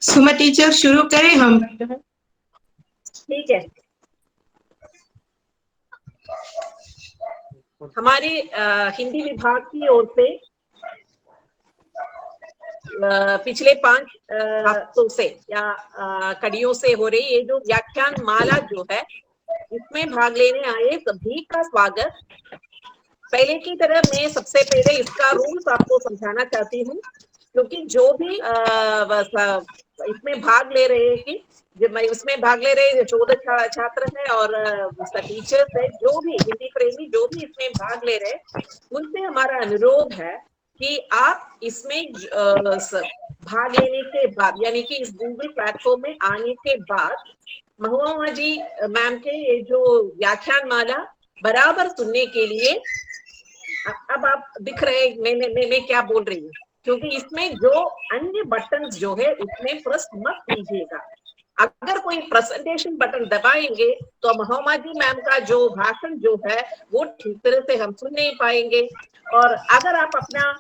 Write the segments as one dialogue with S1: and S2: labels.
S1: सुमा टीचर शुरू करें हम।
S2: ठीक है। हमारे हिंदी विभाग की ओर से पिछले 5 हफ्तों से या कड़ियों से हो रही ये जो व्याख्यान माला जो है, इसमें भाग लेने आए सभी का स्वागत। पहले की तरह मैं सबसे पहले इसका रूल्स आपको समझाना चाहती हूँ, क्योंकि जो भी इसमें भाग ले रहे हैं कि जब मैं उसमें भाग ले रहे 14 छात्र है और उसका टीचर्स है, जो भी हिंदी प्रेमी जो भी इसमें भाग ले रहे, उनसे हमारा अनुरोध है कि आप इसमें भाग लेने के बाद, यानी कि इस गूगल प्लेटफॉर्म में आने के बाद महुआ जी मैम के ये जो व्याख्यान माला बराबर सुनने के लिए, अब आप दिख रहे मैं क्या बोल रही हूँ, क्योंकि इसमें जो अन्य बटन जो है उसमें प्रेस मत कीजिएगा। अगर कोई प्रेजेंटेशन बटन दबाएंगे तो महुआ जी मैम का जो भाषण जो है वो ठीक तरह से हम सुन नहीं पाएंगे। और अगर आप अपना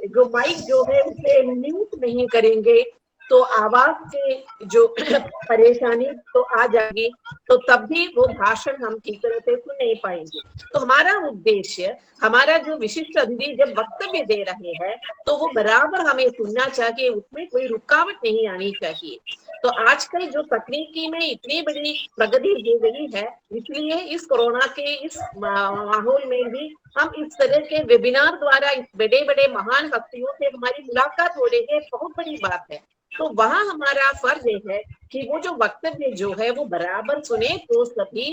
S2: जो माइक जो है उसे म्यूट नहीं करेंगे तो आवाज के जो परेशानी तो आ जाएगी, तो तब भी वो भाषण हम ठीक तरह से सुन नहीं पाएंगे। तो हमारा उद्देश्य, हमारा जो विशिष्ट अतिथि जब वक्तव्य दे रहे हैं तो वो बराबर हमें सुनना चाहिए, उसमें कोई रुकावट नहीं आनी चाहिए। तो आजकल जो तकनीकी में इतनी बड़ी प्रगति हो गई है, इसलिए इस कोरोना के इस माहौल में भी हम इस तरह के वेबिनार द्वारा इस बड़े बड़े महान हस्तियों से हमारी मुलाकात हो रही है, बहुत बड़ी बात है। तो वहां हमारा फर्ज है कि वो जो वक्तव्य जो है वो बराबर सुने। तो सभी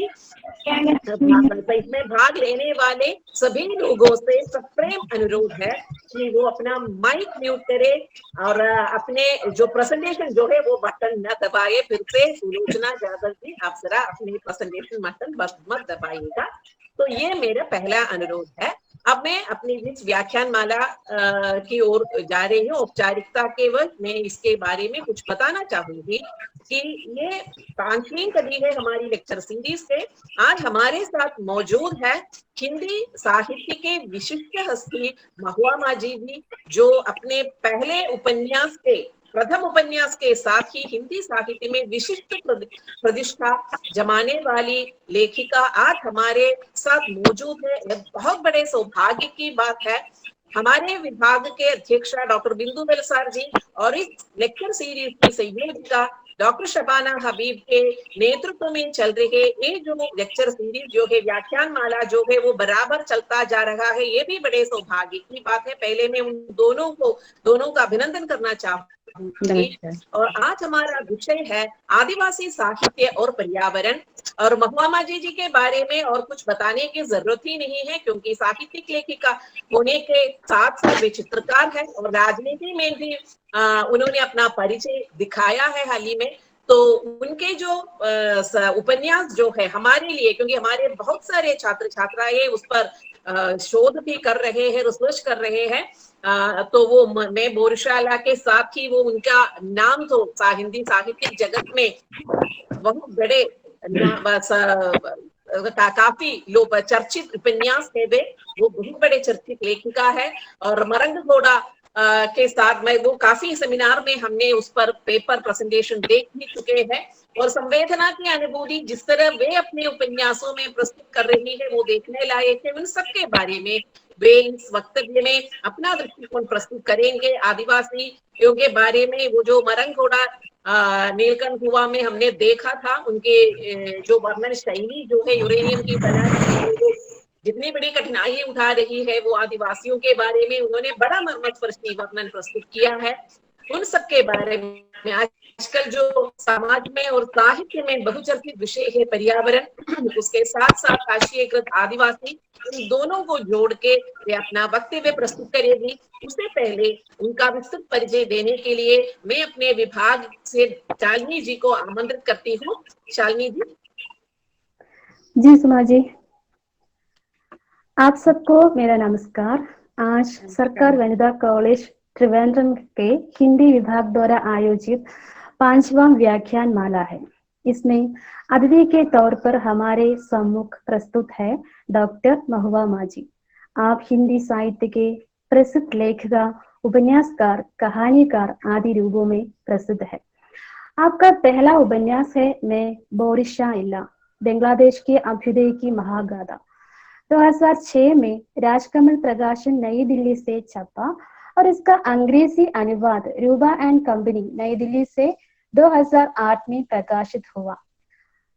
S2: इसमें भाग लेने वाले सभी लोगों से सप्रेम अनुरोध है कि वो अपना माइक म्यूट करे और अपने जो प्रेजेंटेशन जो है वो बटन न दबाए। फिर से सुलोचना यादव जी, आप जरा अपने प्रेजेंटेशन बटन मत दबाइएगा। तो ये मेरा पहला अनुरोध है। अब मैं अपनी इस व्याख्यान माला की ओर जा रही हूँ। औपचारिकता केवल मैं इसके बारे में कुछ बताना चाहूंगी कि ये 5वीं कड़ी है हमारी लेक्चर सीरीज से। आज हमारे साथ मौजूद है हिंदी साहित्य के विशिष्ट हस्ती महुआ माजी जी, जो अपने पहले उपन्यास के प्रथम उपन्यास के साथ ही हिंदी साहित्य में विशिष्ट प्रतिष्ठा जमाने वाली लेखिका आज हमारे साथ मौजूद है। यह बहुत बड़े सौभाग्य की बात है। हमारे विभाग के अध्यक्ष डॉक्टर बिंदु बेलसार जी और इस लेक्चर सीरीज की संयोजिका डॉक्टर शबाना हबीब के नेतृत्व में चल रहे ये जो लेक्चर सीरीज जो है, व्याख्यान माला जो है वो बराबर चलता जा रहा है, ये भी बड़े सौभाग्य की बात है। पहले मैं उन दोनों का अभिनंदन करना चाहूंगी। और आज हमारा विषय है आदिवासी साहित्य और पर्यावरण। और महुआ माजी जी के बारे में और कुछ बताने की जरूरत ही नहीं है, क्योंकि साहित्यिक लेखिका होने के साथ साथ वे चित्रकार है और राजनीति में भी उन्होंने अपना परिचय दिखाया है हाल ही में। तो उनके जो उपन्यास जो है हमारे लिए, क्योंकि हमारे बहुत सारे छात्र छात्राएं उस पर शोध भी कर रहे हैं, रिसर्च कर रहे हैं, तो वो मैं बोरशाला के साथ ही वो उनका नाम तो हिंदी साहित्यिक जगत में बहुत बड़े काफी लोग चर्चित उपन्यास है वे, वो बहुत बड़े चर्चित लेखिका है। और मरंग घोड़ा के साथ में वो काफी सेमिनार में हमने उस पर पेपर प्रेजेंटेशन देख भी चुके हैं। और संवेदना की अनुभूति जिस तरह वे अपने उपन्यासों में प्रस्तुत कर रही है वो देखने लायक है। उन सबके बारे में वे इस वक्तव्य में अपना दृष्टिकोण प्रस्तुत करेंगे। आदिवासियों के बारे में वो जो मरंग घोड़ा नीलकंठ हुआ में हमने देखा था, उनके जो वर्णन शैली जो है यूरेनियम की तलाश की जितनी बड़ी कठिनाई उठा रही है, वो आदिवासियों के बारे में उन्होंने बड़ा मर्मस्पर्शी वर्णन प्रस्तुत किया है। उन सब के बारे में आजकल जो समाज में और साहित्य में बहुचर्चित विषय है पर्यावरण, उसके साथ साथ राष्ट्रीयकृत आदिवासी, इन दोनों को जोड़ के वे अपना वक्तव्य प्रस्तुत करेगी। उससे पहले उनका विस्तृत परिचय देने के लिए मैं अपने विभाग से शालिनी जी को आमंत्रित करती हूँ। शालिनी जी।
S3: जी सुमा जी, आप सबको मेरा नमस्कार। आज सरकार वनिता कॉलेज त्रिवेंद्रम के हिंदी विभाग द्वारा आयोजित 5वां व्याख्यान माला है। इसमें अतिथि के तौर पर हमारे सम्मुख प्रस्तुत है डॉक्टर महुआ माजी। आप हिंदी साहित्य के प्रसिद्ध लेखिका उपन्यासकार, कहानीकार आदि रूपों में प्रसिद्ध है। आपका पहला उपन्यास है मैं बोरिशा इल्ला, बांग्लादेश के अभ्युदय की महागाथा। 2006 में राजकमल प्रकाशन नई दिल्ली से छपा और इसका अंग्रेजी अनुवाद रूबा एंड कंपनी नई दिल्ली से 2008 में प्रकाशित हुआ।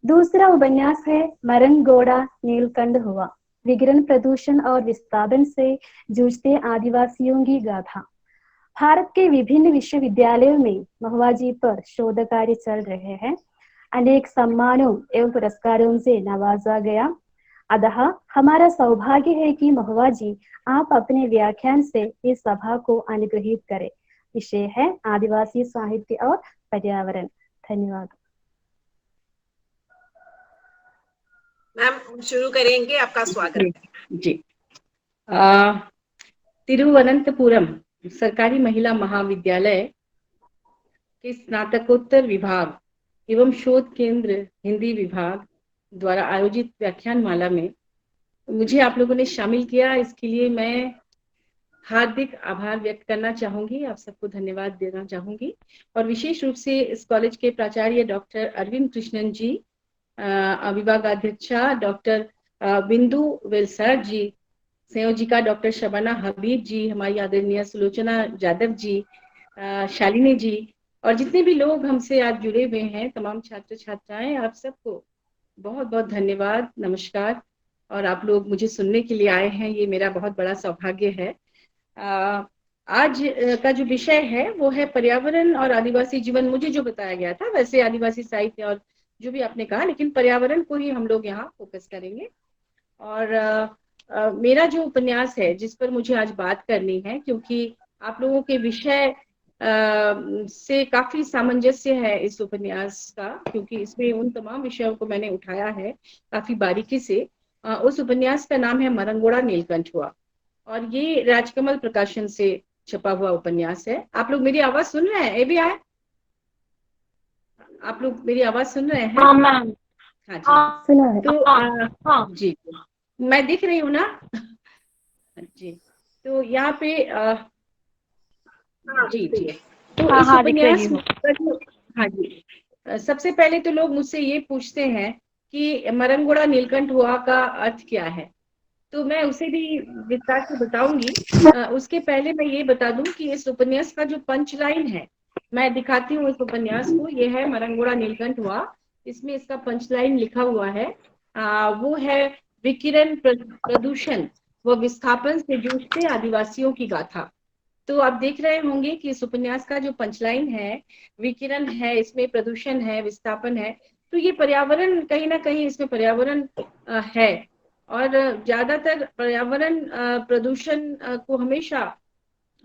S3: दूसरा उपन्यास है मरनगोड़ा नीलकंठ हुआ, विकिरण प्रदूषण और विस्थापन से जूझते आदिवासियों की गाथा। भारत के विभिन्न विश्वविद्यालयों में महुआ जी पर शोध कार्य चल रहे हैं। अनेक सम्मानों एवं पुरस्कारों से नवाजा गया। अतः हमारा सौभाग्य है कि महुआ जी आप अपने व्याख्यान से इस सभा को अनुग्रहित करें। विषय है आदिवासी साहित्य और पर्यावरण। धन्यवाद।
S2: मैम शुरू करेंगे, आपका स्वागत।
S4: जी, तिरुवनंतपुरम सरकारी महिला महाविद्यालय के स्नातकोत्तर विभाग एवं शोध केंद्र हिंदी विभाग द्वारा आयोजित व्याख्यान माला में मुझे आप लोगों ने शामिल किया, इसके लिए मैं हार्दिक आभार व्यक्त करना चाहूंगी। आप सबको धन्यवाद देना चाहूंगी और विशेष रूप से इस कॉलेज के प्राचार्य डॉक्टर अरविंद कृष्णन जी, विभागाध्यक्षा डॉक्टर बिंदु वेलसर जी, संयोजिका डॉक्टर शबाना हबीब जी, हमारी आदरणीय सुलोचना यादव जी, शालिनी जी और जितने भी लोग हमसे आज जुड़े हुए हैं, तमाम छात्र छात्राएं, आप सबको बहुत बहुत धन्यवाद, नमस्कार। और आप लोग मुझे सुनने के लिए आए हैं, ये मेरा बहुत बड़ा सौभाग्य है। आज का जो विषय है वो है पर्यावरण और आदिवासी जीवन। मुझे जो बताया गया था वैसे आदिवासी साहित्य और जो भी आपने कहा, लेकिन पर्यावरण को ही हम लोग यहाँ फोकस करेंगे। और मेरा जो उपन्यास है जिस पर मुझे आज बात करनी है, क्योंकि आप लोगों के विषय से काफी सामंजस्य है इस उपन्यास का, क्योंकि इसमें उन तमाम विषयों को मैंने उठाया है काफी बारीकी से। उस उपन्यास का नाम है मरनगोड़ा नीलकंठ हुआ और ये राजकमल प्रकाशन से छपा हुआ उपन्यास है। आप लोग मेरी आवाज सुन रहे हैं? ये भी आए? आप लोग मेरी आवाज सुन रहे हैं?
S5: हाँ मैम।
S4: हाँ जी।
S5: हाँ
S3: सुना है।
S4: तो
S5: हाँ
S4: जी, मैं दिख रही हूँ ना? जी, तो यहाँ पे जी जी, तो
S5: हाँ
S4: इस
S5: हाँ दिख
S4: उपन्यास
S5: रही हूँ।
S4: हाँ जी, सबसे पहले तो लोग मुझसे ये पूछते हैं कि मरनगोड़ा नीलकंठ हुआ का अर्थ क्या है, तो मैं उसे भी विस्तार से बताऊंगी। उसके पहले मैं ये बता दूं कि इस उपन्यास का जो पंच लाइन है, मैं दिखाती हूँ इस उपन्यास को, ये है मरनगोड़ा नीलकंठ हुआ। इसमें इसका पंच लाइन लिखा हुआ है, वो है विकिरण प्रदूषण व विस्थापन से जूझते आदिवासियों की गाथा। तो आप देख रहे होंगे कि इस उपन्यास का जो पंचलाइन है, विकिरण है, इसमें प्रदूषण है, विस्थापन है, तो ये पर्यावरण कहीं ना कहीं इसमें पर्यावरण है। और ज्यादातर पर्यावरण प्रदूषण को हमेशा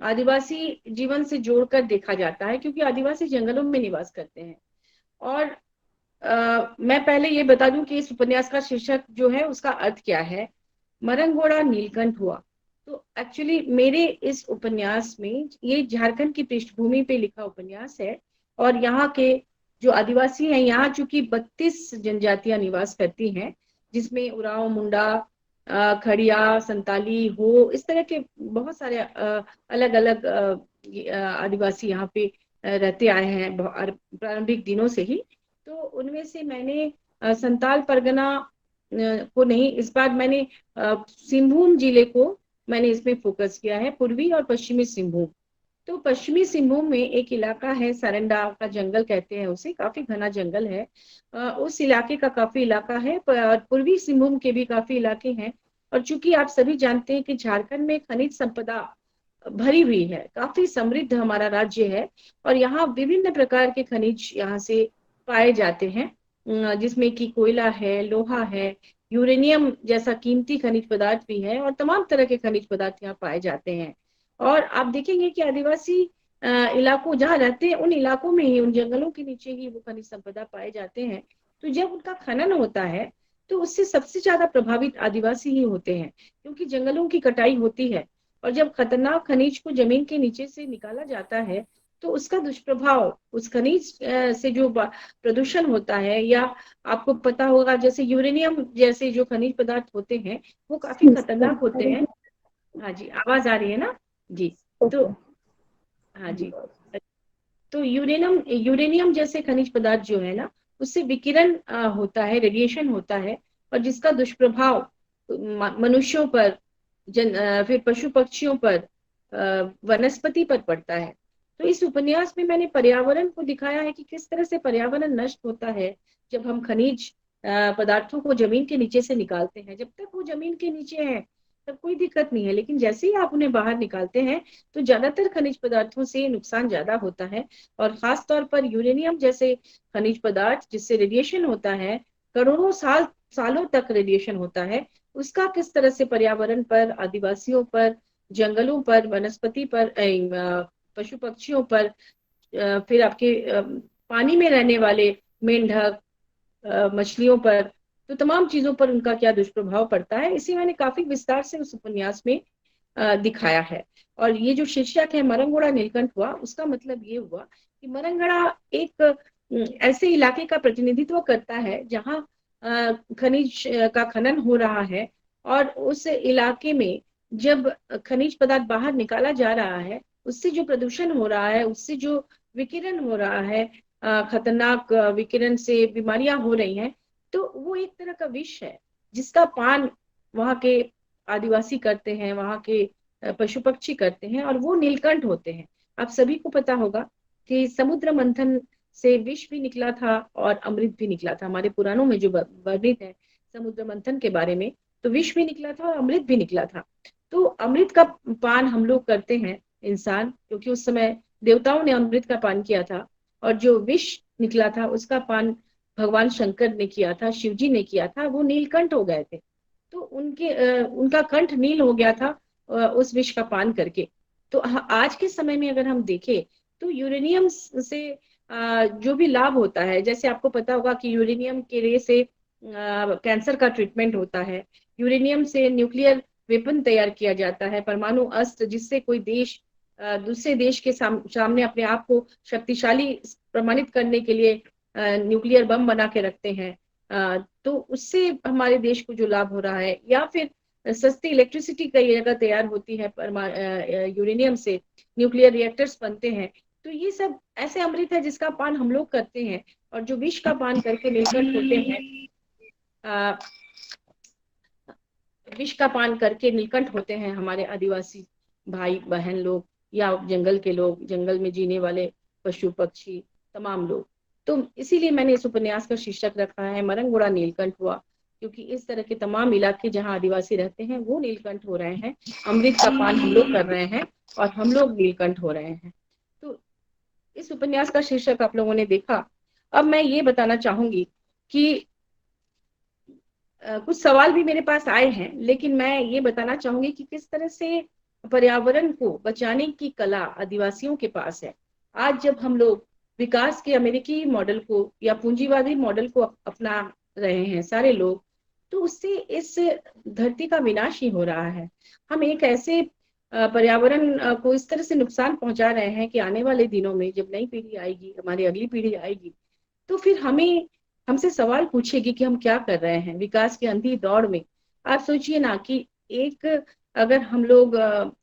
S4: आदिवासी जीवन से जोड़कर देखा जाता है, क्योंकि आदिवासी जंगलों में निवास करते हैं। और मैं पहले ये बता दूं कि इस उपन्यास का शीर्षक जो है उसका अर्थ क्या है, मरनगोड़ा नीलकंठ हुआ। तो एक्चुअली मेरे इस उपन्यास में, ये झारखंड की पृष्ठभूमि पे लिखा उपन्यास है और यहाँ के जो आदिवासी हैं, यहाँ चूंकि 32 जनजातियां निवास करती हैं, जिसमें उरांव, मुंडा, खड़िया, संताली, हो, इस तरह के बहुत सारे अलग अलग आदिवासी यहाँ पे रहते आए हैं प्रारंभिक दिनों से ही। तो उनमें से मैंने संताल परगना को नहीं, इस बार मैंने सिंहभूम जिले को मैंने इसमें फोकस किया है, पूर्वी और पश्चिमी सिंहभूम। तो पश्चिमी सिंहभूम में एक इलाका है, सरंडा का जंगल कहते हैं उसे, काफी घना जंगल है। उस इलाके का काफी इलाका है, पूर्वी सिंहभूम के भी काफी इलाके हैं। और चूंकि आप सभी जानते हैं कि झारखंड में खनिज संपदा भरी हुई है, काफी समृद्ध हमारा राज्य है और यहाँ विभिन्न प्रकार के खनिज यहाँ से पाए जाते हैं, जिसमें कि कोयला है, लोहा है, यूरेनियम जैसा कीमती खनिज पदार्थ भी है और तमाम तरह के खनिज पदार्थ यहाँ पाए जाते हैं। और आप देखेंगे कि आदिवासी इलाकों जहाँ रहते हैं, उन इलाकों में ही, उन जंगलों के नीचे ही वो खनिज संपदा पाए जाते हैं। तो जब उनका खनन होता है तो उससे सबसे ज्यादा प्रभावित आदिवासी ही होते हैं, क्योंकि जंगलों की कटाई होती है और जब खतरनाक खनिज को जमीन के नीचे से निकाला जाता है तो उसका दुष्प्रभाव, उस खनिज से जो प्रदूषण होता है, या आपको पता होगा जैसे यूरेनियम जैसे जो खनिज पदार्थ होते हैं वो काफी खतरनाक होते हैं। हाँ जी, आवाज आ रही है ना? जी। तो हाँ जी। तो यूरेनियम यूरेनियम जैसे खनिज पदार्थ जो है ना, उससे विकिरण होता है, रेडिएशन होता है, और जिसका दुष्प्रभाव मनुष्यों पर, फिर पशु पक्षियों पर, वनस्पति पर पड़ता है। तो इस उपन्यास में मैंने पर्यावरण को दिखाया है कि किस तरह से पर्यावरण नष्ट होता है जब हम खनिज पदार्थों को जमीन के नीचे से निकालते हैं। जब तक वो जमीन के नीचे है तब कोई दिक्कत नहीं है, लेकिन जैसे ही आप उन्हें बाहर निकालते हैं तो ज्यादातर खनिज पदार्थों से नुकसान ज्यादा होता है। और खास तौर पर यूरेनियम जैसे खनिज पदार्थ जिससे रेडिएशन होता है, करोड़ों सालों तक रेडिएशन होता है, उसका किस तरह से पर्यावरण पर, आदिवासियों पर, जंगलों पर, वनस्पति पर, पशु पक्षियों पर, फिर आपके पानी में रहने वाले मेंढक, मछलियों पर, तो तमाम चीजों पर उनका क्या दुष्प्रभाव पड़ता है, इसी मैंने काफी विस्तार से उस उपन्यास में दिखाया है। और ये जो शीर्षक है मरंगोड़ा नीलकंठ हुआ, उसका मतलब ये हुआ कि मरंगड़ा एक ऐसे इलाके का प्रतिनिधित्व करता है जहाँ खनिज का खनन हो रहा है, और उस इलाके में जब खनिज पदार्थ बाहर निकाला जा रहा है, उससे जो प्रदूषण हो रहा है, उससे जो विकिरण हो रहा है, खतरनाक विकिरण से बीमारियां हो रही हैं, तो वो एक तरह का विष है जिसका पान वहाँ के आदिवासी करते हैं, वहाँ के पशु पक्षी करते हैं, और वो नीलकंठ होते हैं। आप सभी को पता होगा कि समुद्र मंथन से विष भी निकला था और अमृत भी निकला था। हमारे पुराणों में जो वर्णित है समुद्र मंथन के बारे में, तो विष भी निकला था और अमृत भी निकला था। तो अमृत का पान हम लोग करते हैं इंसान, क्योंकि उस समय देवताओं ने अमृत का पान किया था, और जो विष निकला था उसका पान भगवान शंकर ने किया था, शिव जी ने किया था, वो नीलकंठ हो गए थे। तो उनका कंठ नील हो गया था उस विष का पान करके। तो आज के समय में अगर हम देखें तो यूरेनियम से जो भी लाभ होता है, जैसे आपको पता होगा कि यूरेनियम के रे से कैंसर का ट्रीटमेंट होता है, यूरेनियम से न्यूक्लियर वेपन तैयार किया जाता है, परमाणु अस्त्र, जिससे कोई देश दूसरे देश के सामने अपने आप को शक्तिशाली प्रमाणित करने के लिए न्यूक्लियर बम बना के रखते हैं। तो उससे हमारे देश को जो लाभ हो रहा है, या फिर सस्ती इलेक्ट्रिसिटी कई जगह तैयार होती है यूरेनियम से, न्यूक्लियर रिएक्टर्स बनते हैं। तो ये सब ऐसे अमृत है जिसका पान हम लोग करते हैं, और जो विष का पान करके नीलकंठ होते हैं, विष का पान करके नीलकंठ होते हैं हमारे आदिवासी भाई बहन लोग, या जंगल के लोग, जंगल में जीने वाले पशु पक्षी, तमाम लोग। तो इसीलिए मैंने इस उपन्यास का शीर्षक रखा है मरंगोड़ा नीलकंठ हुआ, क्योंकि इस तरह के तमाम इलाके जहाँ आदिवासी रहते हैं वो नीलकंठ हो रहे हैं, अमृत का पान हम लोग कर रहे हैं, और हम लोग नीलकंठ हो रहे हैं। तो इस उपन्यास का शीर्षक आप लोगों ने देखा। अब मैं ये बताना चाहूंगी कि कुछ सवाल भी मेरे पास आए हैं, लेकिन मैं ये बताना चाहूंगी कि किस तरह से पर्यावरण को बचाने की कला आदिवासियों के पास है। आज जब हम लोग विकास के अमेरिकी मॉडल को या पूंजीवादी मॉडल को अपना रहे हैं सारे लोग, तो उससे इस धरती का विनाश ही हो रहा है। हम एक ऐसे पर्यावरण को इस तरह से नुकसान पहुंचा रहे हैं कि आने वाले दिनों में जब नई पीढ़ी आएगी, हमारी अगली पीढ़ी आएगी, तो फिर हमसे सवाल पूछेगी कि हम क्या कर रहे हैं विकास की अंधी दौड़ में। आप सोचिए ना कि अगर हम लोग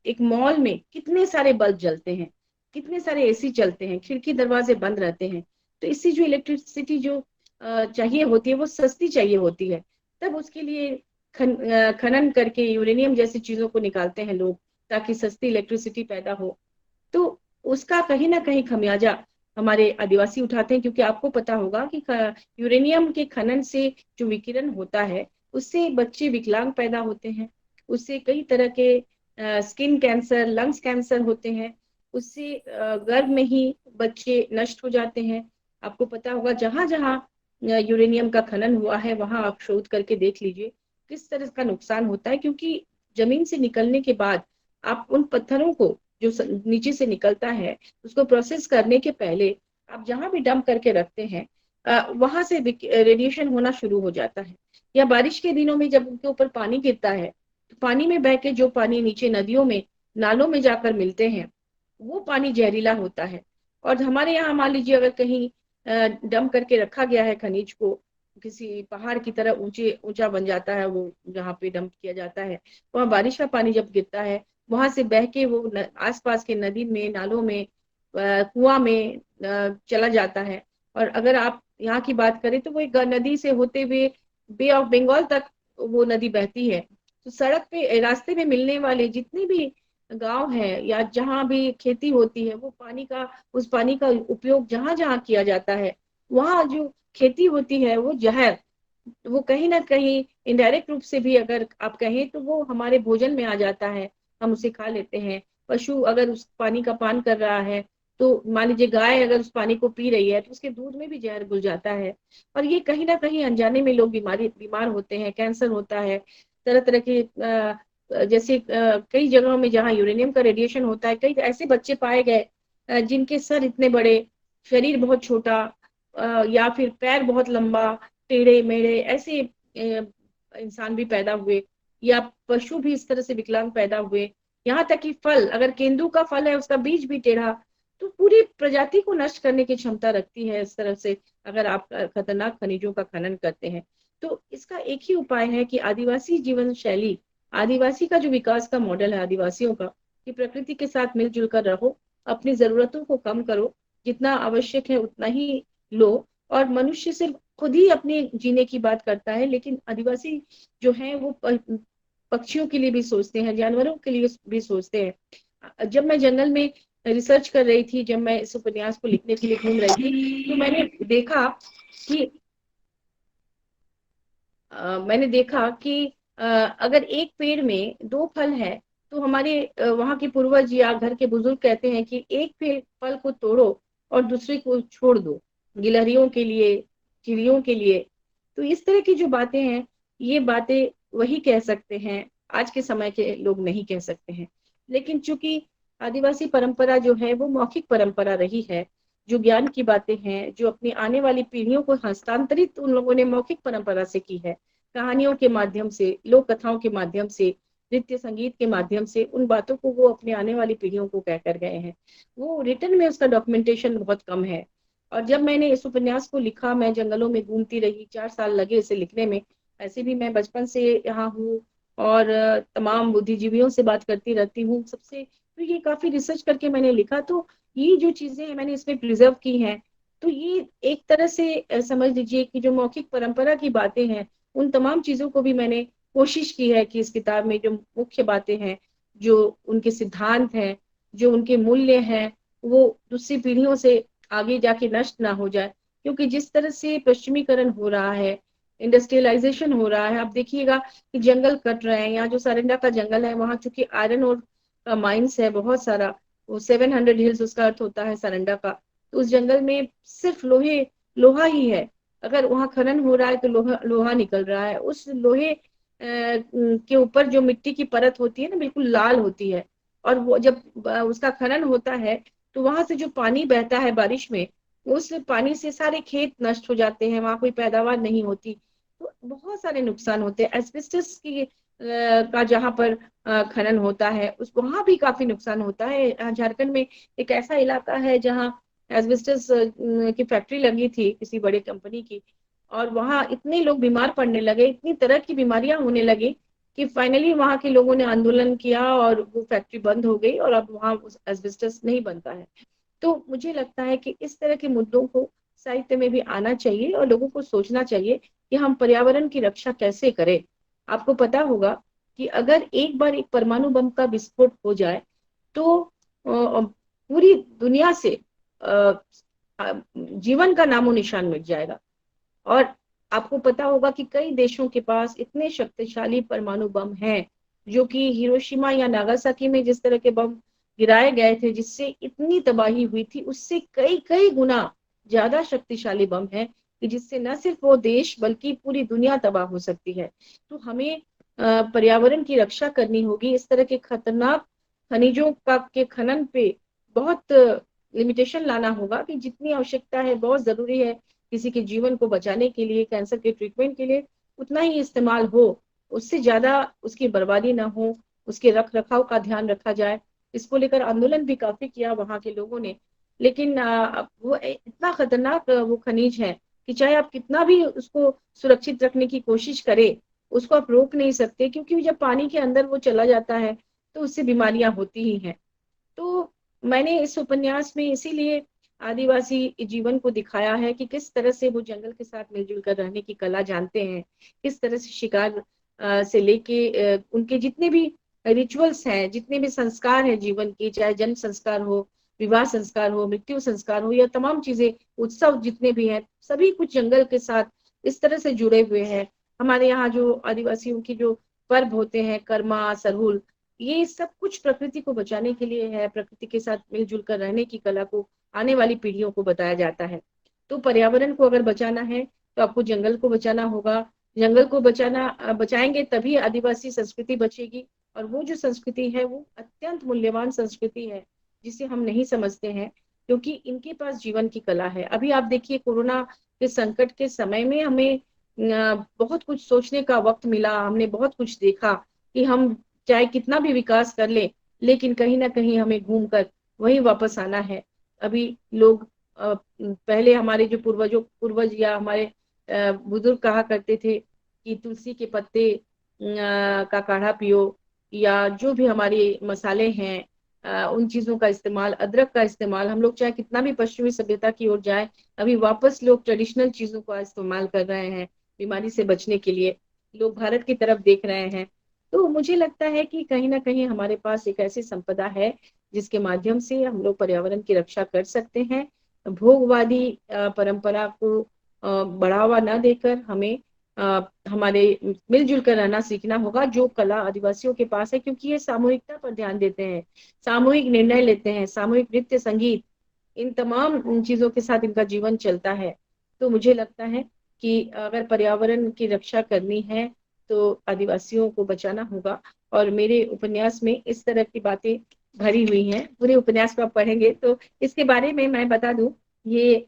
S4: एक मॉल में कितने सारे बल्ब जलते हैं, कितने सारे एसी चलते हैं, खिड़की दरवाजे बंद रहते हैं, तो इससे जो इलेक्ट्रिसिटी जो चाहिए होती है वो सस्ती चाहिए होती है। तब उसके लिए खनन करके यूरेनियम जैसी चीजों को निकालते हैं लोग, ताकि सस्ती इलेक्ट्रिसिटी पैदा हो। तो उसका कहीं ना कहीं खमियाजा हमारे आदिवासी उठाते हैं, क्योंकि आपको पता होगा कि यूरेनियम के खनन से जो विकिरण होता है उससे बच्चे विकलांग पैदा होते हैं, उससे कई तरह के स्किन कैंसर, लंग्स कैंसर होते हैं, उससे गर्भ में ही बच्चे नष्ट हो जाते हैं। आपको पता होगा जहां जहां यूरेनियम का खनन हुआ है वहां आप शोध करके देख लीजिए किस तरह का नुकसान होता है, क्योंकि जमीन से निकलने के बाद आप उन पत्थरों को जो नीचे से निकलता है उसको प्रोसेस करने के पहले आप जहां भी डंप करके रखते हैं वहां से रेडिएशन होना शुरू हो जाता है। या बारिश के दिनों में जब उनके ऊपर पानी गिरता है, तो पानी में बह के जो पानी नीचे नदियों में, नालों में जाकर मिलते हैं, वो पानी जहरीला होता है। और हमारे यहाँ मान लीजिए अगर कहीं डंप करके रखा गया है खनिज को, किसी पहाड़ की तरह ऊंचा बन जाता है वो, जहाँ पे डंप किया जाता है, वहाँ बारिश का पानी जब गिरता है वहां से बह के वो आसपास के नदी में, नालों में कुआं में चला जाता है। और अगर आप यहाँ की बात करें तो वो एक नदी से होते हुए बे ऑफ बंगाल तक वो नदी बहती है। तो सड़क पे रास्ते में मिलने वाले जितने भी गांव है या जहाँ भी खेती होती है, वो पानी का उस पानी का उपयोग जहां जहां किया जाता है, वहां जो खेती होती है वो जहर, वो कहीं ना कहीं इनडायरेक्ट रूप से भी अगर आप कहें तो वो हमारे भोजन में आ जाता है, हम उसे खा लेते हैं। पशु अगर उस पानी का पान कर रहा है तो मान लीजिए गाय अगर उस पानी को पी रही है तो उसके दूध में भी जहर घुल जाता है। और ये कहीं ना कहीं अनजाने में लोग बीमार होते हैं, कैंसर होता है, तरह तरह के जैसे कई जगहों में जहाँ यूरेनियम का रेडिएशन होता है, कई ऐसे बच्चे पाए गए जिनके सर इतने बड़े, शरीर बहुत छोटा, या फिर पैर बहुत लंबा, टेढ़े मेढ़े ऐसे इंसान भी पैदा हुए, या पशु भी इस तरह से विकलांग पैदा हुए। यहाँ तक कि फल, अगर केंदू का फल है उसका बीज भी टेढ़ा, तो पूरी प्रजाति को नष्ट करने की क्षमता रखती है इस तरह से अगर आप खतरनाक खनिजों का खनन करते हैं। तो इसका एक ही उपाय है कि आदिवासी जीवन शैली, आदिवासी का जो विकास का मॉडल है आदिवासियों का, कि प्रकृति के साथ मिलजुल कर रहो, अपनी जरूरतों को कम करो, जितना आवश्यक है उतना ही लो। और मनुष्य सिर्फ खुद ही अपने जीने की बात करता है, लेकिन आदिवासी जो है वो पक्षियों के लिए भी सोचते हैं, जानवरों के लिए भी सोचते हैं। जब मैं जंगल में रिसर्च कर रही थी, जब मैं इस उपन्यास को लिखने के लिए घूम रही थी, तो मैंने देखा कि अगर एक पेड़ में दो फल है तो हमारे वहाँ के पूर्वज या घर के बुजुर्ग कहते हैं कि एक फल को तोड़ो और दूसरे को छोड़ दो, गिलहरियों के लिए, चिड़ियों के लिए। तो इस तरह की जो बातें हैं, ये बातें वही कह सकते हैं, आज के समय के लोग नहीं कह सकते हैं। लेकिन चूंकि आदिवासी परंपरा जो है वो मौखिक परंपरा रही है, जो ज्ञान की बातें हैं, जो अपनी आने वाली पीढ़ियों को हस्तांतरित उन लोगों ने मौखिक परंपरा से की है, कहानियों के माध्यम से, लोक कथाओं के माध्यम से, नृत्य संगीत के माध्यम से, उन बातों को वो अपने आने वाली पीढ़ियों को कह कर गए हैं। वो रिटर्न में उसका डॉक्यूमेंटेशन बहुत कम है। और जब मैंने इस उपन्यास को लिखा, मैं जंगलों में घूमती रही, 4 साल लगे इसे लिखने में। ऐसे भी मैं बचपन से यहाँ हूँ और तमाम बुद्धिजीवियों से बात करती रहती हूँ सबसे, तो ये काफी रिसर्च करके मैंने लिखा। तो ये जो चीजें हैं मैंने इसमें प्रिजर्व की हैं। तो ये एक तरह से समझ लीजिए कि जो मौखिक परंपरा की बातें हैं, उन तमाम चीजों को भी मैंने कोशिश की है कि इस किताब में जो मुख्य बातें हैं, जो उनके सिद्धांत हैं, जो उनके मूल्य हैं, वो दूसरी पीढ़ियों से आगे जाके नष्ट ना हो जाए। क्योंकि जिस तरह से पश्चिमीकरण हो रहा है, इंडस्ट्रियलाइजेशन हो रहा है, आप देखिएगा कि जंगल कट रहे हैं। यहाँ जो सारंडा का जंगल है, वहाँ चूंकि आयरन और माइंस है बहुत सारा, वो 700 हिल्स उसका अर्थ होता है सारंडा का। तो उस जंगल में सिर्फ लोहा ही है। अगर वहाँ खनन हो रहा है तो लोहा निकल रहा है। उस लोहे के ऊपर जो मिट्टी की परत होती है ना, बिल्कुल लाल होती है। और वो जब उसका खनन होता है तो वहां से जो पानी बहता है बारिश में, उस पानी से सारे खेत नष्ट हो जाते हैं, वहां कोई पैदावार नहीं होती। तो बहुत सारे नुकसान होते हैं। एस्बेस्टस की का जहाँ पर खनन होता है उस वहां भी काफी नुकसान होता है। झारखंड में एक ऐसा इलाका है जहाँ एस्बेस्टस की फैक्ट्री लगी थी किसी बड़े कंपनी की, और वहां इतने लोग बीमार पड़ने लगे, इतनी तरह की बीमारियां होने लगी कि फाइनली वहां के लोगों ने आंदोलन किया और वो फैक्ट्री बंद हो गई और अब वहां एस्बेस्टस नहीं बनता है। तो मुझे लगता है कि इस तरह के मुद्दों को साहित्य में भी आना चाहिए और लोगों को सोचना चाहिए कि हम पर्यावरण की रक्षा कैसे करें। आपको पता होगा कि अगर एक बार एक परमाणु बम का विस्फोट हो जाए तो पूरी दुनिया से जीवन का नामो निशान मिट जाएगा। और आपको पता होगा कि कई देशों के पास इतने शक्तिशाली परमाणु बम हैं, जो कि हिरोशिमा या नागासाकी में जिस तरह के बम गिराए गए थे जिससे इतनी तबाही हुई थी, उससे कई कई गुना ज्यादा शक्तिशाली बम है कि जिससे न सिर्फ वो देश बल्कि पूरी दुनिया तबाह हो सकती है। तो हमें पर्यावरण की रक्षा करनी होगी। इस तरह के खतरनाक खनिजों का के खनन पे बहुत लिमिटेशन लाना होगा कि जितनी आवश्यकता है, बहुत जरूरी है किसी के जीवन को बचाने के लिए, कैंसर के ट्रीटमेंट के लिए, उतना ही इस्तेमाल हो, उससे ज्यादा उसकी बर्बादी ना हो, उसके रख रखाव का ध्यान रखा जाए। इसको लेकर आंदोलन भी काफी किया वहां के लोगों ने। लेकिन वो इतना खतरनाक वो खनिज है कि चाहे आप कितना भी उसको सुरक्षित रखने की कोशिश करें, उसको आप रोक नहीं सकते, क्योंकि जब पानी के अंदर वो चला जाता है तो उससे बीमारियां होती ही हैं। तो मैंने इस उपन्यास में इसीलिए आदिवासी जीवन को दिखाया है कि किस तरह से वो जंगल के साथ मिलजुल कर रहने की कला जानते हैं, किस तरह से शिकार से लेके उनके जितने भी रिचुअल्स हैं, जितने भी संस्कार हैं जीवन के, चाहे जन्म संस्कार हो, विवाह संस्कार हो, मृत्यु संस्कार हो, या तमाम चीजें, उत्सव जितने भी हैं, सभी कुछ जंगल के साथ इस तरह से जुड़े हुए हैं। हमारे यहाँ जो आदिवासियों की जो पर्व होते हैं, कर्मा, सरहुल, ये सब कुछ प्रकृति को बचाने के लिए है, प्रकृति के साथ मिलजुल कर रहने की कला को आने वाली पीढ़ियों को बताया जाता है। तो पर्यावरण को अगर बचाना है तो आपको जंगल को बचाना होगा। जंगल को बचाएंगे तभी आदिवासी संस्कृति बचेगी। और वो जो संस्कृति है वो अत्यंत मूल्यवान संस्कृति है, जिसे हम नहीं समझते हैं, क्योंकि इनके पास जीवन की कला है। अभी आप देखिए, कोरोना के संकट के समय में हमें बहुत कुछ सोचने का वक्त मिला। हमने बहुत कुछ देखा कि हम चाहे कितना भी विकास कर ले, लेकिन कहीं ना कहीं हमें घूमकर वहीं वापस आना है। अभी लोग पहले हमारे जो पूर्वज या हमारे बुजुर्ग कहा करते थे कि तुलसी के पत्ते का काढ़ा पियो, या जो भी हमारे मसाले हैं उन चीजों का इस्तेमाल, अदरक का इस्तेमाल, हम लोग चाहे कितना भी पश्चिमी सभ्यता की ओर जाए, अभी वापस लोग ट्रेडिशनल चीजों का इस्तेमाल कर रहे हैं बीमारी से बचने के लिए। लोग भारत की तरफ देख रहे हैं। तो मुझे लगता है कि कहीं ना कहीं हमारे पास एक ऐसी संपदा है जिसके माध्यम से हम लोग पर्यावरण की रक्षा कर सकते हैं। भोगवादी परंपरा को बढ़ावा न देकर हमें हमारे मिलजुल कर रहना सीखना होगा, जो कला आदिवासियों के पास है, क्योंकि ये सामूहिकता पर ध्यान देते हैं, सामूहिक निर्णय लेते हैं, सामूहिक नृत्य, संगीत, इन तमाम चीजों के साथ इनका जीवन चलता है। तो मुझे लगता है कि अगर पर्यावरण की रक्षा करनी है तो आदिवासियों को बचाना होगा। और मेरे उपन्यास में इस तरह की बातें भरी हुई हैं। पूरे उपन्यास को आप पढ़ेंगे तो इसके बारे में मैं बता दूं, ये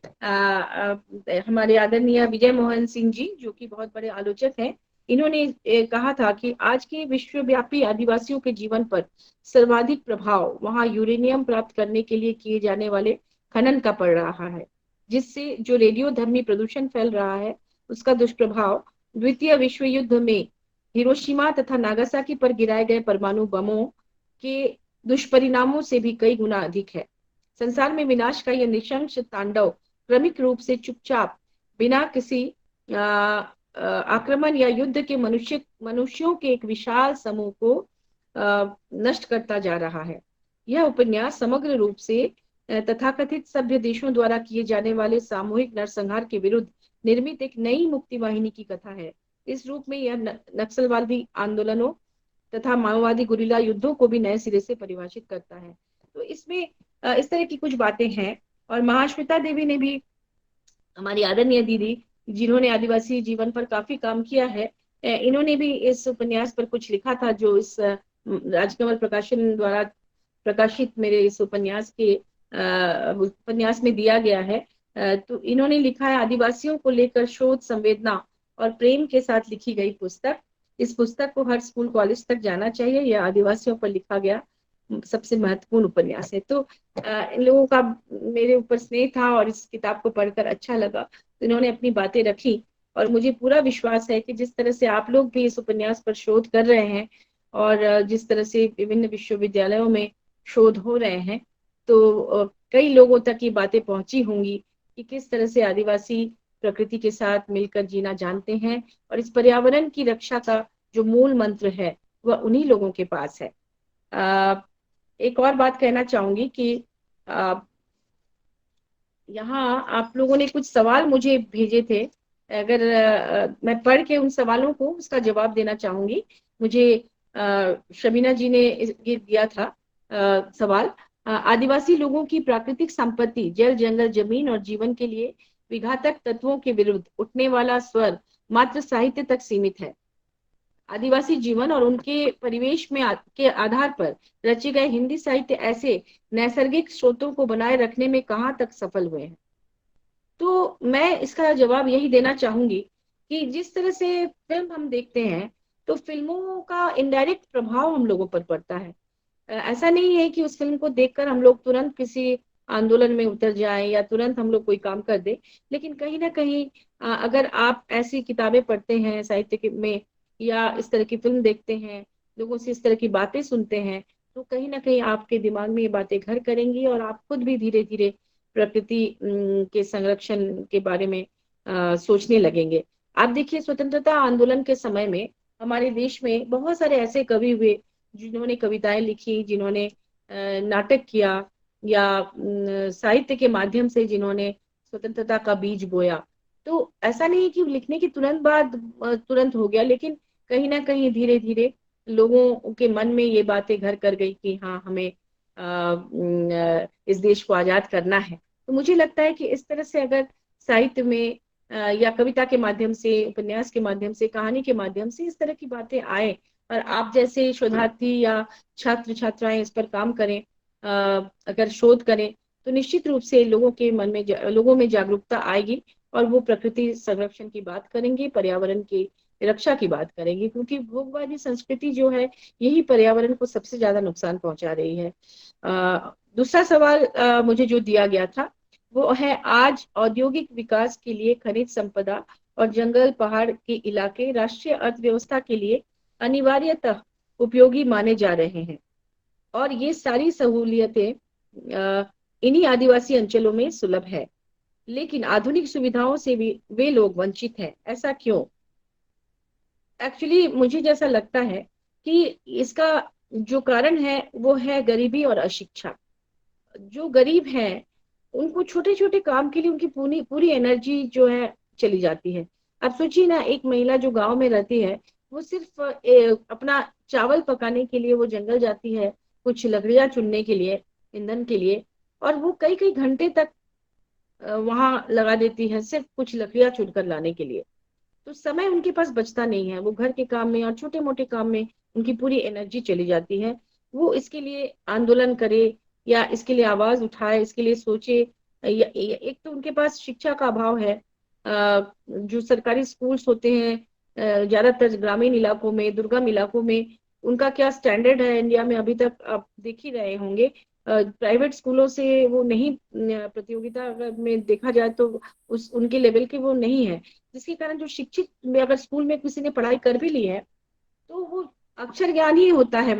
S4: हमारे आदरणीय विजय मोहन सिंह जी, जो कि बहुत बड़े आलोचक हैं, इन्होंने कहा था कि आज के विश्वव्यापी आदिवासियों के जीवन पर सर्वाधिक प्रभाव वहां यूरेनियम प्राप्त करने के लिए किए जाने वाले खनन का पड़ रहा है, जिससे जो रेडियो धर्मी प्रदूषण फैल रहा है उसका दुष्प्रभाव द्वितीय विश्व युद्ध में हिरोशिमा तथा नागासाकी पर गिराए गए परमाणु बमों के दुष्परिणामों से भी कई गुना अधिक है। संसार में विनाश का यह नृशंस तांडव क्रमिक रूप से चुपचाप, बिना किसी आक्रमण या युद्ध के मनुष्यों के एक विशाल समूह को नष्ट करता जा रहा है। यह उपन्यास समग्र रूप से तथाकथित सभ्य देशों द्वारा किए जाने वाले सामूहिक नरसंहार के विरुद्ध निर्मित एक नई मुक्ति वाहिनी की कथा है। इस रूप में यह नक्सलवादी आंदोलनों तथा माओवादी गुरिल्ला युद्धों को भी नए सिरे से परिभाषित करता है। तो इसमें इस तरह की कुछ बातें हैं। और महाश्वेता देवी ने भी, हमारी आदरणीय दीदी, जिन्होंने आदिवासी जीवन पर काफी काम किया है, इन्होंने भी इस उपन्यास पर कुछ लिखा था, जो इस राजकमल प्रकाशन द्वारा प्रकाशित मेरे इस उपन्यास में दिया गया है। तो इन्होंने लिखा है, आदिवासियों को लेकर शोध, संवेदना और प्रेम के साथ लिखी गई पुस्तक। इस पुस्तक को हर स्कूल कॉलेज तक जाना चाहिए। यह आदिवासियों पर लिखा गया सबसे महत्वपूर्ण उपन्यास है। तो इन लोगों का मेरे ऊपर स्नेह था और इस किताब को पढ़कर अच्छा लगा, तो इन्होंने अपनी बातें रखी। और मुझे पूरा विश्वास है कि जिस तरह से आप लोग भी इस उपन्यास पर शोध कर रहे हैं और जिस तरह से विभिन्न विश्वविद्यालयों में शोध हो रहे हैं, तो कई लोगों तक ये बातें पहुंची होंगी कि किस तरह से आदिवासी प्रकृति के साथ मिलकर जीना जानते हैं। और इस पर्यावरण की रक्षा का जो मूल मंत्र है वह उन्हीं लोगों के पास है। एक और बात कहना चाहूंगी कि यहाँ आप लोगों ने कुछ सवाल मुझे भेजे थे। अगर मैं पढ़ के उन सवालों को उसका जवाब देना चाहूंगी। मुझे शबीना जी ने ये दिया था सवाल, आदिवासी लोगों की प्राकृतिक संपत्ति जल, जंगल, जमीन और जीवन के लिए विघातक तत्वों के विरुद्ध उठने वाला स्वर मात्र साहित्य तक सीमित है। आदिवासी जीवन और उनके परिवेश में के आधार पर रचे गए हिंदी साहित्य ऐसे नैसर्गिक स्रोतों को बनाए रखने में कहाँ तक सफल हुए हैं। तो मैं इसका जवाब यही देना चाहूंगी कि जिस तरह से फिल्म हम देखते हैं, तो फिल्मों का इनडायरेक्ट प्रभाव हम लोगों पर पड़ता है। ऐसा नहीं है कि उस फिल्म को देखकर हम लोग तुरंत किसी आंदोलन में उतर जाएं या तुरंत हम लोग कोई काम कर दे, लेकिन कहीं ना कहीं अगर आप ऐसी किताबें पढ़ते हैं साहित्य में, या इस तरह की फिल्म देखते हैं, लोगों से इस तरह की बातें सुनते हैं, तो कहीं ना कहीं आपके दिमाग में ये बातें घर करेंगी और आप खुद भी धीरे धीरे प्रकृति के संरक्षण के बारे में सोचने लगेंगे। आप देखिए, स्वतंत्रता आंदोलन के समय में हमारे देश में बहुत सारे ऐसे कवि हुए जिन्होंने कविताएं लिखी, जिन्होंने नाटक किया, या साहित्य के माध्यम से जिन्होंने स्वतंत्रता का बीज बोया। तो ऐसा नहीं है कि लिखने के तुरंत बाद तुरंत हो गया, लेकिन कहीं ना कहीं धीरे धीरे लोगों के मन में ये बातें घर कर गई कि हाँ, हमें इस देश को आजाद करना है। तो मुझे लगता है कि इस तरह से अगर साहित्य में या कविता के माध्यम से, उपन्यास के माध्यम से, कहानी के माध्यम से इस तरह की बातें आए और आप जैसे शोधार्थी या छात्र छात्राएं इस पर काम करें, अगर शोध करें, तो निश्चित रूप से लोगों के मन में लोगों में जागरूकता आएगी और वो प्रकृति संरक्षण की बात करेंगे, पर्यावरण की रक्षा की बात करेंगे, क्योंकि भोगवादी संस्कृति जो है यही पर्यावरण को सबसे ज्यादा नुकसान पहुंचा रही है। दूसरा सवाल मुझे जो दिया गया था वो है, आज औद्योगिक विकास के लिए खनिज संपदा और जंगल पहाड़ के इलाके राष्ट्रीय अर्थव्यवस्था के लिए अनिवार्यतः उपयोगी माने जा रहे हैं और ये सारी सहूलियतें इन्हीं आदिवासी अंचलों में सुलभ है, लेकिन आधुनिक सुविधाओं से भी वे लोग वंचित हैं। ऐसा क्यों? एक्चुअली मुझे जैसा लगता है कि इसका जो कारण है वो है गरीबी और अशिक्षा। जो गरीब हैं उनको छोटे छोटे काम के लिए उनकी पूरी पूरी एनर्जी जो है चली जाती है। अब सोचिए ना, एक महिला जो गांव में रहती है वो सिर्फ अपना चावल पकाने के लिए वो जंगल जाती है, कुछ लकड़ियां चुनने के लिए, ईंधन के लिए, और वो कई कई घंटे तक वहां लगा देती है सिर्फ कुछ लकड़ियां चुनकर लाने के लिए। तो समय उनके पास बचता नहीं है, वो घर के काम में और छोटे मोटे काम में उनकी पूरी एनर्जी चली जाती है। वो इसके लिए आंदोलन करे या इसके लिए आवाज उठाए, इसके लिए सोचे, एक तो उनके पास शिक्षा का अभाव है। जो सरकारी स्कूल्स होते हैं ज्यादातर ग्रामीण इलाकों में, दुर्गम इलाकों में, उनका क्या स्टैंडर्ड है इंडिया में अभी तक आप देख ही रहे होंगे। प्राइवेट स्कूलों से वो नहीं, प्रतियोगिता अगर में देखा जाए तो उस उनके लेवल के वो नहीं है, जिसके कारण जो शिक्षित में अगर स्कूल में किसी ने पढ़ाई कर भी ली है तो वो अक्षर ज्ञान ही होता है।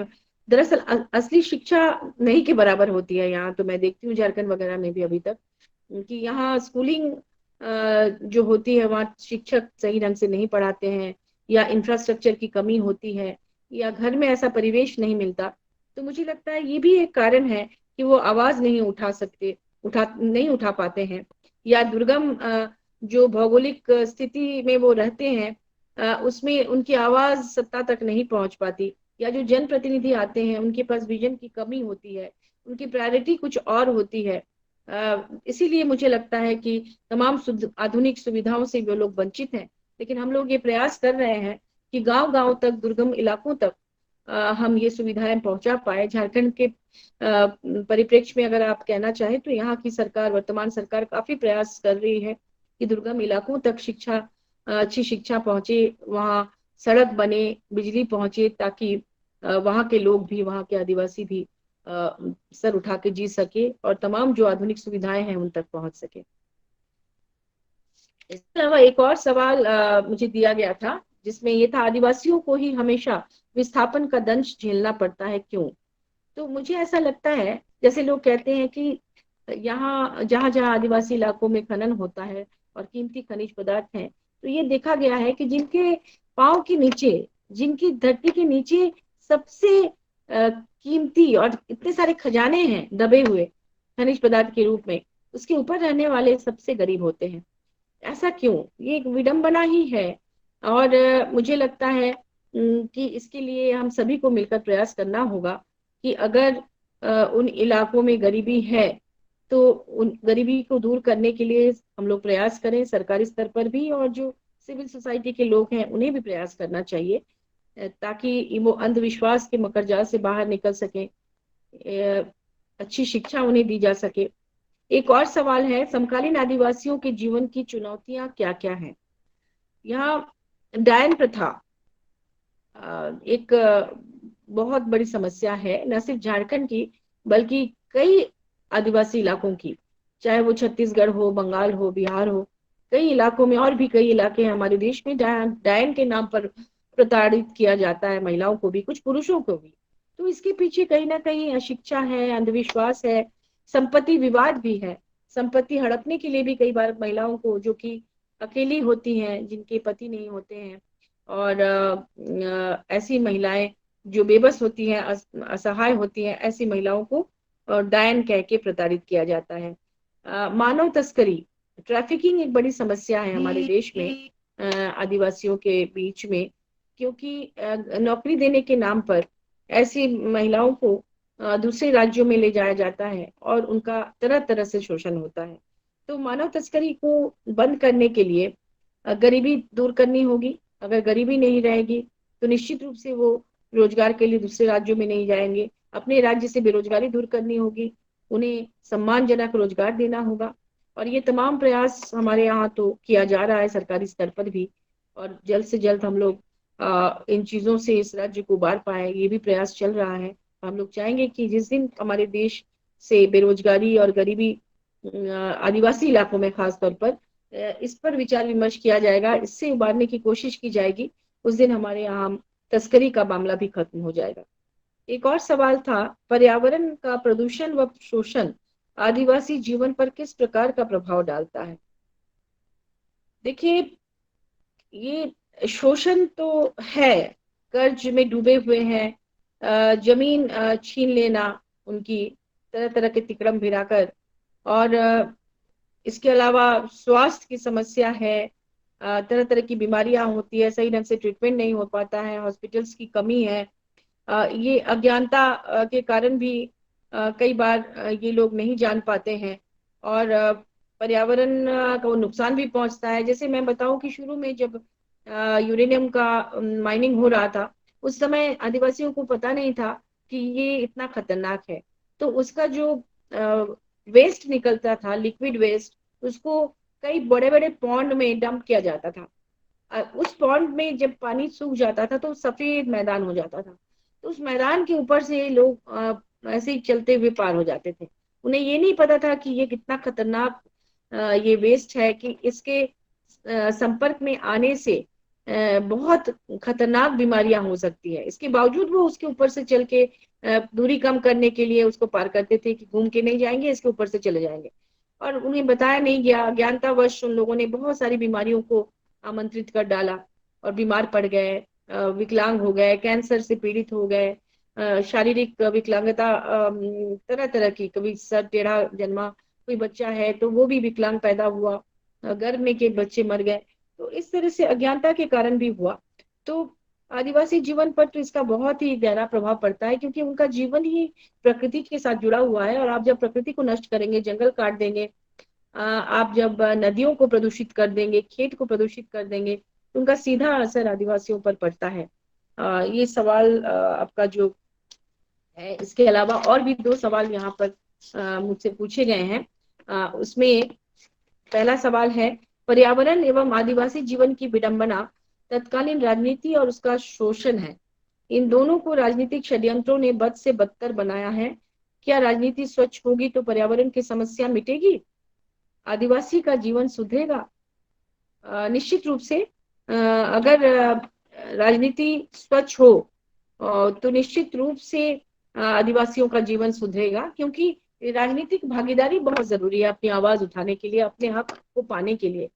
S4: दरअसल असली शिक्षा नहीं के बराबर होती है यहाँ। तो मैं देखती हूँ झारखंड वगैरह में भी अभी तक कि यहाँ स्कूलिंग जो होती है वहाँ शिक्षक सही ढंग से नहीं पढ़ाते हैं, या इंफ्रास्ट्रक्चर की कमी होती है, या घर में ऐसा परिवेश नहीं मिलता। तो मुझे लगता है ये भी एक कारण है कि वो आवाज नहीं नहीं उठा पाते हैं, या दुर्गम जो भौगोलिक स्थिति में वो रहते हैं उसमें उनकी आवाज सत्ता तक नहीं पहुंच पाती, या जो जनप्रतिनिधि आते हैं उनके पास विजन की कमी होती है, उनकी प्रायोरिटी कुछ और होती है। इसीलिए मुझे लगता है कि तमाम आधुनिक सुविधाओं से वो लोग वंचित हैं। लेकिन हम लोग ये प्रयास कर रहे हैं कि गांव गांव तक, दुर्गम इलाकों तक हम ये सुविधाएं पहुंचा पाए। झारखंड के परिप्रेक्ष्य में अगर आप कहना चाहें तो यहाँ की सरकार, वर्तमान सरकार काफी प्रयास कर रही है कि दुर्गम इलाकों तक अच्छी शिक्षा पहुंचे, वहाँ सड़क बने, बिजली पहुंचे, ताकि वहाँ के लोग भी, वहाँ के आदिवासी भी सर उठा के जी सके और तमाम जो आधुनिक सुविधाएं हैं उन तक पहुंच सके। इसके अलावा एक और सवाल मुझे दिया गया था जिसमें ये था, आदिवासियों को ही हमेशा विस्थापन का दंश झेलना पड़ता है, क्यों? तो मुझे ऐसा लगता है, जैसे लोग कहते हैं कि यहाँ जहाँ जहाँ आदिवासी इलाकों में खनन होता है और कीमती खनिज पदार्थ हैं, तो ये देखा गया है कि जिनके पांव के नीचे, जिनकी धरती के नीचे सबसे कीमती और इतने सारे खजाने हैं दबे हुए खनिज पदार्थ के रूप में, उसके ऊपर रहने वाले सबसे गरीब होते हैं। ऐसा क्यों? ये एक विडंबना ही है। और मुझे लगता है कि इसके लिए हम सभी को मिलकर प्रयास करना होगा कि अगर उन इलाकों में गरीबी है तो उन गरीबी को दूर करने के लिए हम लोग प्रयास करें, सरकारी स्तर पर भी, और जो सिविल सोसाइटी के लोग हैं उन्हें भी प्रयास करना चाहिए ताकि वो अंधविश्वास के मकड़जाल से बाहर निकल सके, अच्छी शिक्षा उन्हें दी जा सके। एक और सवाल है, समकालीन आदिवासियों के जीवन की चुनौतियां क्या क्या हैं? यहाँ डायन प्रथा एक बहुत बड़ी समस्या है, न सिर्फ झारखंड की बल्कि कई आदिवासी इलाकों की, चाहे वो छत्तीसगढ़ हो, बंगाल हो, बिहार हो, कई इलाकों में, और भी कई इलाके हैं हमारे देश में डायन के नाम पर प्रताड़ित किया जाता है महिलाओं को भी, कुछ पुरुषों को भी। तो इसके पीछे कहीं ना कहीं अशिक्षा है, अंधविश्वास है, संपत्ति विवाद भी है। संपत्ति हड़पने के लिए भी कई बार महिलाओं को, जो कि अकेली होती हैं, जिनके पति नहीं होते हैं, और ऐसी महिलाएं जो बेबस होती हैं, असहाय होती हैं, ऐसी महिलाओं को डायन कह के प्रताड़ित किया जाता है। मानव तस्करी, ट्रैफिकिंग एक बड़ी समस्या है हमारे देश में, आदिवासियों के बीच में, क्योंकि नौकरी देने के नाम पर ऐसी महिलाओं को दूसरे राज्यों में ले जाया जाता है और उनका तरह तरह से शोषण होता है। तो मानव तस्करी को बंद करने के लिए गरीबी दूर करनी होगी। अगर गरीबी नहीं रहेगी तो निश्चित रूप से वो रोजगार के लिए दूसरे राज्यों में नहीं जाएंगे। अपने राज्य से बेरोजगारी दूर करनी होगी, उन्हें सम्मानजनक रोजगार देना होगा। और ये तमाम प्रयास हमारे यहाँ तो किया जा रहा है सरकारी स्तर पर भी, और जल्द से जल्द हम लोग इन चीजों से इस राज्य को उबार पाए, ये भी प्रयास चल रहा है। हम लोग चाहेंगे कि जिस दिन हमारे देश से बेरोजगारी और गरीबी आदिवासी इलाकों में खास तौर पर इस पर विचार विमर्श किया जाएगा, इससे उबारने की कोशिश की जाएगी, उस दिन हमारे यहाँ तस्करी का मामला भी खत्म हो जाएगा। एक और सवाल था, पर्यावरण का प्रदूषण व शोषण आदिवासी जीवन पर किस प्रकार का प्रभाव डालता है? देखिए, ये शोषण तो है, कर्ज में डूबे हुए हैं, जमीन छीन लेना उनकी, तरह तरह के तिकड़म भिड़ाकर, और इसके अलावा स्वास्थ्य की समस्या है, तरह तरह की बीमारियां होती है, सही ढंग से ट्रीटमेंट नहीं हो पाता है, हॉस्पिटल्स की कमी है। ये अज्ञानता के कारण भी कई बार ये लोग नहीं जान पाते हैं, और पर्यावरण को नुकसान भी पहुंचता है। जैसे मैं बताऊं कि शुरू में जब यूरेनियम का माइनिंग हो रहा था, उस समय आदिवासियों को पता नहीं था कि ये इतना खतरनाक है। तो उसका जो वेस्ट निकलता था, लिक्विड वेस्ट, उसको कई बड़े बड़े पॉन्ड में डंप किया जाता था। उस पॉन्ड में जब पानी सूख जाता था तो सफेद मैदान हो जाता था। तो उस मैदान के ऊपर से लोग ऐसे ही चलते हुए पार हो जाते थे। उन्हें ये नहीं पता था कि ये कितना खतरनाक ये वेस्ट है, कि इसके संपर्क में आने से बहुत खतरनाक बीमारियां हो सकती है। इसके बावजूद वो उसके ऊपर से चल के दूरी कम करने के लिए उसको पार करते थे कि घूम के नहीं जाएंगे, इसके ऊपर से चले जाएंगे। और उन्हें बताया नहीं गया, अज्ञानतावश उन लोगों ने बहुत सारी बीमारियों को आमंत्रित कर डाला और बीमार पड़ गए, विकलांग हो गए, कैंसर से पीड़ित हो गए, शारीरिक विकलांगता तरह तरह की, कभी सर टेढ़ा जन्मा कोई बच्चा है तो वो भी विकलांग पैदा हुआ, गर्भ में के बच्चे मर गए। तो इस तरह से अज्ञानता के कारण भी हुआ। तो आदिवासी जीवन पर तो इसका बहुत ही गहरा प्रभाव पड़ता है, क्योंकि उनका जीवन ही प्रकृति के साथ जुड़ा हुआ है। और आप जब प्रकृति को नष्ट करेंगे, जंगल काट देंगे, आप जब नदियों को प्रदूषित कर देंगे, खेत को प्रदूषित कर देंगे, तो उनका सीधा असर आदिवासियों पर पड़ता है। ये सवाल आपका जो है, इसके अलावा और भी दो सवाल यहाँ पर मुझसे पूछे गए हैं। उसमें पहला सवाल है, पर्यावरण एवं आदिवासी जीवन की विडंबना तत्कालीन राजनीति और उसका शोषण है। इन दोनों को राजनीतिक षड्यंत्रों ने बद से बदतर बनाया है। क्या राजनीति स्वच्छ होगी तो पर्यावरण की समस्या मिटेगी, आदिवासी का जीवन सुधरेगा? निश्चित रूप से अगर राजनीति स्वच्छ हो तो निश्चित रूप से आदिवासियों का जीवन सुधरेगा, क्योंकि राजनीतिक भागीदारी बहुत जरूरी है अपनी आवाज उठाने के लिए, अपने हक को पाने के लिए।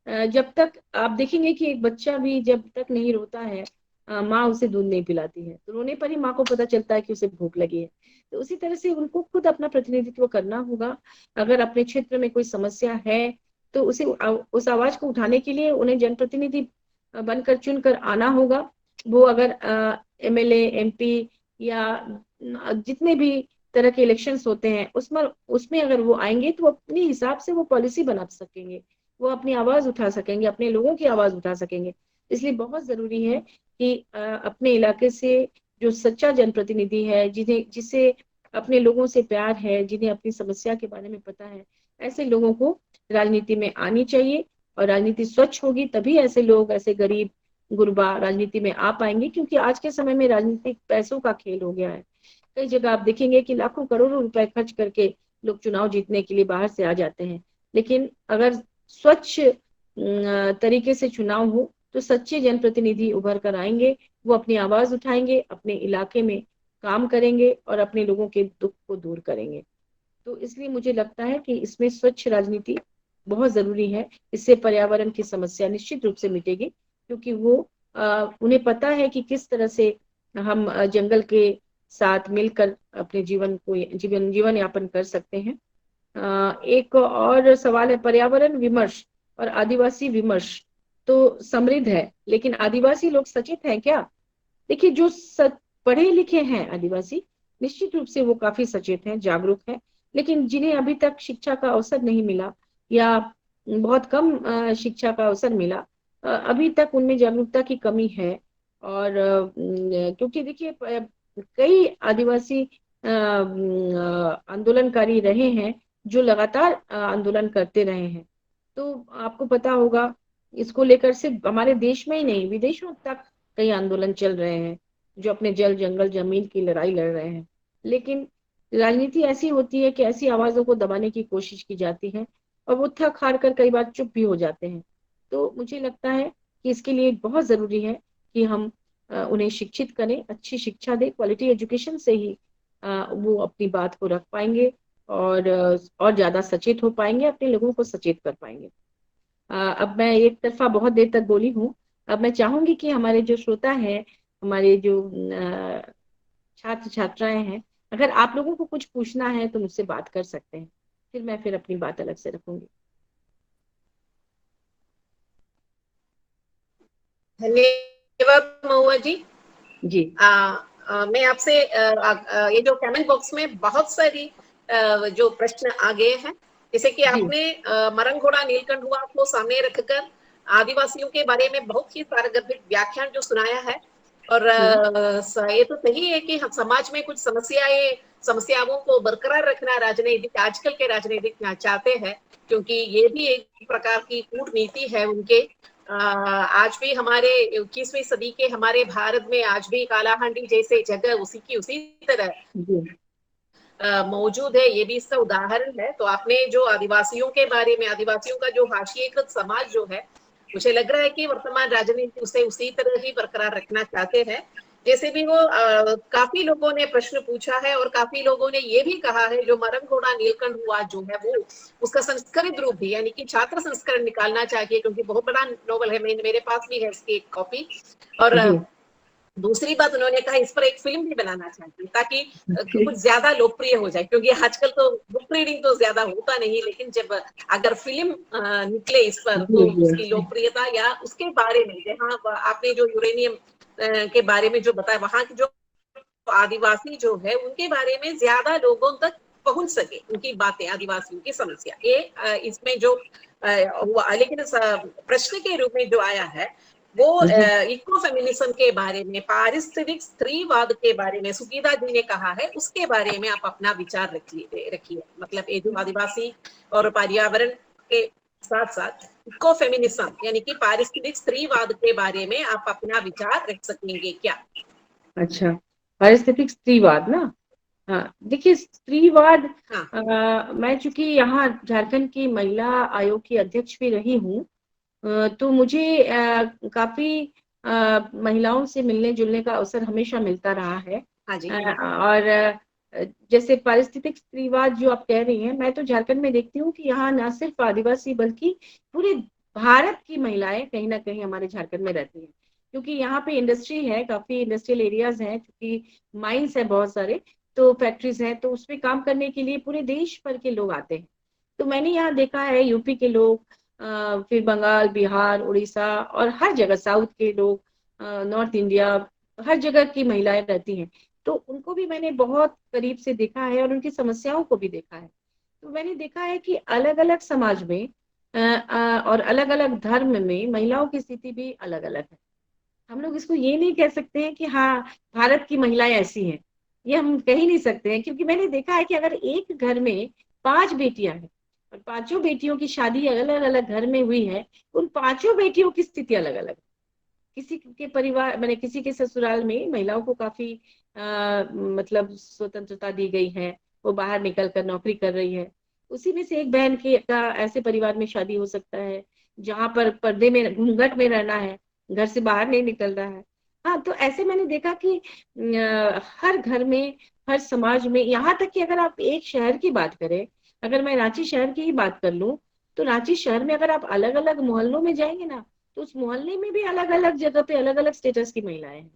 S4: जब तक आप देखेंगे कि एक बच्चा भी जब तक नहीं रोता है, माँ उसे दूध नहीं पिलाती है, तो रोने पर ही माँ को पता चलता है कि उसे भूख लगी है। तो उसी तरह से उनको खुद अपना प्रतिनिधित्व करना होगा। अगर अपने क्षेत्र में कोई समस्या है तो उसे उस आवाज को उठाने के लिए उन्हें जनप्रतिनिधि बनकर चुनकर आना होगा। वो अगर एमएलए, एमपी या जितने भी तरह के इलेक्शंस होते हैं उसमें अगर वो आएंगे तो अपने हिसाब से वो पॉलिसी बना सकेंगे, वो अपनी आवाज उठा सकेंगे, अपने लोगों की आवाज उठा सकेंगे। इसलिए बहुत जरूरी है कि अपने इलाके से जो सच्चा जनप्रतिनिधि है, जिसे अपने लोगों से प्यार है, जिन्हें अपनी समस्या के बारे में पता है, ऐसे लोगों को राजनीति में आनी चाहिए। और राजनीति स्वच्छ होगी तभी ऐसे लोग, ऐसे गरीब गुरबा राजनीति में आ पाएंगे, क्योंकि आज के समय में राजनीतिक पैसों का खेल हो गया है। कई जगह आप देखेंगे कि लाखों करोड़ों रुपए खर्च करके लोग चुनाव जीतने के लिए बाहर से आ जाते हैं। लेकिन अगर स्वच्छ तरीके से चुनाव हो तो सच्चे जनप्रतिनिधि उभर कर आएंगे, वो अपनी आवाज उठाएंगे, अपने इलाके में काम करेंगे और अपने लोगों के दुख को दूर करेंगे। तो इसलिए मुझे लगता है कि इसमें स्वच्छ राजनीति बहुत जरूरी है। इससे पर्यावरण की समस्या निश्चित रूप से मिटेगी, क्योंकि वो उन्हें पता है कि किस तरह से हम जंगल के साथ मिलकर अपने जीवन यापन कर सकते हैं। एक और सवाल है, पर्यावरण विमर्श और आदिवासी विमर्श तो समृद्ध है, लेकिन आदिवासी लोग सचेत हैं क्या? देखिए, जो पढ़े लिखे हैं आदिवासी, निश्चित रूप से वो काफी सचेत हैं, जागरूक हैं, लेकिन जिन्हें अभी तक शिक्षा का अवसर नहीं मिला या बहुत कम शिक्षा का अवसर मिला, अभी तक उनमें जागरूकता की कमी है। और क्योंकि देखिए कई आदिवासी आंदोलनकारी रहे हैं जो लगातार आंदोलन करते रहे हैं। तो आपको पता होगा, इसको लेकर सिर्फ हमारे देश में ही नहीं, विदेशों तक कई आंदोलन चल रहे हैं जो अपने जल जंगल जमीन की लड़ाई लड़ रहे हैं। लेकिन राजनीति ऐसी होती है कि ऐसी आवाजों को दबाने की कोशिश की जाती है और वो थक हार कर कई बार चुप भी हो जाते हैं। तो मुझे लगता है कि इसके लिए बहुत जरूरी है कि हम उन्हें शिक्षित करें, अच्छी शिक्षा दें। क्वालिटी एजुकेशन से ही वो अपनी बात को रख पाएंगे और ज्यादा सचेत हो पाएंगे, अपने लोगों को सचेत कर पाएंगे। अब मैं एक तरफा बहुत देर तक बोली हूँ। अब मैं चाहूंगी कि हमारे जो श्रोता हैं, हमारे जो छात्र छात्राएं हैं, अगर आप लोगों को कुछ पूछना है तो मुझसे बात कर सकते हैं, फिर अपनी बात अलग से रखूंगी।
S2: धन्यवाद महुआ जी।
S4: जी
S2: मैं आपसे ये जो कमेंट बॉक्स में बहुत सारी जो प्रश्न आ गए हैं, जैसे कि
S4: जी
S2: आपने मरंघोड़ा नीलकंठुआ को सामने रखकर आदिवासियों के बारे में बहुत ही सारगर्भित व्याख्यान जो सुनाया है। और ये तो सही है कि हम समाज में कुछ समस्याओं को बरकरार रखना राजनीतिक आजकल के राजनीतिक चाहते हैं, क्योंकि ये भी एक प्रकार की कूटनीति है उनके। आज भी हमारे 21वीं सदी के हमारे भारत में आज भी कालाहांडी जैसे जगह उसी तरह
S4: जी
S2: मौजूद है। ये भी इसका उदाहरण है। तो आपने जो आदिवासियों के बारे में, आदिवासियों का जो हाशिएकृत समाज जो है, मुझे लग रहा है कि वर्तमान राजनीति उसे उसी तरह ही बरकरार रखना चाहते हैं। जैसे भी वो काफी लोगों ने प्रश्न पूछा है और काफी लोगों ने ये भी कहा है जो मरंघोड़ा नीलकंठुआ जो है वो उसका संस्कृत रूप भी, यानी कि छात्र संस्करण निकालना चाहिए, क्योंकि बहुत बड़ा नोवेल है। मेरे पास भी है इसकी एक कॉपी। और
S4: जी
S2: दूसरी बात उन्होंने कहा इस पर एक फिल्म भी बनाना चाहिए, ताकि कुछ ज्यादा लोकप्रिय हो जाए, क्योंकि आजकल तो बुक रीडिंग तो ज्यादा होता नहीं, लेकिन जब अगर फिल्म निकले इस पर
S4: जी
S2: तो
S4: जी
S2: उसकी लोकप्रियता या उसके बारे में, जहाँ आपने जो यूरेनियम के बारे में जो बताया, वहां की जो आदिवासी जो है उनके बारे में ज्यादा लोगों तक पहुंच सके, उनकी बातें, आदिवासियों की समस्या, ये इसमें जो हुआ। लेकिन प्रश्न के रूप में जो आया है वो
S4: जी
S2: इको फेमिनिज्म के बारे में, पारिस्थितिक स्त्रीवाद के बारे में सुकीदा जी ने कहा है, उसके बारे में आप अपना विचार रखिए। मतलब ये जो आदिवासी और पर्यावरण के साथ साथ इको फेमिनिज्म यानी कि पारिस्थितिक स्त्रीवाद के बारे में आप अपना विचार रख सकेंगे क्या?
S4: अच्छा, पारिस्थितिक स्त्रीवाद ना। हाँ देखिए, स्त्रीवाद,
S2: हाँ
S4: मैं चूंकि यहाँ झारखंड की महिला आयोग की अध्यक्ष भी रही हूँ, तो मुझे काफी महिलाओं से मिलने जुलने का अवसर हमेशा मिलता रहा है।
S2: हाँ जी।
S4: और जैसे पारिस्थितिक स्त्रीवाद जो आप कह रही हैं, मैं तो झारखंड में देखती हूँ कि यहाँ न सिर्फ आदिवासी बल्कि पूरे भारत की महिलाएं कहीं ना कहीं हमारे झारखंड में रहती हैं, क्योंकि यहाँ पे इंडस्ट्री है, काफी इंडस्ट्रियल एरियाज हैं, क्योंकि माइंस है बहुत सारे, तो फैक्ट्रीज हैं, तो उसमें काम करने के लिए पूरे देश भर के लोग आते हैं। तो मैंने यहाँ देखा है यूपी के लोग, फिर बंगाल, बिहार, उड़ीसा और हर जगह साउथ के लोग, नॉर्थ इंडिया, हर जगह की महिलाएं रहती हैं। तो उनको भी मैंने बहुत करीब से देखा है और उनकी समस्याओं को भी देखा है। तो मैंने देखा है कि अलग अलग समाज में और अलग अलग धर्म में महिलाओं की स्थिति भी अलग अलग है। हम लोग इसको ये नहीं कह सकते हैं कि हाँ भारत की महिलाएं ऐसी हैं, ये हम कह ही नहीं सकते हैं, क्योंकि मैंने देखा है कि अगर एक घर में 5 बेटियां हैं और पांचों बेटियों की शादी अलग अलग घर में हुई है, उन पांचों बेटियों की स्थिति अलग अलग। किसी के परिवार, मैंने किसी के ससुराल में महिलाओं को काफी मतलब स्वतंत्रता दी गई है, वो बाहर निकल कर नौकरी कर रही है। उसी में से एक बहन के का ऐसे परिवार में शादी हो सकता है जहां पर पर्दे में, घूंघट में रहना है, घर से बाहर नहीं निकल रहा है। हाँ, तो ऐसे मैंने देखा कि हर घर में, हर समाज में, यहाँ तक कि अगर आप एक शहर की बात करें, अगर मैं रांची शहर की ही बात कर लूं, तो रांची शहर में अगर आप अलग अलग मोहल्लों में जाएंगे ना, तो उस मोहल्ले में भी अलग अलग जगह पे अलग अलग स्टेटस की महिलाएं हैं।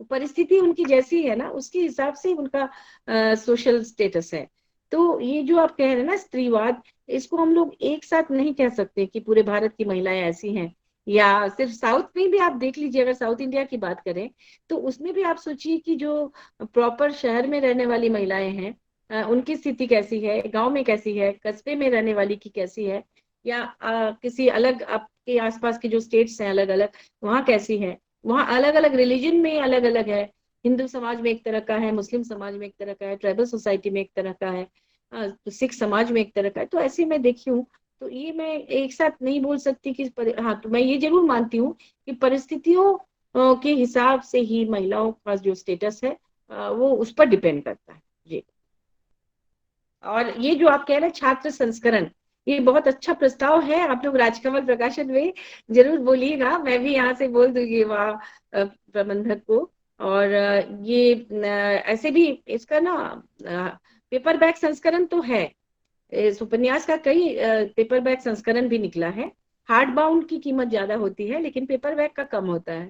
S4: परिस्थिति उनकी जैसी है ना, उसके हिसाब से उनका सोशल स्टेटस है। तो ये जो आप कह रहे हैं ना स्त्रीवाद, इसको हम लोग एक साथ नहीं कह सकते कि पूरे भारत की महिलाएं ऐसी हैं, या सिर्फ साउथ में भी आप देख लीजिए, अगर साउथ इंडिया की बात करें तो उसमें भी आप सोचिए कि जो प्रॉपर शहर में रहने वाली महिलाएं हैं, उनकी स्थिति कैसी है, गांव में कैसी है, कस्बे में रहने वाली की कैसी है, या किसी अलग आपके आसपास के जो स्टेट्स हैं अलग अलग, वहाँ कैसी है, वहाँ अलग अलग रिलीजन में अलग अलग है। हिंदू समाज में एक तरह का है, मुस्लिम समाज में एक तरह का है, ट्राइबल सोसाइटी में एक तरह का है, तो सिख समाज में एक तरह का है। तो ऐसे मैं देखी हूँ, तो ये मैं एक साथ नहीं बोल सकती कि हाँ, तो मैं ये जरूर मानती हूँ कि परिस्थितियों के हिसाब से ही महिलाओं का जो स्टेटस है वो उस पर डिपेंड करता है जी। और ये जो आप कह रहे हैं छात्र संस्करण, ये बहुत अच्छा प्रस्ताव है। आप लोग राजकमल प्रकाशन में जरूर बोलिएगा, मैं भी यहाँ से बोल दूंगी वहाँ प्रबंधक को। और ये ऐसे भी इसका ना पेपर बैक संस्करण तो है, इस उपन्यास का कई पेपर बैक संस्करण भी निकला है। हार्ड बाउंड की कीमत ज्यादा होती है, लेकिन पेपर बैक का कम होता है,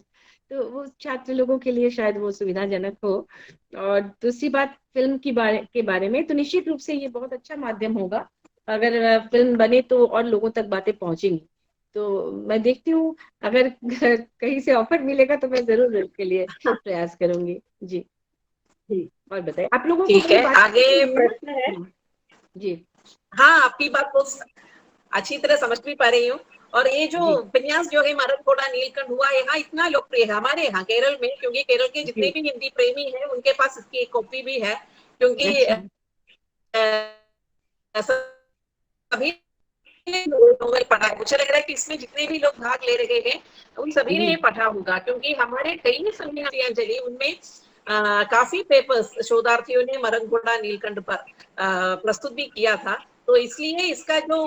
S4: तो वो छात्र लोगों के लिए शायद वो सुविधाजनक हो। और दूसरी बात फिल्म के बारे में, तो निश्चित रूप से ये बहुत अच्छा माध्यम होगा। अगर फिल्म बने तो और लोगों तक बातें पहुंचेंगी। तो मैं देखती हूँ, अगर कहीं से ऑफर मिलेगा तो मैं जरूर इसके लिए प्रयास करूंगी जी। और बताइए, आप लोगों को
S2: ठीक
S4: मेरी
S2: है,
S4: बात
S2: आगे
S4: समझ में
S2: प्रश्न है।
S4: आई? जी
S2: हाँ, आपकी बात को अच्छी तरह समझ भी पा रही हूँ। और ये जो
S4: जी
S2: उपन्यास जो है मरण नीलकंठ हुआ, यहाँ इतना लोकप्रिय है हमारे यहाँ केरल में, क्योंकि केरल के जितने
S4: जी।
S2: भी हिंदी प्रेमी हैं उनके पास इसकी एक कॉपी भी है। क्योंकि
S4: अच्छा।
S2: सभी नोवेल पढ़ा है, मुझे लग रहा है कि इसमें जितने भी लोग भाग ले रहे हैं उन सभी ने
S4: जी
S2: ये पढ़ा होगा, क्योंकि हमारे कई सन्यासियां चली उनमें काफी पेपर्स शोधार्थियों ने मरण नीलकंठ पर प्रस्तुत भी किया था। तो इसलिए इसका जो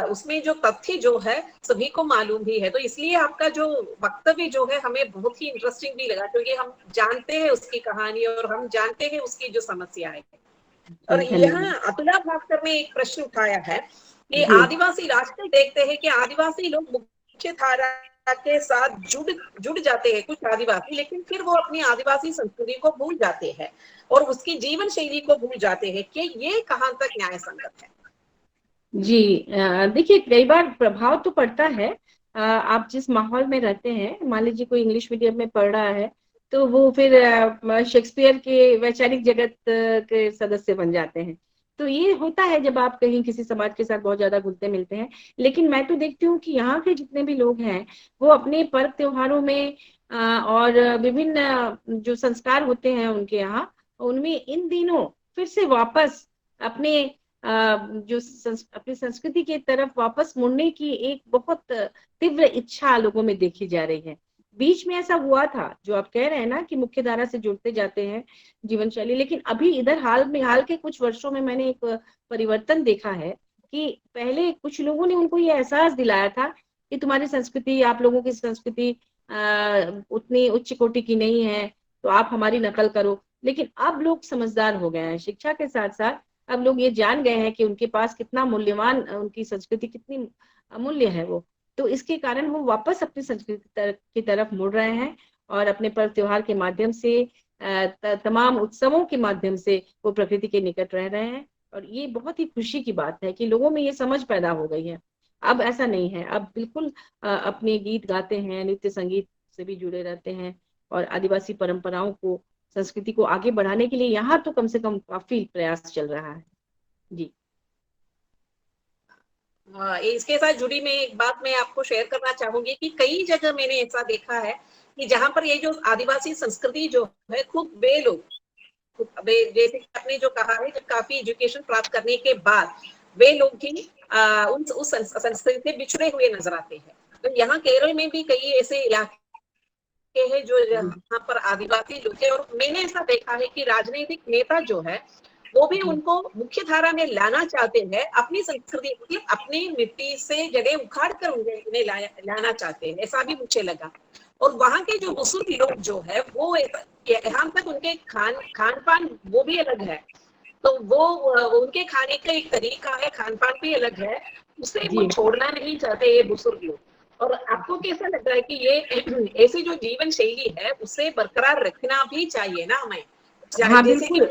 S2: उसमें जो तथ्य जो है सभी को मालूम भी है, तो इसलिए आपका जो वक्तव्य जो है हमें बहुत ही इंटरेस्टिंग भी लगा, क्योंकि हम जानते हैं उसकी कहानी और हम जानते हैं उसकी जो समस्या है। और
S4: जी,
S2: यहाँ
S4: धन्यवाद।
S2: अतुला भास्कर ने एक प्रश्न उठाया है कि
S4: जी
S2: आदिवासी राष्ट्र देखते हैं कि आदिवासी लोग मुख्य धारा के साथ जुड़ जाते हैं कुछ आदिवासी, लेकिन फिर वो अपनी आदिवासी संस्कृति को भूल जाते हैं और उसकी जीवन शैली को भूल जाते हैं, कि ये कहाँ तक न्याय संगत है?
S4: जी, देखिए कई बार प्रभाव तो पड़ता है। आप जिस माहौल में रहते हैं, मान लीजिए कोई इंग्लिश मीडियम में पढ़ रहा है, तो वो फिर शेक्सपियर के वैचारिक जगत के सदस्य बन जाते हैं। तो ये होता है जब आप कहीं किसी समाज के साथ बहुत ज्यादा घुलते मिलते हैं। लेकिन मैं तो देखती हूँ कि यहाँ के जितने भी लोग हैं, वो अपने पर्व त्योहारों में और विभिन्न जो संस्कार होते हैं उनके यहाँ, उनमें इन दिनों फिर से वापस अपने अपनी संस्कृति की तरफ वापस मुड़ने की एक बहुत तीव्र इच्छा लोगों में देखी जा रही है। बीच में ऐसा हुआ था, जो आप कह रहे हैं ना कि मुख्य धारा से जुड़ते जाते हैं जीवन शैली, लेकिन अभी इधर हाल के कुछ वर्षों में मैंने एक परिवर्तन देखा है कि पहले कुछ लोगों ने उनको ये एहसास दिलाया था कि तुम्हारी संस्कृति, आप लोगों की संस्कृति उतनी उच्च कोटि की नहीं है, तो आप हमारी नकल करो। लेकिन अब लोग समझदार हो गए हैं, शिक्षा के साथ साथ अब लोग ये जान गए हैं कि उनके पास कितना मूल्यवान, उनकी संस्कृति कितनी अमूल्य है वो। तो इसके कारण वो वापस अपनी संस्कृति की तरफ मुड़ रहे हैं, और अपने पर्व त्योहार के माध्यम से, तमाम उत्सवों के माध्यम से वो प्रकृति के निकट रह रहे हैं। और ये बहुत ही खुशी की बात है कि लोगों में ये समझ पैदा हो गई है। अब ऐसा नहीं है, अब बिल्कुल अपने गीत गाते हैं, नृत्य संगीत से भी जुड़े रहते हैं, और आदिवासी परंपराओं को, संस्कृति को आगे बढ़ाने के लिए यहाँ तो कम से कम काफी प्रयास चल रहा है जी।
S2: इसके साथ जुड़ी मैं एक बात मैं आपको शेयर करना चाहूंगी कि कई जगह मैंने ऐसा देखा है कि जहां पर ये जो आदिवासी संस्कृति जो है, खुद वे लोग, जैसे आपने जो कहा है, जब काफी एजुकेशन प्राप्त करने के बाद वे लोग भी उस संस्कृति से बिछड़े हुए नजर आते हैं। तो यहाँ केरल में भी कई ऐसे इलाके हैं जो यहाँ पर आदिवासी लोग हैं, और मैंने ऐसा देखा है कि राजनीतिक नेता जो है वो भी उनको मुख्य धारा में लाना चाहते हैं, अपनी संस्कृति, मतलब अपनी मिट्टी से जगह उखाड़ कर उन्हें लाना चाहते हैं, ऐसा भी मुझे लगा। और वहाँ के जो बुजुर्ग लोग जो है वो यहाँ तक उनके खान पान वो भी अलग है। तो वो उनके खाने का एक तरीका है, खान पान भी अलग है, उसे वो
S4: जी
S2: छोड़ना नहीं चाहते ये बुजुर्ग लोग। और आपको कैसा लगता है कि ये ऐसी जो जीवन शैली है उसे बरकरार रखना भी चाहिए ना हमें?
S4: हाँ
S2: जैसे कि
S4: बिल्कुल।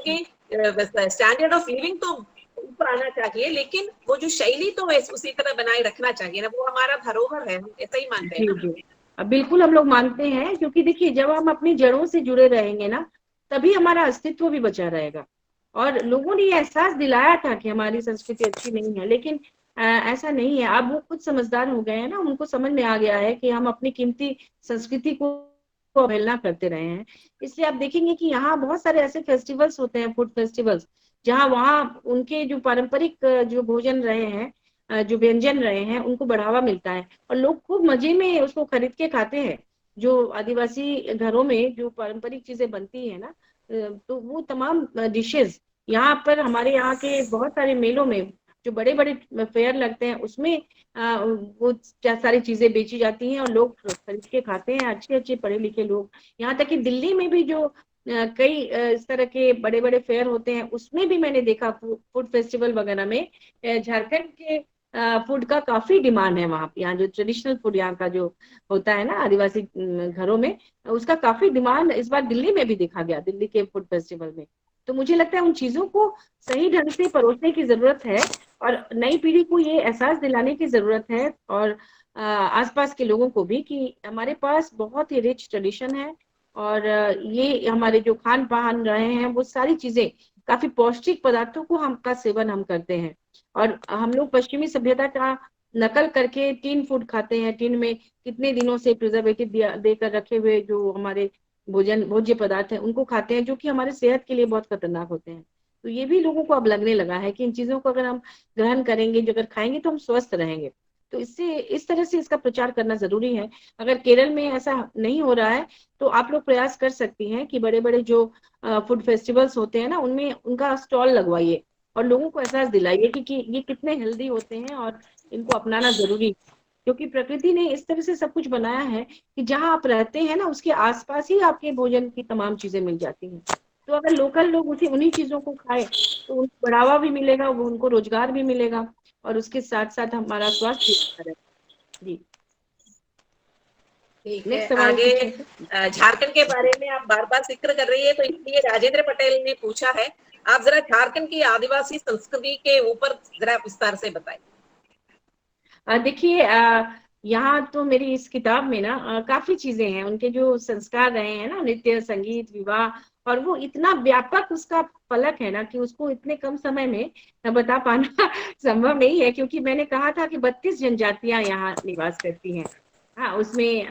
S2: उनके स्टैंडर्ड ऑफ लिविंग तो ऊपर आना चाहिए, लेकिन वो जो शैली तो उसी तरह बनाए रखना चाहिए ना, वो हमारा धरोहर है, हम ऐसा ही मानते हैं
S4: जी
S2: ना।
S4: जी बिल्कुल हम लोग मानते हैं, क्योंकि देखिए जब हम अपनी जड़ों से जुड़े रहेंगे ना, तभी हमारा अस्तित्व भी बचा रहेगा। और लोगों ने ये एहसास दिलाया था कि हमारी संस्कृति अच्छी नहीं है, लेकिन ऐसा नहीं है। अब वो खुद समझदार हो गए हैं ना, उनको समझ में आ गया है कि हम अपनी कीमती संस्कृति को अवहेलना करते रहे हैं। इसलिए आप देखेंगे कि यहाँ बहुत सारे ऐसे फेस्टिवल्स होते हैं, फूड फेस्टिवल्स, जहाँ वहाँ उनके जो पारंपरिक जो भोजन रहे हैं, जो व्यंजन रहे हैं, उनको बढ़ावा मिलता है और लोग खूब मजे में उसको खरीद के खाते हैं। जो आदिवासी घरों में जो पारंपरिक चीजें बनती है ना, तो वो तमाम डिशेस यहाँ पर हमारे यहाँ के बहुत सारे मेलों में, जो बड़े बड़े फेयर लगते हैं, उसमें वो क्या सारी चीजें बेची जाती हैं और लोग खरीद के खाते हैं, अच्छे अच्छे पढ़े लिखे लोग। यहाँ तक कि दिल्ली में भी जो कई इस तरह के बड़े बड़े फेयर होते हैं, उसमें भी मैंने देखा फूड फेस्टिवल वगैरह में झारखंड के फूड का काफी डिमांड है वहाँ पे। यहाँ जो ट्रेडिशनल फूड यहाँ का जो होता है ना आदिवासी घरों में, उसका काफी डिमांड इस बार दिल्ली में भी देखा गया, दिल्ली के फूड फेस्टिवल में। तो मुझे लगता है उन चीजों को सही ढंग से परोसने की जरूरत है और नई पीढ़ी को ये एहसास दिलाने की जरूरत है, और आसपास के लोगों को भी, कि हमारे पास बहुत ही रिच ट्रेडिशन है। और ये हमारे जो खान पान रहे हैं, वो सारी चीजें काफी पौष्टिक पदार्थों को हम का सेवन हम करते हैं। और हम लोग पश्चिमी सभ्यता का नकल करके टीन फूड खाते हैं, टीन में कितने दिनों से प्रिजर्वेटिव देकर रखे हुए जो हमारे भोज्य पदार्थ हैं, उनको खाते हैं, जो कि हमारे सेहत के लिए बहुत खतरनाक होते हैं। तो ये भी लोगों को अब लगने लगा है कि इन चीजों को अगर हम ग्रहण करेंगे, जो अगर खाएंगे, तो हम स्वस्थ रहेंगे। तो इससे इस तरह से इसका प्रचार करना जरूरी है। अगर केरल में ऐसा नहीं हो रहा है, तो आप लोग प्रयास कर सकती हैं कि बड़े बड़े जो फूड फेस्टिवल्स होते हैं ना, उनमें उनका स्टॉल लगवाइए और लोगों को एहसास दिलाइए कि ये कितने हेल्दी होते हैं और इनको अपनाना जरूरी है। क्योंकि प्रकृति ने इस तरह से सब कुछ बनाया है कि जहाँ आप रहते हैं ना, उसके आसपास ही आपके भोजन की तमाम चीजें मिल जाती हैं। तो अगर लोकल लोग उसी उन्हीं चीजों को खाए, तो उनको बढ़ावा भी मिलेगा, वो उनको रोजगार भी मिलेगा, और उसके साथ साथ हमारा स्वास्थ्य भी अच्छा रहेगा। जी।
S2: ठीक है,
S4: नेक्स्ट सवाल
S2: आगे
S4: पूछिए सर।
S2: झारखंड के बारे में आप बार बार जिक्र कर रही है, तो इसलिए राजेंद्र पटेल ने पूछा है, आप जरा झारखंड की आदिवासी संस्कृति के ऊपर जरा विस्तार से बताइए।
S4: देखिए यहाँ तो मेरी इस किताब में ना काफी चीजें हैं, उनके जो संस्कार रहे हैं ना, नृत्य, संगीत, विवाह, और वो इतना व्यापक उसका फलक है ना, कि उसको इतने कम समय में बता पाना संभव नहीं है। क्योंकि मैंने कहा था कि 32 जनजातियां यहाँ निवास करती हैं। हाँ, उसमें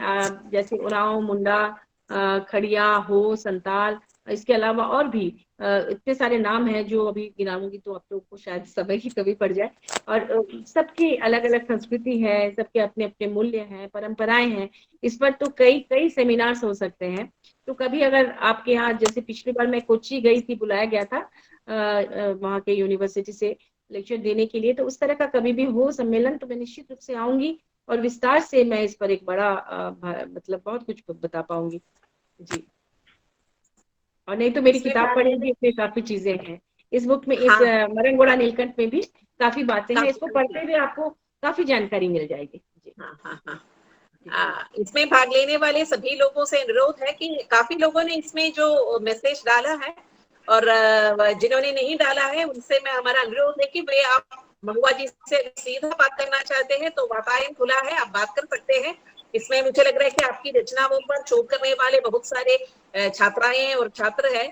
S4: जैसे उरांव, मुंडा, खड़िया, हो, संताल, इसके अलावा और भी इतने सारे नाम हैं जो अभी गिनाऊंगी तो आप लोग को शायद समय की कमी पड़ जाए। और सबकी अलग अलग संस्कृति है, सबके अपने अपने मूल्य हैं, परंपराएं हैं। इस पर तो कई कई सेमिनार्स हो सकते हैं। तो कभी अगर आपके यहाँ, जैसे पिछली बार मैं कोच्चि गई थी, बुलाया गया था वहाँ के यूनिवर्सिटी से लेक्चर देने के लिए, तो उस तरह का कभी भी हो सम्मेलन, तो मैं निश्चित रूप से आऊंगी और विस्तार से मैं इस पर एक बड़ा मतलब बहुत कुछ बता पाऊंगी। जी। और नहीं तो मेरी
S2: इसमें
S4: किताब
S2: भाग
S4: पढ़ेगी,
S2: लेने
S4: इसमें काफी चीजें हैं। इस बुक में, इस
S2: हाँ
S4: मरंगोड़ा नीलकंठ में भी काफी बातें हैं,
S2: काफी
S4: इसको पढ़ते हुए आपको काफी जानकारी मिल जाएगी। जी
S2: हाँ हाँ हाँ
S4: जी
S2: इसमें भाग लेने वाले सभी लोगों से अनुरोध है कि काफी लोगों ने इसमें जो मैसेज डाला है, और जिन्होंने नहीं डाला है उनसे मैं हमारा अनुरोध है कि वे आप महुआ जी से सीधा बात करना चाहते हैं तो वातायन खुला है, आप बात कर सकते हैं। इसमें मुझे लग रहा है कि आपकी रचनाओं पर शोध करने वाले बहुत सारे छात्राएं और छात्र हैं,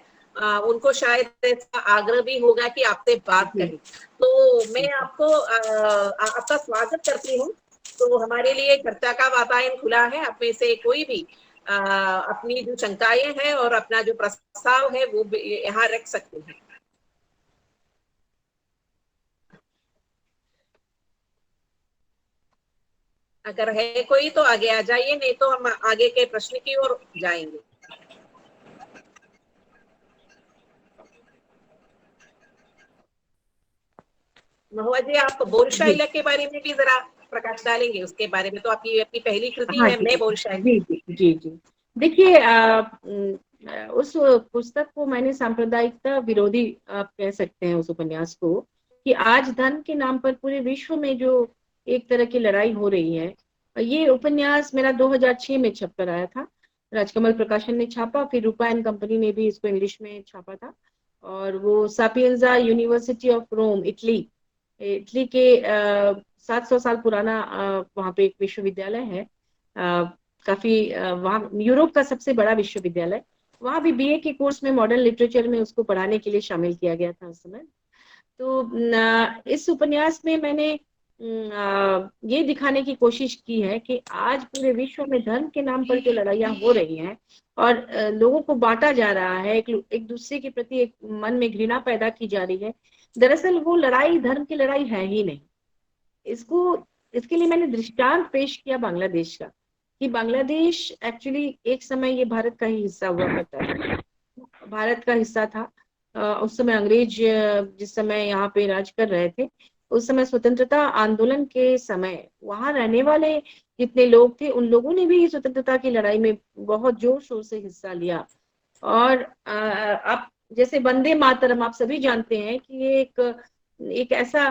S2: उनको शायद आग्रह भी होगा कि आपसे बात
S4: जी
S2: करें। तो मैं आपको आपका स्वागत करती हूँ। तो हमारे लिए चर्चा का वातायन खुला है, आप में से कोई भी अपनी जो शंकाएं हैं और अपना जो प्रस्ताव है वो यहाँ रख सकते हैं। अगर है कोई तो आगे आ जाइए, नहीं तो हम आगे के प्रश्न की ओर जाएंगे। महुआ जी, आप बोरशाइला के बारे में भी जरा प्रकाश डालेंगे उसके बारे में। तो आपकी अपनी पहली कृति
S4: हाँ
S2: है
S4: जी
S2: मैं बोल शायद।
S4: जी जी जी जी। देखिए उस पुस्तक को मैंने सांप्रदायिकता विरोधी आप कह सकते हैं उस उपन्यास को, कि आज धन के नाम पर पूरे विश्व में जो एक तरह की लड़ाई हो रही है। ये उपन्यास मेरा 2006 में छप कर आया था, राजकमल प्रकाशन ने छापा, फिर रूपा एंड कंपनी ने भी इसको इंग्लिश में छापा था। और वो Sapienza university of Rome, Italy, Italy के 700 साल पुराना वहाँ पे एक विश्वविद्यालय है, काफी वहाँ यूरोप का सबसे बड़ा विश्वविद्यालय। वहाँ भी बीए के कोर्स में मॉडर्न लिटरेचर में उसको पढ़ाने के लिए शामिल किया गया था उस समय। तो इस उपन्यास में मैंने ये दिखाने की कोशिश की है कि आज पूरे विश्व में धर्म के नाम पर जो लड़ाइयाँ हो रही हैं और लोगों को बांटा जा रहा है, एक दूसरे के प्रति एक मन में घृणा पैदा की जा रही है, दरअसल वो लड़ाई धर्म की लड़ाई है ही नहीं। इसको इसके लिए मैंने दृष्टांत पेश किया बांग्लादेश का, कि बांग्लादेश एक्चुअली एक समय ये भारत का ही हिस्सा हुआ करता था, भारत का हिस्सा था। उस समय अंग्रेज जिस समय यहाँ पे राज कर रहे थे, उस समय स्वतंत्रता आंदोलन के समय वहां रहने वाले जितने लोग थे उन लोगों ने भी स्वतंत्रता की लड़ाई में बहुत जोर शोर से हिस्सा लिया। और आप जैसे वंदे मातरम आप सभी जानते हैं कि ये एक ऐसा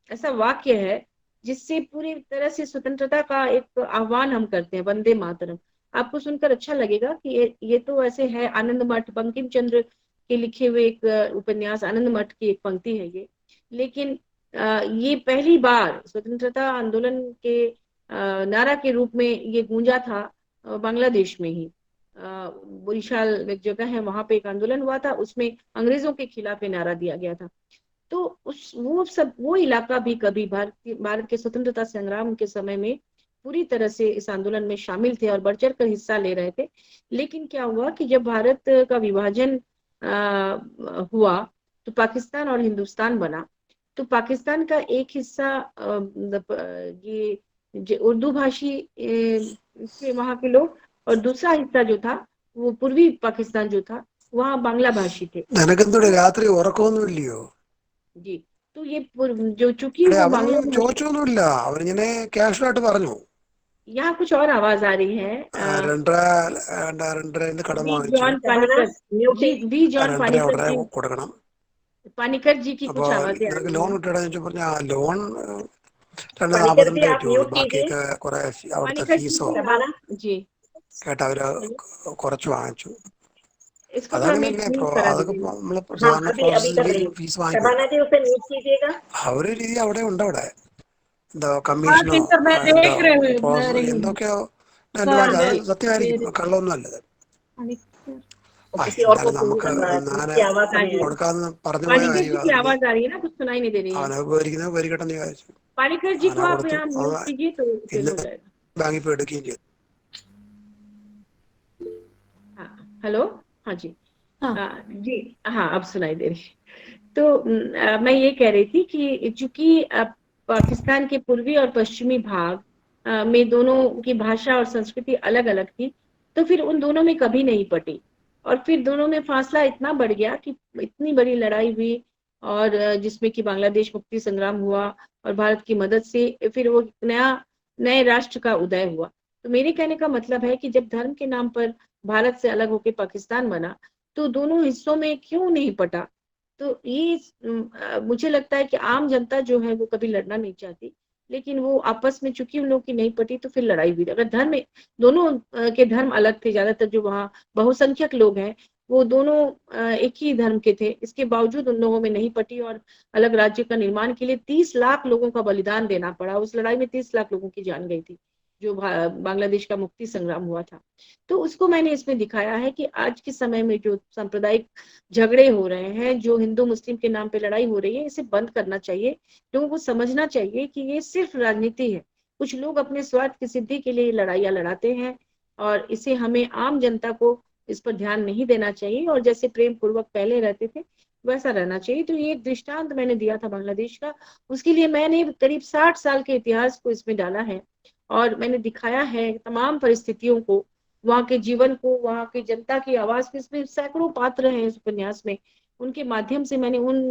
S4: ऐसा वाक्य है जिससे पूरी तरह से स्वतंत्रता का एक आह्वान हम करते हैं, वंदे मातरम। आपको सुनकर अच्छा लगेगा कि ये तो ऐसे है आनंद मठ, बंकिम चंद्र के लिखे हुए एक उपन्यास आनंद मठ की एक पंक्ति है ये, लेकिन ये पहली बार स्वतंत्रता आंदोलन के नारा के रूप में ये गूंजा था बांग्लादेश में ही। बोरीशाल एक जगह है, वहां पे एक आंदोलन हुआ था, उसमें अंग्रेजों के खिलाफ ये नारा दिया गया था। तो वो इलाका भी कभी भारत के स्वतंत्रता संग्राम के समय में पूरी तरह से इस आंदोलन में शामिल थे और बढ़ चढ़ कर हिस्सा ले रहे थे। लेकिन क्या हुआ कि जब भारत का विभाजन हुआ तो पाकिस्तान और हिंदुस्तान बना, तो पाकिस्तान का एक हिस्सा ये उर्दू भाषी थे वहाँ के लोग, और दूसरा हिस्सा जो था वो पूर्वी पाकिस्तान जो था वहाँ बांग्ला भाषी थे।
S5: നിനക്കെന്തോടെ രാത്രി ഉറക്കമൊന്നുമില്ലയോ?
S4: जी, तो ये जो चूंकि
S5: എടേ
S4: वो बांग्ला
S5: അവനൊന്നും
S4: भाषी,
S5: ചോദിച്ചൊന്നുമില്ല, അവനിങ്ങനെ കാഷ്വലായിട്ട് പറഞ്ഞു.
S4: यहाँ कुछ और आवाज आ रही है।
S5: രണ്ടര കടം
S4: वी
S5: വാങ്ങിച്ചു.
S4: John
S2: Shabana
S4: Panicker ji,
S2: muting.
S4: वी जॉन
S5: 2.5
S4: पानीकर
S5: ഉടനെ
S4: जी,
S5: കൊടുക്കണം.
S4: पानीकर जी की
S5: അപ്പൊ
S4: कुछ आवाजें आ
S5: നിനക്ക്
S4: रही
S5: ലോൺ
S4: हैं।
S5: കിട്ടണം ചോദിച്ചു. പറഞ്ഞ ആ ലോൺ
S2: पानीकर जी
S5: 2.42
S2: आप
S5: കിട്ടിയുള്ളൂ,
S2: म्यूट कीजिए।
S5: ബാക്കിയൊക്കെ കുറെ അവിടുത്തെ
S4: पानीकर जी
S5: ഫീസോ
S4: की
S2: शबाना
S4: आवाज जी,
S5: കേട്ട് അവര്
S4: हेलो,
S5: കുറച്ച് വാങ്ങിച്ചു.
S4: इसको थोड़ा
S5: അതങ്ങനെയല്ലേ
S4: म्यूट करा
S5: അതൊക്കെ
S4: दीजिए।
S5: നമ്മള്
S2: हाँ
S5: സാധാരണ
S2: अभी अभी कर
S5: പ്രോസസ്സിൽ
S2: रही हूँ।
S5: ഫീസ്
S2: शबाना
S5: വാങ്ങിക്കുമല്ലോ.
S2: जी उसे म्यूट कीजिएगा।
S5: ആ ഒരു രീതി അവിടെ ഉണ്ട്. അവിടെ എന്താ
S4: हाँ
S5: കമ്മീഷനോ
S4: टीचर मैं
S5: എന്താ
S4: देख रही हूँ
S5: എന്തൊക്കെയോ
S4: का
S5: എന്റെ വാങ്ങിച്ചു.
S4: है
S5: അത് സത്യമായിരിക്കും,
S4: मेरे
S5: കള്ളൊന്നും अല്ലത്.
S4: पानीकर।
S2: और
S5: ആ
S2: किसी और को
S5: എന്നാലും നമുക്ക് ഞാൻ
S2: उसकी आवाज
S4: हाँ
S2: हमें
S4: जी,
S5: കൊടുക്കാന്ന് പറഞ്ഞു പോയ
S4: पानीकर जी
S5: കാര്യം
S4: की
S5: അതുകൊണ്ട്
S4: आवाज आ रही है ना, कुछ सुनाई नहीं दे रही है।
S5: അവനൊക്കെ ഉപകരിക്കുന്നത് ഉപകരിക്കട്ടെന്ന് വിചാരിച്ചു.
S4: पानीकर जी को
S5: അവനാ
S4: आप
S5: കൊടുത്തു.
S4: यहाँ म्यूट
S5: അവൻ
S4: कीजिए तो फिर
S5: ഇന്ന്
S4: हो जाएगा।
S5: ബാങ്കിൽ പോയി എടുക്കുകയും ചെയ്തു.
S4: हाँ हेलो, हाँ जी,
S3: हाँ
S4: जी हाँ अब सुनाई दे रही है। तो मैं ये कह रही थी कि चूंकि पाकिस्तान के पूर्वी और पश्चिमी भाग में दोनों की भाषा और संस्कृति अलग अलग थी, तो फिर उन दोनों में कभी नहीं पटी, और फिर दोनों में फासला इतना बढ़ गया कि इतनी बड़ी लड़ाई हुई, और जिसमें कि बांग्लादेश मुक्ति संग्राम हुआ और भारत की मदद से फिर वो नए राष्ट्र का उदय हुआ। तो मेरे कहने का मतलब है कि जब धर्म के नाम पर भारत से अलग होकर पाकिस्तान बना, तो दोनों हिस्सों में क्यों नहीं पटा। तो ये मुझे लगता है कि आम जनता जो है वो कभी लड़ना नहीं चाहती, लेकिन वो आपस में चूंकि उन लोगों की नहीं पटी तो फिर लड़ाई हुई। अगर धर्म दोनों के धर्म अलग थे, ज्यादातर जो वहाँ बहुसंख्यक लोग हैं वो दोनों एक ही धर्म के थे, इसके बावजूद उन लोगों में नहीं पटी और अलग राज्य का निर्माण के लिए 30 लाख लोगों का बलिदान देना पड़ा। उस लड़ाई में 30 लाख लोगों की जान गई थी, जो बांग्लादेश का मुक्ति संग्राम हुआ था। तो उसको मैंने इसमें दिखाया है कि आज के समय में जो सांप्रदायिक झगड़े हो रहे हैं, जो हिंदू मुस्लिम के नाम पे लड़ाई हो रही है, इसे बंद करना चाहिए। लोगों को समझना चाहिए कि ये सिर्फ राजनीति है, कुछ लोग अपने स्वार्थ की सिद्धि के लिए लड़ाइयाँ लड़ाते हैं, और इसे हमें आम जनता को इस पर ध्यान नहीं देना चाहिए, और जैसे प्रेम पूर्वक पहले रहते थे वैसा रहना चाहिए। तो ये एक दृष्टांत मैंने दिया था बांग्लादेश का, उसके लिए मैंने करीब 60 साल के इतिहास को इसमें डाला है, और मैंने दिखाया है तमाम परिस्थितियों को, वहाँ के जीवन को, वहाँ की जनता की आवाज को। इसमें सैकड़ों पात्र हैं इस उपन्यास में, उनके माध्यम से मैंने उन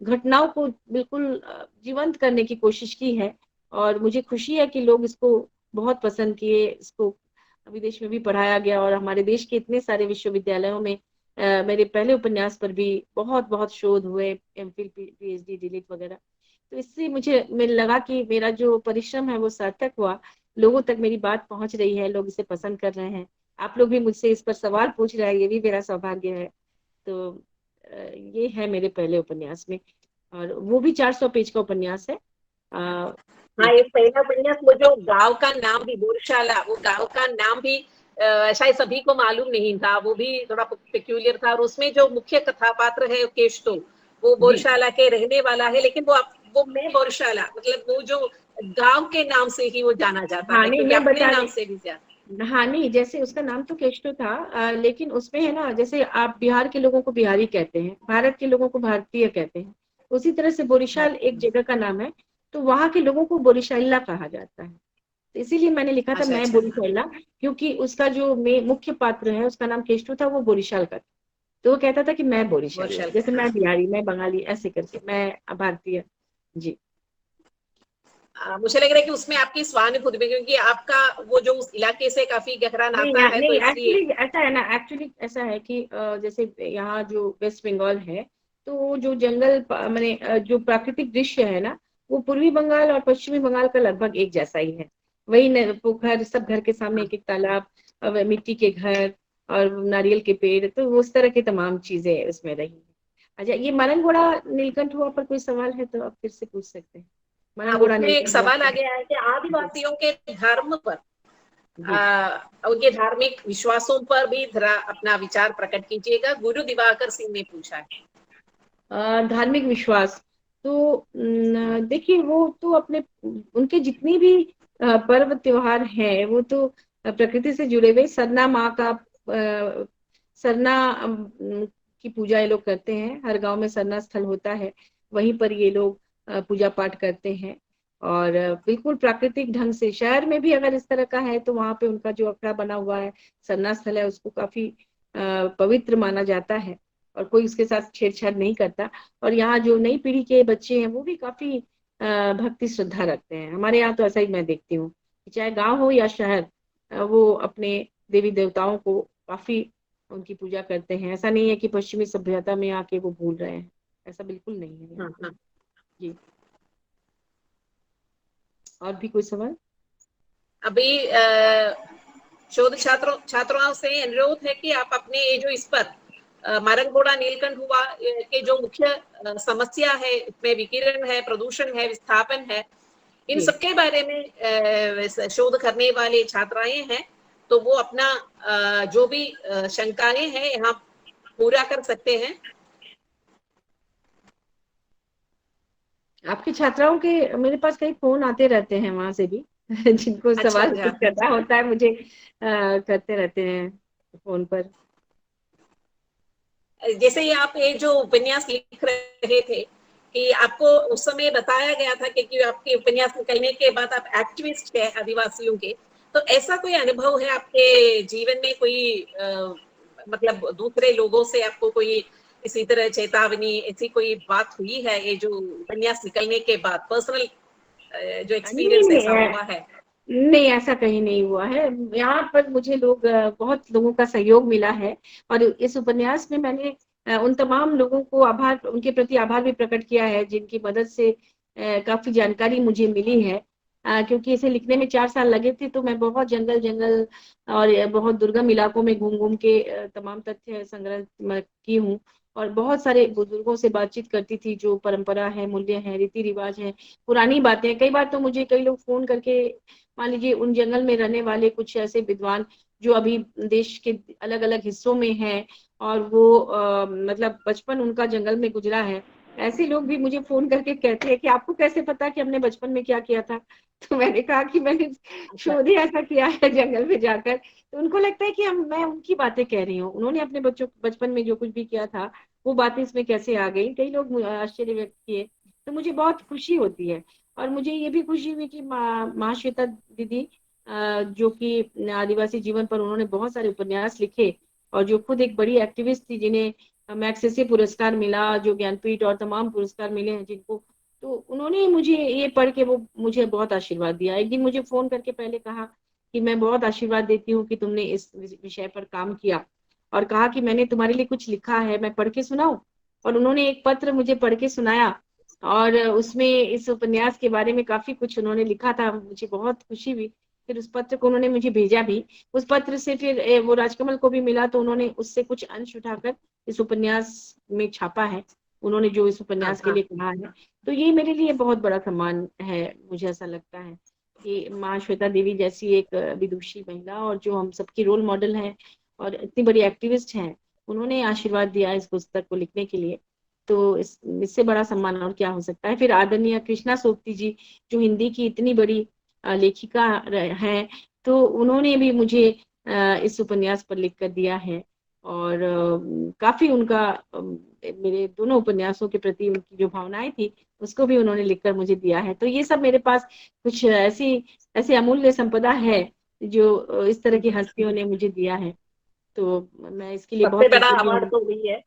S4: घटनाओं को बिल्कुल जीवंत करने की कोशिश की है। और मुझे खुशी है कि लोग इसको बहुत पसंद किए, इसको विदेश में भी पढ़ाया गया और हमारे देश के इतने सारे विश्वविद्यालयों में मेरे पहले उपन्यास पर भी बहुत बहुत शोध हुए, एमफिल, पीएचडी, डीलिट वगैरह। तो इससे मुझे लगा कि मेरा जो परिश्रम है वो सार्थक हुआ, लोगों तक मेरी बात पहुंच रही है, लोग इसे पसंद कर रहे हैं। आप लोग भी मुझसे इस पर सवाल पूछ रहे हैं, ये भी मेरा सौभाग्य है। तो ये है मेरे पहले उपन्यास में, और वो भी 400 पेज का उपन्यास है।
S2: हाँ, ये पहला उपन्यास, वो जो गांव का नाम भी बोरशाला, वो गांव का नाम भी शायद सभी को मालूम नहीं था, वो भी थोड़ा पेक्यूलियर था। और उसमें जो मुख्य कथापात्र है केशतो, वो
S4: जी
S2: बोरशाला के रहने वाला है, लेकिन वो मैं बोरशाला, मतलब वो जो गांव के नाम से ही वो जाना जाता
S4: हाँ,
S2: है,
S4: नहीं
S2: क्योंकि
S4: मैं
S2: अपने
S4: बता
S2: नाम
S4: रही,
S2: से भी ज्यादा।
S4: हाँ नहीं, जैसे उसका नाम तो केशव था, लेकिन उसमें है ना, जैसे आप बिहार के लोगों को बिहारी कहते हैं, भारत के लोगों को भारतीय कहते हैं, उसी तरह से बोरीशाल एक जगह का नाम है। तो वहाँ के लोगों को बोरीशाला कहा जाता है। तो इसीलिए मैंने लिखा था
S2: अच्छा
S4: मैं
S2: अच्छा, हाँ।
S4: बोरीशाला, क्योंकि उसका जो मुख्य पात्र है उसका नाम केशव था, वो बोरीशाल का था। तो वो कहता था कि मैं बोरीशाल,
S2: बोरशाला,
S4: जैसे
S2: हाँ।
S4: मैं बिहारी, मैं बंगाली, ऐसे करके मैं भारतीय। जी।
S2: मुझे लग रहा है कि उसमें आपकी स्वानुभूति भी, क्योंकि आपका वो जो उस इलाके से काफी गहरा
S4: नहीं
S2: नाता है, तो
S4: नहीं,
S2: इसलिए।
S4: एक्चुअली ऐसा है ना, एक्चुअली ऐसा है कि जैसे यहाँ जो वेस्ट बंगाल है, तो वो जो जंगल माने जो प्राकृतिक दृश्य है ना, वो पूर्वी बंगाल और पश्चिमी बंगाल का लगभग एक जैसा ही है। वही पोखर, सब घर के सामने
S2: हाँ
S4: एक एक तालाब, मिट्टी के घर और नारियल के पेड़, तो उस तरह की तमाम चीजें उसमें रही हैं। अच्छा, ये मरंगोड़ा नीलकंठ हुआ पर कोई सवाल है तो आप फिर से पूछ सकते हैं।
S2: हाँ,
S4: मरंगोड़ा
S2: उसमें एक
S4: नीलकंठ हुआ
S2: सवाल आ
S4: क्या है?
S2: गया है कि
S4: जी
S2: आदिवासियों के धर्म पर,
S4: जी।
S2: उनके धार्मिक विश्वासों पर भी जरा अपना विचार प्रकट कीजिएगा, गुरु दिवाकर सिंह ने पूछा है।
S4: धार्मिक विश्वास तो देखिए, वो तो अपने उनके जितनी भी पर्व त्योहार हैं, वो तो प्रकृति से जुड़े हुए। सरना माँ का सरना की पूजा ये लोग करते हैं, हर गांव में सरना स्थल होता है, वहीं पर ये लोग पूजा पाठ करते हैं। और बिल्कुल प्राकृतिक ढंग से, शहर में भी अगर इस तरह का है तो वहां पे उनका जो अखड़ा बना हुआ है, सरना स्थल है, उसको काफी पवित्र माना जाता है और कोई उसके साथ छेड़छाड़ नहीं करता। और यहाँ जो नई पीढ़ी के बच्चे हैं वो भी काफी भक्ति श्रद्धा रखते हैं। हमारे यहाँ तो ऐसा ही मैं देखती हूँ कि चाहे गांव हो या शहर, वो अपने देवी देवताओं को काफी उनकी पूजा करते हैं। ऐसा नहीं है कि पश्चिमी सभ्यता में आके वो भूल रहे हैं, ऐसा बिल्कुल नहीं है यहाँ
S2: हाँ
S4: पे।
S2: हाँ।
S4: जी। और भी कोई सवाल?
S2: अभी शोध छात्राओं से अनुरोध है कि आप अपने ये जो इस पर मारंगोड़ा नीलकंठ हुआ के जो मुख्य समस्या है, इसमें विकिरण है, प्रदूषण है, विस्थापन है, इन
S4: जी।
S2: सबके बारे में शोध करने वाले छात्राएं हैं, तो वो अपना जो भी शंकाएं हैं यहाँ पूरा कर सकते हैं।
S4: आपकी छात्राओं के मेरे पास कई फोन आते रहते हैं वहां से भी जिनको
S2: अच्छा
S4: सवाल
S2: अच्छा।
S4: कुछ करना होता है मुझे, करते रहते हैं फोन पर।
S2: जैसे ही आप ये जो उपन्यास लिख रहे थे, कि आपको उस समय बताया गया था कि आपके उपन्यास निकलने के बाद आप एक्टिविस्ट है आदिवासियों के, तो ऐसा कोई अनुभव है आपके जीवन में, कोई मतलब दूसरे लोगों से आपको कोई इसी तरह चेतावनी, ऐसी कोई बात हुई है ये जो उपन्यास निकलने के बाद, पर्सनल जो
S4: नहीं
S2: एक्सपीरियंस ऐसा
S4: नहीं,
S2: हुआ है?
S4: नहीं ऐसा कहीं नहीं हुआ है। यहाँ पर मुझे बहुत लोगों का सहयोग मिला है। और इस उपन्यास में मैंने उन तमाम लोगों को आभार, उनके प्रति आभार भी प्रकट किया है जिनकी मदद से काफी जानकारी मुझे मिली है। क्योंकि इसे लिखने में 4 साल लगे थे, तो मैं बहुत जंगल जंगल और बहुत दुर्गम इलाकों में घूम घूम के तमाम तथ्य संग्रह की हूँ। और बहुत सारे बुजुर्गों से बातचीत करती थी, जो परंपरा है, मूल्य है, रीति रिवाज है, पुरानी बातें। कई बार तो मुझे कई लोग फोन करके, मान लीजिए उन जंगल में रहने वाले कुछ ऐसे विद्वान जो अभी देश के अलग अलग हिस्सों में हैं, और वो मतलब बचपन उनका जंगल में गुजरा है, ऐसे लोग भी मुझे फोन करके कहते हैं कि आपको कैसे पता कि हमने बचपन में क्या किया था। तो मैंने कहा कि मैंने
S2: अच्छा
S4: शोध ही ऐसा किया है जंगल में जाकर। तो उनको लगता है कि मैं उनकी बातें कह रही हूँ, उन्होंने अपने बच्चों बचपन में जो कुछ भी किया था वो बातें इसमें कैसे आ गई। कई लोग आश्चर्य व्यक्त किए, तो मुझे बहुत खुशी होती है। और मुझे ये भी खुशी हुई कि महाश्वेता दीदी, जो कि आदिवासी जीवन पर उन्होंने बहुत सारे उपन्यास लिखे, और जो खुद एक बड़ी एक्टिविस्ट थी, जिन्हें मैग्सेसे पुरस्कार मिला, जो ज्ञानपीठ और तमाम पुरस्कार मिले हैं जिनको, तो उन्होंने मुझे ये पढ़ के वो मुझे बहुत आशीर्वाद दिया। एक दिन मुझे फोन करके पहले कहा कि मैं बहुत आशीर्वाद देती हूँ कि तुमने इस विषय पर काम किया, और कहा कि मैंने तुम्हारे लिए कुछ लिखा है, मैं पढ़ के सुनाऊं। और उन्होंने एक पत्र मुझे पढ़ के सुनाया, और उसमें इस उपन्यास के बारे में काफी कुछ उन्होंने लिखा था। मुझे बहुत खुशी हुई। फिर उस पत्र को उन्होंने मुझे भेजा भी। उस पत्र से फिर वो राजकमल को भी मिला, तो उन्होंने उससे कुछ अंश उठाकर इस उपन्यास में छापा है, उन्होंने जो इस
S2: हाँ
S4: उपन्यास के
S2: हाँ
S4: लिए कहा है। तो ये मेरे लिए बहुत बड़ा सम्मान है। मुझे ऐसा लगता है कि माँ श्वेता देवी जैसी एक विदुषी महिला, और जो हम सबकी रोल मॉडल है और इतनी बड़ी एक्टिविस्ट हैं, उन्होंने आशीर्वाद दिया इस पुस्तक को लिखने के लिए। तो इससे बड़ा सम्मान और क्या हो सकता है। फिर आदरणीय कृष्णा सोबती जी, जो हिंदी की इतनी बड़ी लेखिका हैं, तो उन्होंने भी मुझे इस उपन्यास पर लिख कर दिया है। और काफी उनका मेरे दोनों उपन्यासों के प्रति उनकी जो भावनाएं थी, उसको भी उन्होंने लिखकर मुझे दिया है। तो ये सब मेरे पास कुछ ऐसी अमूल्य संपदा है जो इस तरह की हस्तियों ने मुझे दिया है। तो मैं इसके लिए
S2: सबसे
S4: बहुत
S2: बड़ा
S4: कृतज्ञ
S2: अवार्ड
S4: हूँ।
S2: तो वही है,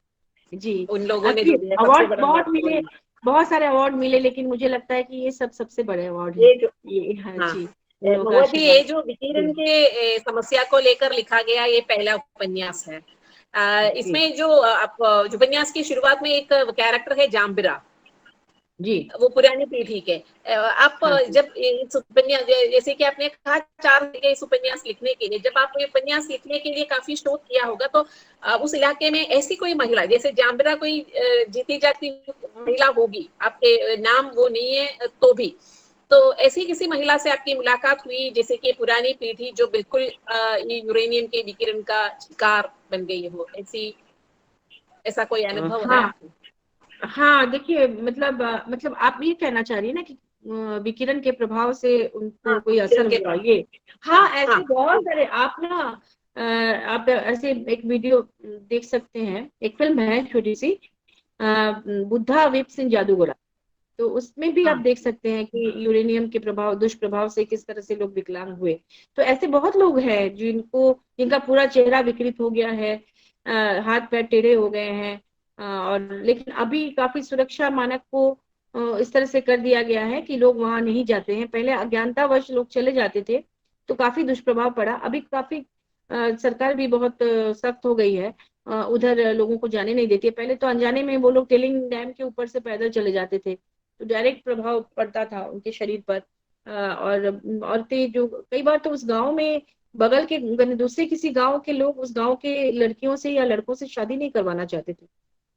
S4: जी।
S2: उन लोगों ने जो
S4: फिर
S2: दिया सबसे
S4: अवार्ड
S2: बड़ा
S4: बहुत
S2: अवार्ड तो
S4: मिले,
S2: वही
S4: बहुत सारे अवार्ड मिले, लेकिन मुझे लगता है कि ये सबसे बड़े अवार्ड
S2: है।
S4: हैं।
S2: ये जो
S4: ये, हाँ
S2: हाँ
S4: जी, इन लोगों का
S2: भगवती, ये
S4: आशीर्वाद।
S2: जो
S4: जी
S2: विकिरण के समस्या को लेकर लिखा गया ये पहला उपन्यास है।
S4: जी
S2: इसमें जो आप जो उपन्यास की शुरुआत में एक कैरेक्टर है जाम्बिरा,
S4: जी।
S2: वो पुरानी पीढ़ी के। आप
S4: हाँ जी
S2: जब इस उपन्यास, जैसे कि आपने कहा 4 महीने इस उपन्यास लिखने के लिए, जब आपने उपन्यास लिखने के लिए काफी शोध किया होगा, तो उस इलाके में ऐसी कोई महिला, जैसे जाम्बिरा कोई जीती जाती महिला होगी, आपके नाम वो नहीं है तो भी, तो ऐसी किसी महिला से आपकी मुलाकात हुई जैसे कि पुरानी पीढ़ी जो बिल्कुल ये यूरेनियम के विकिरण का शिकार बन गई हो, ऐसी, ऐसा कोई अनुभव है
S4: हाँ
S2: आपको?
S4: हाँ। देखिए, मतलब आप ये कहना चाह रही है ना कि विकिरण के प्रभाव से
S2: हाँ
S4: उनको कोई
S2: विकिरण
S4: असर
S2: के
S4: हुआ
S2: प्रभाव।
S4: ये। हाँ,
S2: हाँ
S4: ऐसे बहुत सारे। आप ना आप ऐसे एक वीडियो देख सकते हैं, एक फिल्म है छोटी सी, बुद्धा विप सिंह जादूगरा। तो उसमें भी आप
S2: हाँ
S4: देख सकते हैं कि यूरेनियम के प्रभाव, दुष्प्रभाव से किस तरह से लोग विकलांग हुए। तो ऐसे बहुत लोग हैं जिनका पूरा चेहरा विकृत हो गया है, हाथ पैर टेढ़े हो गए हैं। और लेकिन अभी काफी सुरक्षा मानक को इस तरह से कर दिया गया है कि लोग वहां नहीं जाते हैं। पहले अज्ञानतावश लोग चले जाते थे, तो काफी दुष्प्रभाव पड़ा। अभी काफी सरकार भी बहुत सख्त हो गई है, उधर लोगों को जाने नहीं देती है। पहले तो अनजाने में वो लोग टेलिंग डैम के ऊपर से पैदल चले जाते थे, तो डायरेक्ट प्रभाव पड़ता था उनके शरीर पर। और औरतें जो कई बार तो उस गांव में बगल के दूसरे किसी गांव के लोग उस गांव के लड़कियों से या लड़कों से शादी नहीं करवाना चाहते थे,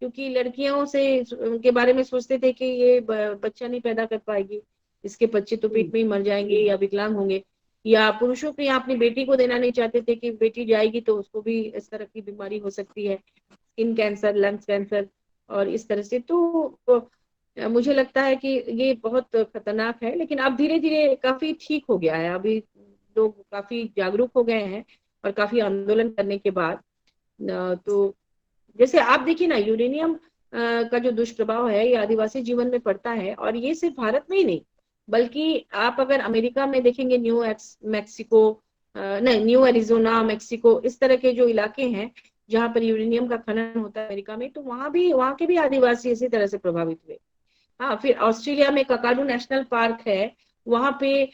S4: क्योंकि लड़कियों से उनके बारे में सोचते थे कि ये बच्चा नहीं पैदा कर पाएगी, इसके बच्चे तो पेट में ही मर जाएंगे या विकलांग होंगे। या पुरुषों को यहाँ अपनी बेटी को देना नहीं चाहते थे कि बेटी जाएगी तो उसको भी इस तरह की बीमारी हो सकती है, स्किन कैंसर, लंग्स कैंसर, और इस तरह से। तो मुझे लगता है कि ये बहुत खतरनाक है, लेकिन अब धीरे धीरे काफी ठीक हो गया है। अभी लोग काफी जागरूक हो गए हैं, और काफी आंदोलन करने के बाद तो जैसे आप देखिए ना, यूरेनियम का जो दुष्प्रभाव है ये आदिवासी जीवन में पड़ता है। और ये सिर्फ भारत में ही नहीं, बल्कि आप अगर अमेरिका में देखेंगे, मैक्सिको, नहीं, न्यू एरिजोना, मेक्सिको, इस तरह के जो इलाके हैं जहाँ पर यूरेनियम का खनन होता है अमेरिका में, तो वहां के भी आदिवासी इसी तरह से प्रभावित हुए। हाँ, फिर ऑस्ट्रेलिया में ककाडू नेशनल पार्क है, वहां पे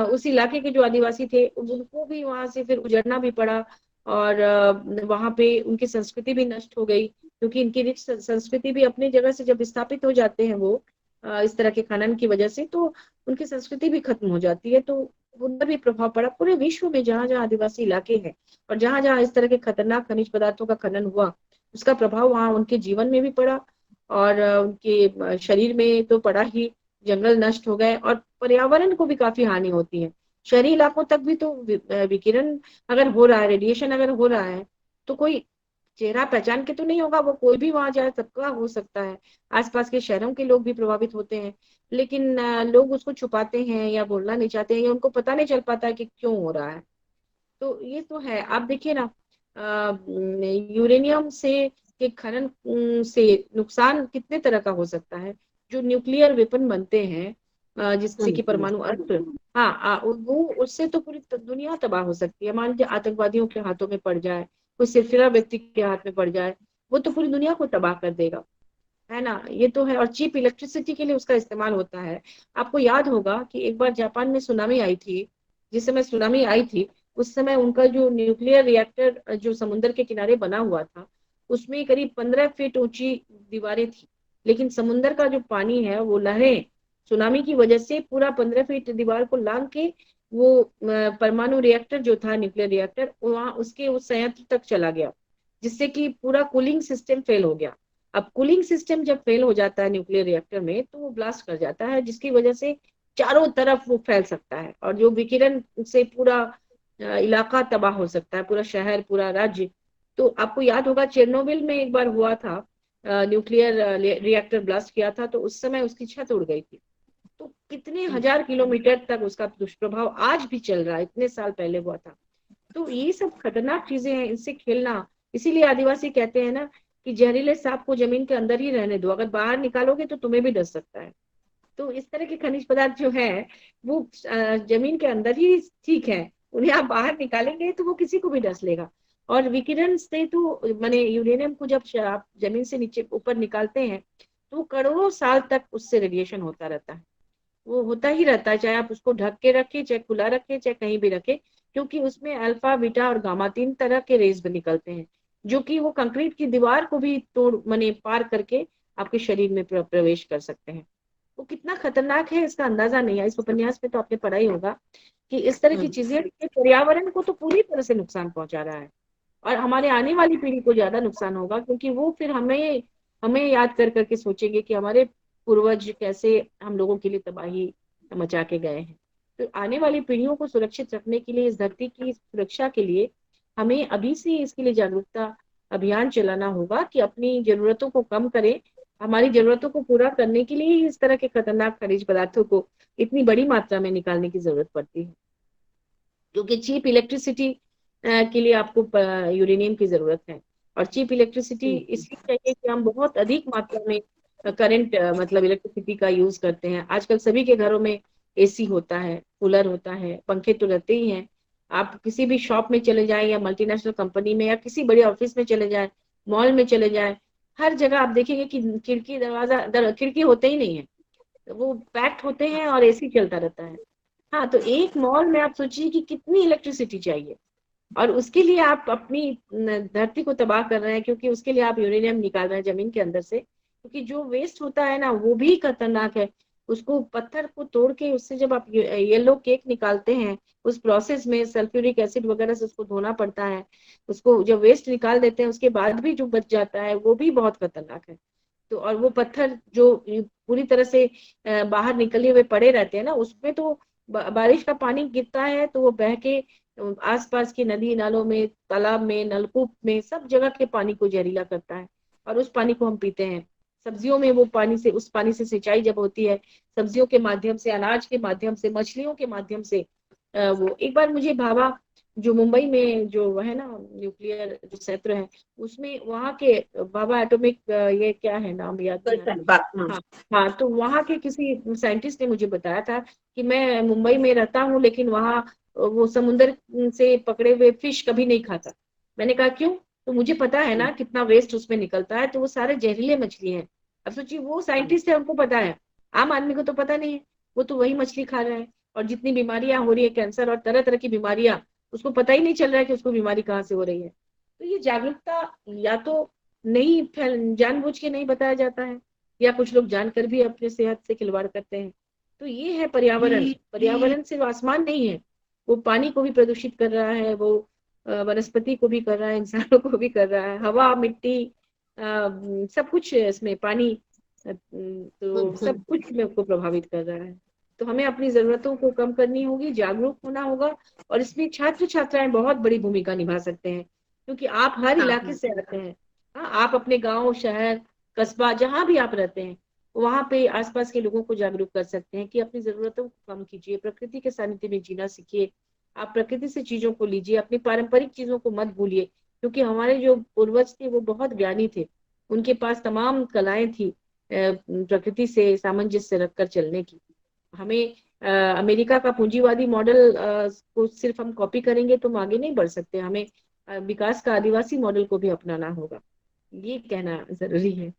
S4: उस इलाके के जो आदिवासी थे उनको भी वहां से फिर उजड़ना भी पड़ा। और वहां पे उनकी संस्कृति भी नष्ट हो गई, क्योंकि इनकी रिच संस्कृति भी अपनी जगह से जब स्थापित हो जाते हैं वो इस तरह के खनन की वजह से, तो उनकी संस्कृति भी खत्म हो जाती है। तो उन पर भी प्रभाव पड़ा। पूरे विश्व में जहां जहां आदिवासी इलाके हैं और जहां जहां इस तरह के खतरनाक खनिज पदार्थों का खनन हुआ, उसका प्रभाव वहां उनके जीवन में भी पड़ा, और उनके शरीर में तो पड़ा ही। जंगल नष्ट हो गए, और पर्यावरण को भी काफी हानि होती है। शहरी इलाकों तक भी तो विकिरण अगर हो रहा है, रेडिएशन अगर हो रहा है, तो कोई चेहरा पहचान के तो नहीं होगा, वो कोई भी वहां जाए, सबका हो सकता है। आसपास के शहरों के लोग भी प्रभावित होते हैं, लेकिन लोग उसको छुपाते हैं या बोलना नहीं चाहते हैं, या उनको पता नहीं चल पाता है कि क्यों हो रहा है। तो ये तो है। आप देखिए ना, यूरेनियम से के खनन से नुकसान कितने तरह का हो सकता है। जो न्यूक्लियर वेपन बनते हैं, जिससे कि परमाणु अस्त्र, हाँ, वो उससे तो पूरी दुनिया तबाह हो सकती है। मान लीजिए आतंकवादियों के हाथों में पड़ जाए, कोई सिरफिरा व्यक्ति के हाथ में पड़ जाए, वो तो पूरी दुनिया को तबाह कर देगा, है ना। ये तो है। और चीप इलेक्ट्रिसिटी के लिए उसका इस्तेमाल होता है। आपको याद होगा कि एक बार जापान में सुनामी आई थी। जिस समय सुनामी आई थी उस समय उनका जो न्यूक्लियर रिएक्टर जो समुद्र के किनारे बना हुआ था, उसमें करीब 15 फीट ऊंची दीवारें थी। लेकिन समुद्र का जो पानी है वो लहरें सुनामी की वजह से पूरा 15 फीट दीवार को लांग के वो परमाणु रिएक्टर जो था, न्यूक्लियर रिएक्टर, वहां उसके उस संयंत्र तक चला गया, जिससे कि पूरा कूलिंग सिस्टम फेल हो गया। अब कूलिंग सिस्टम जब फेल हो जाता है न्यूक्लियर रिएक्टर में तो वो ब्लास्ट कर जाता है, जिसकी वजह से चारों तरफ वो फैल सकता है और जो विकिरण से पूरा इलाका तबाह हो सकता है, पूरा शहर, पूरा राज्य। तो आपको याद होगा चेरनोबिल में एक बार हुआ था, न्यूक्लियर रिएक्टर ब्लास्ट किया था, तो उस समय उसकी छत उड़ गई थी। तो कितने हजार किलोमीटर तक उसका दुष्प्रभाव आज भी चल रहा है, इतने साल पहले हुआ था। तो ये सब खतरनाक चीजें हैं, इनसे खेलना। इसीलिए आदिवासी कहते हैं ना कि जहरीले सांप को जमीन के अंदर ही रहने दो, अगर बाहर निकालोगे तो तुम्हें भी डस सकता है। तो इस तरह के खनिज पदार्थ जो है वो जमीन के अंदर ही ठीक है, उन्हें आप बाहर निकालेंगे तो वो किसी को भी डस लेगा। और विकिरण से तो माने यूरेनियम को जब आप जमीन से नीचे ऊपर निकालते हैं तो करोड़ों साल तक उससे रेडिएशन होता रहता है। वो होता ही रहता है, चाहे आप उसको ढक के रखें, चाहे खुला रखें, चाहे कहीं भी रखें, क्योंकि उसमें अल्फा, बीटा और गामा 3 तरह के रेज निकलते हैं, जो कि वो कंक्रीट की दीवार को भी तोड़ माने पार करके आपके शरीर में प्रवेश कर सकते हैं। वो कितना खतरनाक है इसका अंदाजा नहीं है। इस उपन्यास में तो आपने पढ़ा ही होगा कि इस तरह की चीजें पर्यावरण को तो पूरी तरह से नुकसान पहुंचा रहा है और हमारे आने वाली पीढ़ी को ज्यादा नुकसान होगा, क्योंकि वो फिर हमें हमें याद कर करके सोचेंगे कि हमारे पूर्वज कैसे हम लोगों के लिए तबाही मचा के गए हैं। तो आने वाली पीढ़ियों को सुरक्षित रखने के लिए, इस धरती की सुरक्षा के लिए हमें अभी से इसके लिए जागरूकता अभियान चलाना होगा कि अपनी जरूरतों को कम करें। हमारी जरूरतों को पूरा करने के लिए ही इस तरह के खतरनाक खनिज पदार्थों को इतनी बड़ी मात्रा में निकालने की जरूरत पड़ती है, क्योंकि चीप इलेक्ट्रिसिटी के लिए आपको यूरेनियम की जरूरत है। और चीप इलेक्ट्रिसिटी इसलिए चाहिए कि हम बहुत अधिक मात्रा में करंट मतलब इलेक्ट्रिसिटी का यूज करते हैं। आजकल सभी के घरों में एसी होता है, कूलर होता है, पंखे तो रहते ही हैं। आप किसी भी शॉप में चले जाएं या मल्टीनेशनल कंपनी में या किसी बड़े ऑफिस में चले जाएं, मॉल में चले जाएं, हर जगह आप देखेंगे कि खिड़की दरवाजा खिड़की होते ही नहीं है, वो पैक्ड होते हैं और एसी चलता रहता है। हाँ, तो एक मॉल में आप सोचिए कि कितनी इलेक्ट्रिसिटी चाहिए, और उसके लिए आप अपनी धरती को तबाह कर रहे हैं, क्योंकि उसके लिए आप यूरेनियम निकाल रहे हैं जमीन के अंदर से। क्योंकि जो वेस्ट होता है ना वो भी खतरनाक है। उसको पत्थर को तोड़ के उससे जब आप येलो केक निकालते हैं, उस प्रोसेस में सल्फ्यूरिक एसिड वगैरह से उसको धोना पड़ता है। उसको जब वेस्ट निकाल देते हैं उसके बाद भी जो बच जाता है वो भी बहुत खतरनाक है। तो और वो पत्थर जो पूरी तरह से बाहर निकले हुए पड़े रहते हैं ना, उसमें तो बारिश का पानी गिरता है तो वो बह के आसपास की नदी नालों में, तालाब में, नलकूप में, सब जगह के पानी को जहरीला करता है और उस पानी को हम पीते हैं। सब्जियों में वो पानी से, उस पानी से सिंचाई जब होती है, सब्जियों के माध्यम से, अनाज के माध्यम से, मछलियों के माध्यम से, वो एक बार मुझे भावा जो मुंबई में जो है ना न्यूक्लियर जो क्षेत्र है, उसमें वहाँ के भाभा एटॉमिक, ये क्या है नाम याद नहीं आ रहा। हाँ हाँ, तो वहाँ के किसी साइंटिस्ट ने मुझे बताया था कि मैं मुंबई में रहता हूँ लेकिन वहाँ वो समुद्र से पकड़े हुए फिश कभी नहीं खाता। मैंने कहा क्यों? तो मुझे पता है ना कितना वेस्ट उसमें निकलता है, तो वो सारे जहरीले मछली हैं। अब सोचिए वो साइंटिस्ट है, उनको पता है, आम आदमी को तो पता नहीं है, वो तो वही मछली खा रहा है। और जितनी बीमारियां हो रही है, कैंसर और तरह तरह की बीमारियां, उसको पता ही नहीं चल रहा है कि उसको बीमारी कहाँ से हो रही है। तो ये जागरूकता या तो नहीं जानबूझ के नहीं बताया जाता है, या कुछ लोग जानकर भी अपने सेहत से खिलवाड़ करते हैं। तो ये है पर्यावरण। पर्यावरण सिर्फ आसमान नहीं है, वो पानी को भी प्रदूषित कर रहा है, वो वनस्पति को भी कर रहा है, इंसानों को भी कर रहा है, हवा, मिट्टी, सब कुछ इसमें, पानी, तो सब कुछ में को प्रभावित कर रहा है। तो हमें अपनी जरूरतों को कम करनी होगी, जागरूक होना होगा, और इसमें छात्र छात्राएं बहुत बड़ी भूमिका निभा सकते हैं, क्योंकि आप हर इलाके से आते हैं। हाँ, आप अपने गांव, शहर, कस्बा, जहां भी आप रहते हैं, वहां पे आसपास के लोगों को जागरूक कर सकते हैं कि अपनी जरूरतों को कम कीजिए, प्रकृति के सानिध्य में जीना सीखिए, आप प्रकृति से चीजों को लीजिए, अपनी पारंपरिक चीजों को मत भूलिए, क्योंकि हमारे जो पूर्वज थे वो बहुत ज्ञानी थे, उनके पास तमाम कलाएं थी प्रकृति से सामंजस्य रखकर चलने की। हमें अमेरिका का पूंजीवादी मॉडल को सिर्फ हम कॉपी करेंगे तो हम आगे नहीं बढ़ सकते। हमें विकास का आदिवासी मॉडल को भी अपनाना होगा। ये कहना जरूरी है।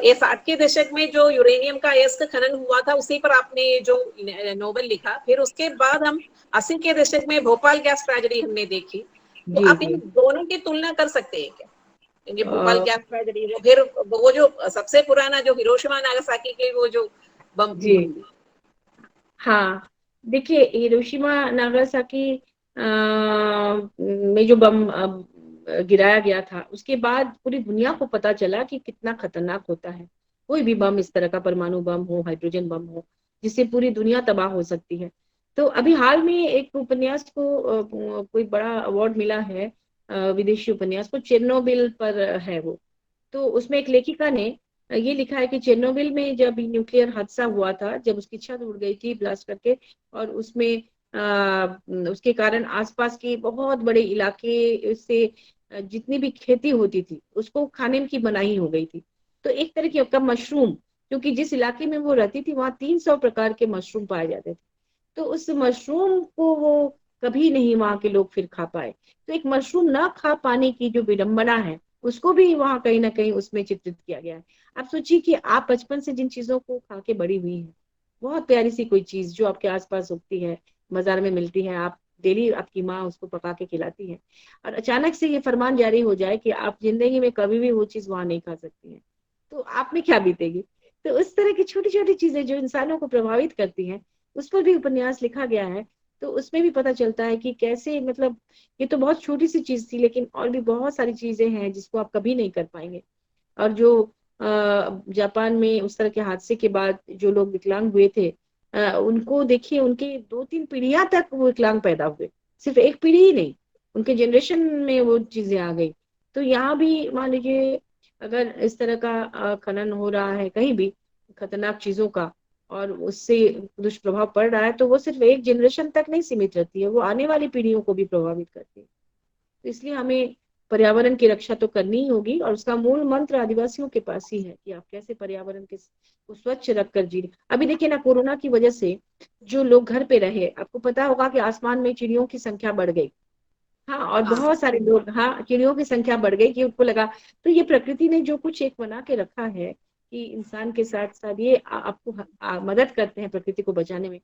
S2: ये 60 के दशक में जो यूरेनियम का अयस्क खनन हुआ था उसी पर आपने जो नोवेल लिखा, फिर उसके बाद हम 80 के दशक में भोपाल गैस ट्रेजेडी हमने देखी। तो
S4: जी
S2: आप इन
S4: जी।
S2: दोनों की तुलना कर सकते हैं क्या? ये भोपाल गैस ट्रेजेडी, वो फिर वो जो सबसे पुराना जो हिरोशिमा नागासाकी के वो जो बम
S4: जी
S2: बम
S4: हाँ, देखिए हिरोशिमा नागासाकी में जो बम गिराया गया था, उसके बाद पूरी दुनिया को पता चला कि कितना खतरनाक होता है कोई भी बम, इस तरह का परमाणु बम हो, हाइड्रोजन बम हो, जिससे पूरी दुनिया तबाह हो सकती है। तो अभी हाल में एक उपन्यास को कोई बड़ा अवार्ड मिला है, विदेशी उपन्यास को, चेरनोबिल पर है वो। तो उसमें एक लेखिका ने ये लिखा है कि चेरनोबिल में जब न्यूक्लियर हादसा हुआ था, जब उसकी छत उड़ गई थी ब्लास्ट करके, और उसमें उसके कारण आसपास के बहुत बड़े इलाके से जितनी भी खेती होती थी उसको खाने की मनाही हो गई थी। तो एक तरह की का मशरूम, क्योंकि जिस इलाके में वो रहती थी वहां 300 प्रकार के मशरूम पाए जाते थे, तो उस मशरूम को वो कभी नहीं वहां के लोग फिर खा पाए। तो एक मशरूम ना खा पाने की जो विडंबना है, उसको भी वहां कहीं ना कहीं उसमें चित्रित किया गया है। आप सोचिए कि आप बचपन से जिन चीजों को खा के बड़ी हुई हैं, बहुत प्यारी सी कोई चीज जो आपके आसपास उगती है, बाजार में मिलती है, आप डेली आपकी माँ उसको पका के खिलाती है, और अचानक से ये फरमान जारी हो जाए कि आप जिंदगी में कभी भी वो चीज वहां नहीं खा सकती हैं, तो आप में क्या बीतेगी। तो उस तरह की छोटी छोटी चीजें जो इंसानों को प्रभावित करती हैं, उस पर भी उपन्यास लिखा गया है। तो उसमें भी पता चलता है कि कैसे, मतलब ये तो बहुत छोटी सी चीज थी, लेकिन और भी बहुत सारी चीजें हैं जिसको आप कभी नहीं कर पाएंगे। और जो जापान में उस तरह के हादसे के बाद जो लोग विकलांग हुए थे, उनको देखिए, उनके 2-3 पीढ़ियां तक वो विकलांग पैदा हुए, सिर्फ एक पीढ़ी ही नहीं, उनके जनरेशन में वो चीजें आ गई। तो यहाँ भी मान लीजिए, अगर इस तरह का खनन हो रहा है कहीं भी खतरनाक चीजों का, और उससे दुष्प्रभाव पड़ रहा है, तो वो सिर्फ एक जनरेशन तक नहीं सीमित रहती है, वो आने वाली पीढ़ियों को भी प्रभावित करती है। तो इसलिए हमें पर्यावरण की रक्षा तो करनी ही होगी, और उसका मूल मंत्र आदिवासियों के पास ही है कि आप कैसे पर्यावरण के को स्वच्छ रखकर जी रहे। अभी देखिए ना, कोरोना की वजह से जो लोग घर पे रहे, आपको पता होगा कि आसमान में चिड़ियों की संख्या बढ़ गई। हाँ, और
S2: हाँ
S4: बहुत सारे लोग, हाँ, चिड़ियों की संख्या बढ़ गई कि उनको लगा। तो ये प्रकृति ने जो कुछ एक बना के रखा है कि इंसान के साथ साथ ये आपको मदद करते हैं प्रकृति को बचाने में।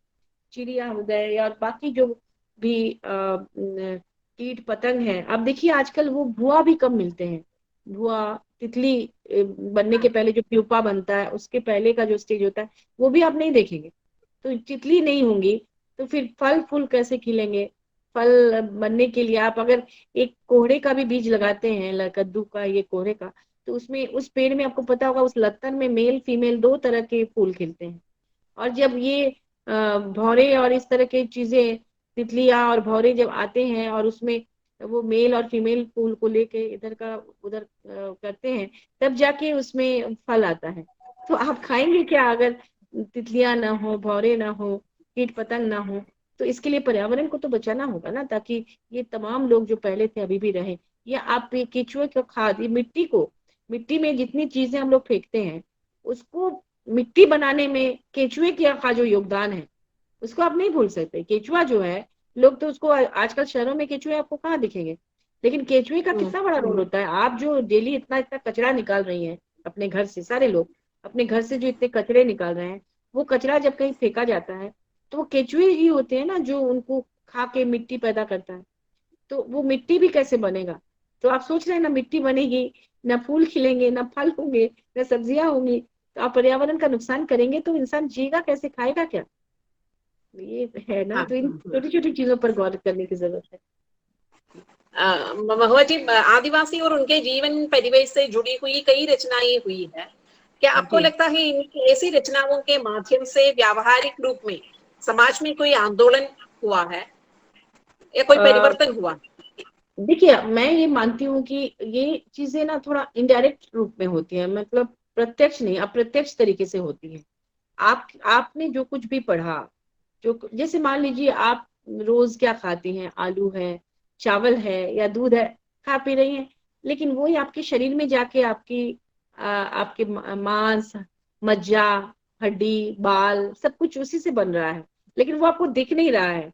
S4: चिड़िया हो गए या बाकी जो भी कीट पतंग है। अब देखिए आजकल वो भुआ भी कम मिलते हैं। भुआ, तितली बनने के पहले जो प्यूपा बनता है, उसके पहले का जो स्टेज होता है, वो भी आप नहीं देखेंगे। तो तितली नहीं होंगी तो फिर फल फूल कैसे खिलेंगे। फल बनने के लिए आप अगर एक कोहड़े का भी बीज लगाते हैं, कद्दू का, ये कोहड़े का, तो उसमें उस पेड़ में आपको पता होगा उस लत्तन में मेल फीमेल 2 तरह के फूल खिलते हैं। और जब ये भौरे और इस तरह की चीजें, तितलियां और भौरे जब आते हैं और उसमें वो मेल और फीमेल फूल को लेके इधर का उधर करते हैं, तब जाके उसमें फल आता है। तो आप खाएंगे क्या अगर तितलियां ना हो, भौरे ना हो, कीट पतंग ना हो। तो इसके लिए पर्यावरण को तो बचाना होगा ना, ताकि ये तमाम लोग जो पहले थे अभी भी रहे। या आप ये केचुए का खाद, ये मिट्टी को, मिट्टी में जितनी चीजें हम लोग फेंकते हैं, उसको मिट्टी बनाने में केचुए का जो योगदान है, उसको आप नहीं भूल सकते। केचुआ जो है, लोग तो उसको आजकल शहरों में केचुए आपको कहाँ दिखेंगे, लेकिन केचुए का कितना बड़ा रोल होता है। आप जो डेली इतना इतना कचरा निकाल रही हैं अपने घर से, सारे लोग अपने घर से जो इतने कचरे निकाल रहे हैं, वो कचरा जब कहीं फेंका जाता है, तो वो केचुए ही होते हैं ना जो उनको खा के मिट्टी पैदा करता है। तो वो मिट्टी भी कैसे बनेगा। तो आप सोच रहे हैं ना, मिट्टी बनेगी, ना फूल खिलेंगे, ना फल होंगे, ना सब्जियां होंगी, तो आप पर्यावरण का नुकसान करेंगे तो इंसान जिएगा कैसे, खाएगा क्या। ये है ना,
S2: हाँ
S4: तो इन छोटी छोटी चीजों पर गौर करने की जरूरत है।
S2: महुआ जी, आदिवासी और उनके जीवन परिवेश से जुड़ी हुई कई रचनाएं हुई है। क्या आपको
S4: जी
S2: लगता है इनकी ऐसी रचनाओं के माध्यम से व्यावहारिक रूप में समाज में कोई आंदोलन हुआ है या कोई परिवर्तन हुआ?
S4: देखिए, मैं ये मानती हूँ कि ये चीजें ना थोड़ा इनडायरेक्ट रूप में होती है, मतलब प्रत्यक्ष नहीं, अप्रत्यक्ष तरीके से होती है। आपने जो कुछ भी पढ़ा, जो जैसे मान लीजिए आप रोज क्या खाती हैं, आलू है, चावल है या दूध है, खा पी रही हैं, लेकिन वही आपके शरीर में जाके आपके मांस, मज्जा, हड्डी, बाल, सब कुछ उसी से बन रहा है, लेकिन वो आपको दिख नहीं रहा है।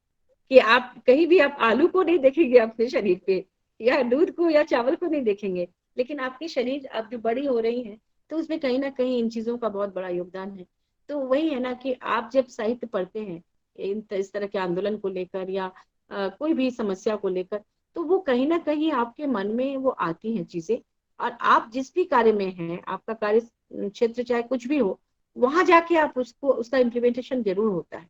S4: कि आप कहीं भी आप आलू को नहीं देखेंगे अपने शरीर पे, या दूध को या चावल को नहीं देखेंगे, लेकिन आपकी शरीर अब जो बड़ी हो रही है तो उसमें कहीं ना कहीं इन चीजों का बहुत बड़ा योगदान है। तो वही है ना कि आप जब साहित्य पढ़ते हैं इस तरह के आंदोलन को लेकर या कोई भी समस्या को लेकर, तो वो कहीं ना कहीं आपके मन में वो आती हैं चीजें, और आप जिस भी कार्य में हैं, आपका कार्य क्षेत्र चाहे कुछ भी हो, वहां जाके आप उसको उसका इम्प्लीमेंटेशन जरूर होता है,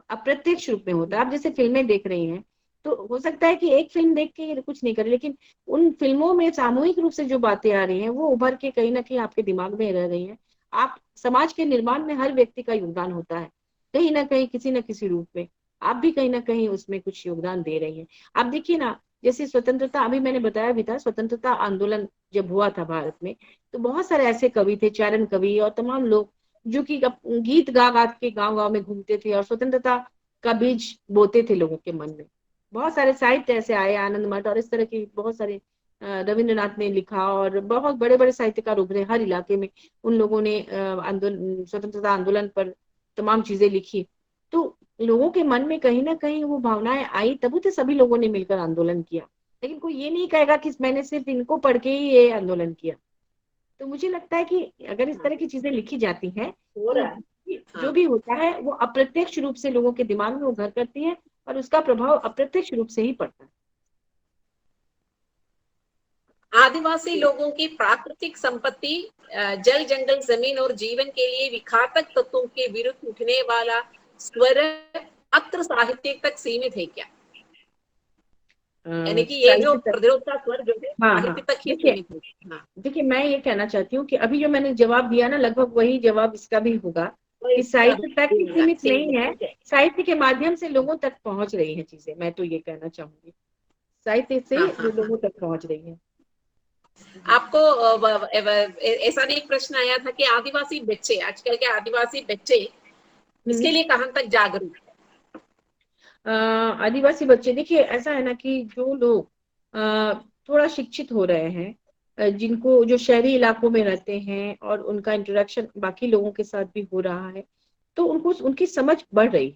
S4: अप्रत्यक्ष रूप में होता है। आप जैसे फिल्में देख रही हैं, तो हो सकता है कि एक फिल्म देख के कुछ नहीं करे, लेकिन उन फिल्मों में सामूहिक रूप से जो बातें आ रही हैं वो उभर के कहीं ना कहीं आपके दिमाग में रह रही हैं। आप समाज के निर्माण में हर व्यक्ति का योगदान होता है, कहीं ना कहीं किसी न किसी रूप में आप भी कहीं ना कहीं उसमें कुछ योगदान दे रही हैं। आप देखिए ना, जैसे स्वतंत्रता, अभी मैंने बताया भी था, स्वतंत्रता आंदोलन जब हुआ था भारत में, तो बहुत सारे ऐसे कवि थे, चारण कवि और तमाम लोग, जो कि गीत गा गा के गांव गांव में घूमते थे और स्वतंत्रता का बीज बोते थे लोगों के मन में। बहुत सारे साहित्य ऐसे आए, आनंद मठ और इस तरह की बहुत सारे, रविंद्रनाथ ने लिखा और बहुत बड़े बड़े साहित्यकार उभरे हर इलाके में। उन लोगों ने आंदोलन, स्वतंत्रता आंदोलन पर तमाम चीजें लिखी। तो लोगों के मन में कहीं ना कहीं वो भावनाएं आई, तभी तो सभी लोगों ने मिलकर आंदोलन किया। लेकिन कोई ये नहीं कहेगा कि मैंने सिर्फ इनको पढ़ के ही ये आंदोलन किया। तो मुझे लगता है कि अगर इस तरह की चीजें लिखी जाती हैं
S2: हो
S4: तो
S2: रहा है।
S4: जो
S2: हाँ।
S4: भी होता है वो अप्रत्यक्ष रूप से लोगों के दिमाग में वो घर करती है, और उसका प्रभाव अप्रत्यक्ष रूप से ही पड़ता है।
S2: आदिवासी लोगों की प्राकृतिक संपत्ति, जल जंगल जमीन और जीवन के लिए विघातक तत्वों के विरुद्ध उठने वाला स्वर मात्र साहित्य तक सीमित है क्या? यानी कि ये जो
S4: साहित्य तक,
S2: प्रतिरोध का स्वर जो है
S4: हाँ हाँ,
S2: साहित्य तक ही
S4: देखिए
S2: सीमित है। हाँ,
S4: देखिए मैं ये कहना चाहती हूँ कि अभी जो मैंने जवाब दिया ना, लगभग वही जवाब इसका भी होगा
S2: तो
S4: कि
S2: इसका
S4: साहित्य तक ही
S2: भी
S4: सीमित
S2: ठीक
S4: नहीं है,
S2: है।
S4: साहित्य के माध्यम से लोगों तक पहुंच रही है चीजें। मैं तो ये कहना चाहूंगी, साहित्य से
S2: हाँ
S4: जो
S2: हाँ हाँ।
S4: लोगों तक पहुंच रही है।
S2: आपको ऐसा नहीं एक प्रश्न आया था कि आदिवासी बच्चे, आजकल के आदिवासी बच्चे
S4: हम्म।
S2: इसके लिए कहाँ तक जागरूक है?
S4: आदिवासी बच्चे, देखिए ऐसा है ना कि जो लोग थोड़ा शिक्षित हो रहे हैं, जिनको, जो शहरी इलाकों में रहते हैं और उनका इंटरेक्शन बाकी लोगों के साथ भी हो रहा है, तो उनको उनकी समझ बढ़ रही है।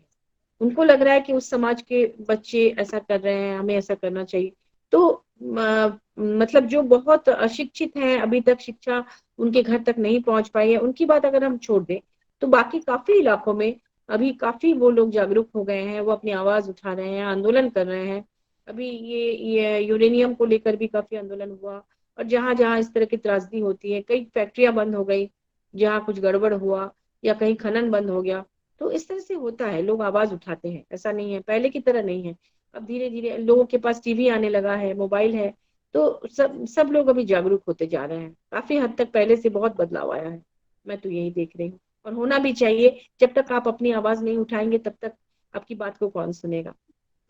S4: उनको लग रहा है कि उस समाज के बच्चे ऐसा कर रहे हैं, हमें ऐसा करना चाहिए। तो मतलब जो बहुत अशिक्षित हैं, अभी तक शिक्षा उनके घर तक नहीं पहुंच पाई है, उनकी बात अगर हम छोड़ दें, तो बाकी काफी इलाकों में अभी काफी वो लोग जागरूक हो गए हैं, वो अपनी आवाज उठा रहे हैं, आंदोलन कर रहे हैं। अभी ये यूरेनियम को लेकर भी काफी आंदोलन हुआ, और जहां जहां इस तरह की त्रासदी होती है, कई फैक्ट्रियां बंद हो गई जहां कुछ गड़बड़ हुआ, या कहीं खनन बंद हो गया। तो इस तरह से होता है, लोग आवाज उठाते हैं, ऐसा नहीं है, पहले की तरह नहीं है। अब धीरे धीरे लोगों के पास टीवी आने लगा है, मोबाइल है, तो सब लोग अभी जागरूक होते जा रहे हैं। काफी हद तक पहले से बहुत बदलाव आया है, मैं तो यही देख रही हूँ, और होना भी चाहिए। जब तक आप अपनी आवाज नहीं उठाएंगे तब तक आपकी बात को कौन सुनेगा।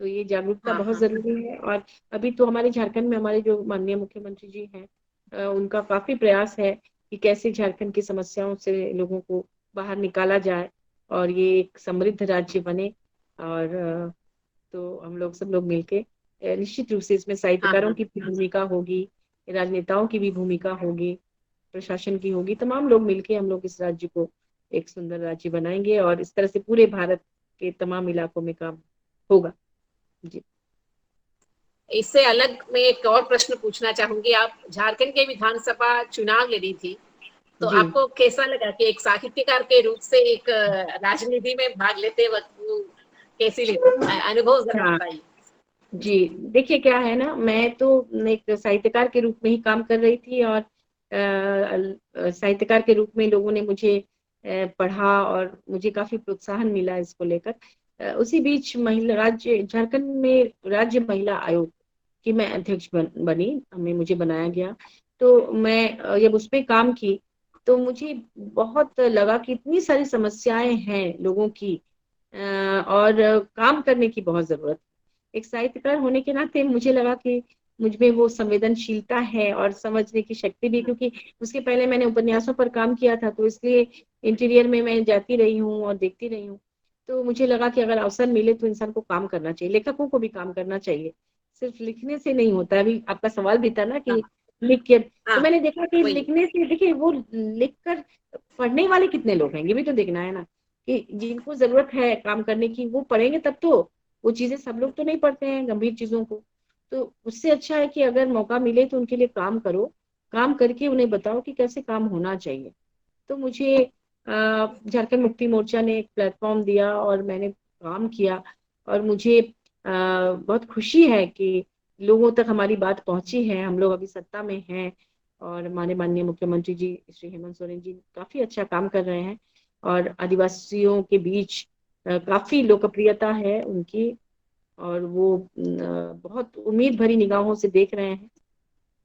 S4: तो ये जागरूकता
S2: हाँ
S4: बहुत
S2: हाँ
S4: जरूरी है। और अभी तो हमारे झारखंड में हमारे जो माननीय मुख्यमंत्री जी हैं, उनका काफी प्रयास है कि कैसे झारखंड की समस्याओं से लोगों को बाहर निकाला जाए और ये एक समृद्ध राज्य बने। और तो हम लोग सब लोग मिलके निश्चित रूप से इसमें
S2: हाँ
S4: साहित्यकारों
S2: हाँ।
S4: की भी भूमिका होगी, राजनेताओं की भी भूमिका होगी, प्रशासन की होगी, तमाम लोग मिलके हम लोग इस राज्य को एक सुंदर राज्य बनाएंगे, और इस तरह से पूरे भारत के तमाम इलाकों में काम होगा। जी।
S2: इससे अलग मैं एक और प्रश्न पूछना चाहूंगी। आप झारखंड के विधानसभा चुनाव लड़ी थी, तो
S4: जी
S2: आपको कैसा लगा कि एक साहित्यकार के रूप से एक राजनीति में भाग लेते वक्त वो कैसी लगी? अनुभव जरा
S4: हाँ
S2: बताइए।
S4: जी, देखिए क्या है ना, मैं तो एक साहित्यकार के रूप में ही काम कर रही थी, और साहित्यकार के रूप में लोगों ने मुझे पढ़ा और मुझे काफी प्रोत्साहन मिला इसको लेकर। उसी बीच महिला राज्य, झारखंड में राज्य महिला आयोग की मैं अध्यक्ष बनी, मुझे बनाया गया। तो मैं जब उसमें काम की, तो मुझे बहुत लगा कि इतनी सारी समस्याएं हैं लोगों की, और काम करने की बहुत जरूरत। एक साहित्यकार होने के नाते मुझे लगा कि मुझ में वो संवेदनशीलता है और समझने की शक्ति भी, क्योंकि उसके पहले मैंने उपन्यासों पर काम किया था, तो इसलिए इंटीरियर में मैं जाती रही हूँ और देखती रही हूँ। तो मुझे लगा कि अगर अवसर मिले तो इंसान को काम करना चाहिए, लेखकों को भी काम करना चाहिए, सिर्फ लिखने से नहीं होता। अभी आपका सवाल भी था ना
S2: हाँ
S4: कि लिख के, तो
S2: हाँ,
S4: मैंने देखा कि
S2: वही।
S4: लिखने से, देखिए वो लिख कर पढ़ने वाले कितने लोग हैं, ये भी तो देखना है ना, कि जिनको जरूरत है काम करने की वो पढ़ेंगे, तब तो वो चीजें, सब लोग तो नहीं पढ़ते हैं गंभीर चीजों को। तो उससे अच्छा है कि अगर मौका मिले तो उनके लिए काम करो, काम करके उन्हें बताओ कि कैसे काम होना चाहिए। तो मुझे झारखंड मुक्ति मोर्चा ने एक प्लेटफॉर्म दिया और मैंने काम किया, और मुझे बहुत खुशी है कि लोगों तक हमारी बात पहुंची है। हम लोग अभी सत्ता में हैं और हमारे माननीय मुख्यमंत्री जी श्री हेमंत सोरेन जी काफी अच्छा काम कर रहे हैं, और आदिवासियों के बीच काफी लोकप्रियता है उनकी, और वो बहुत उम्मीद भरी निगाहों से देख रहे हैं।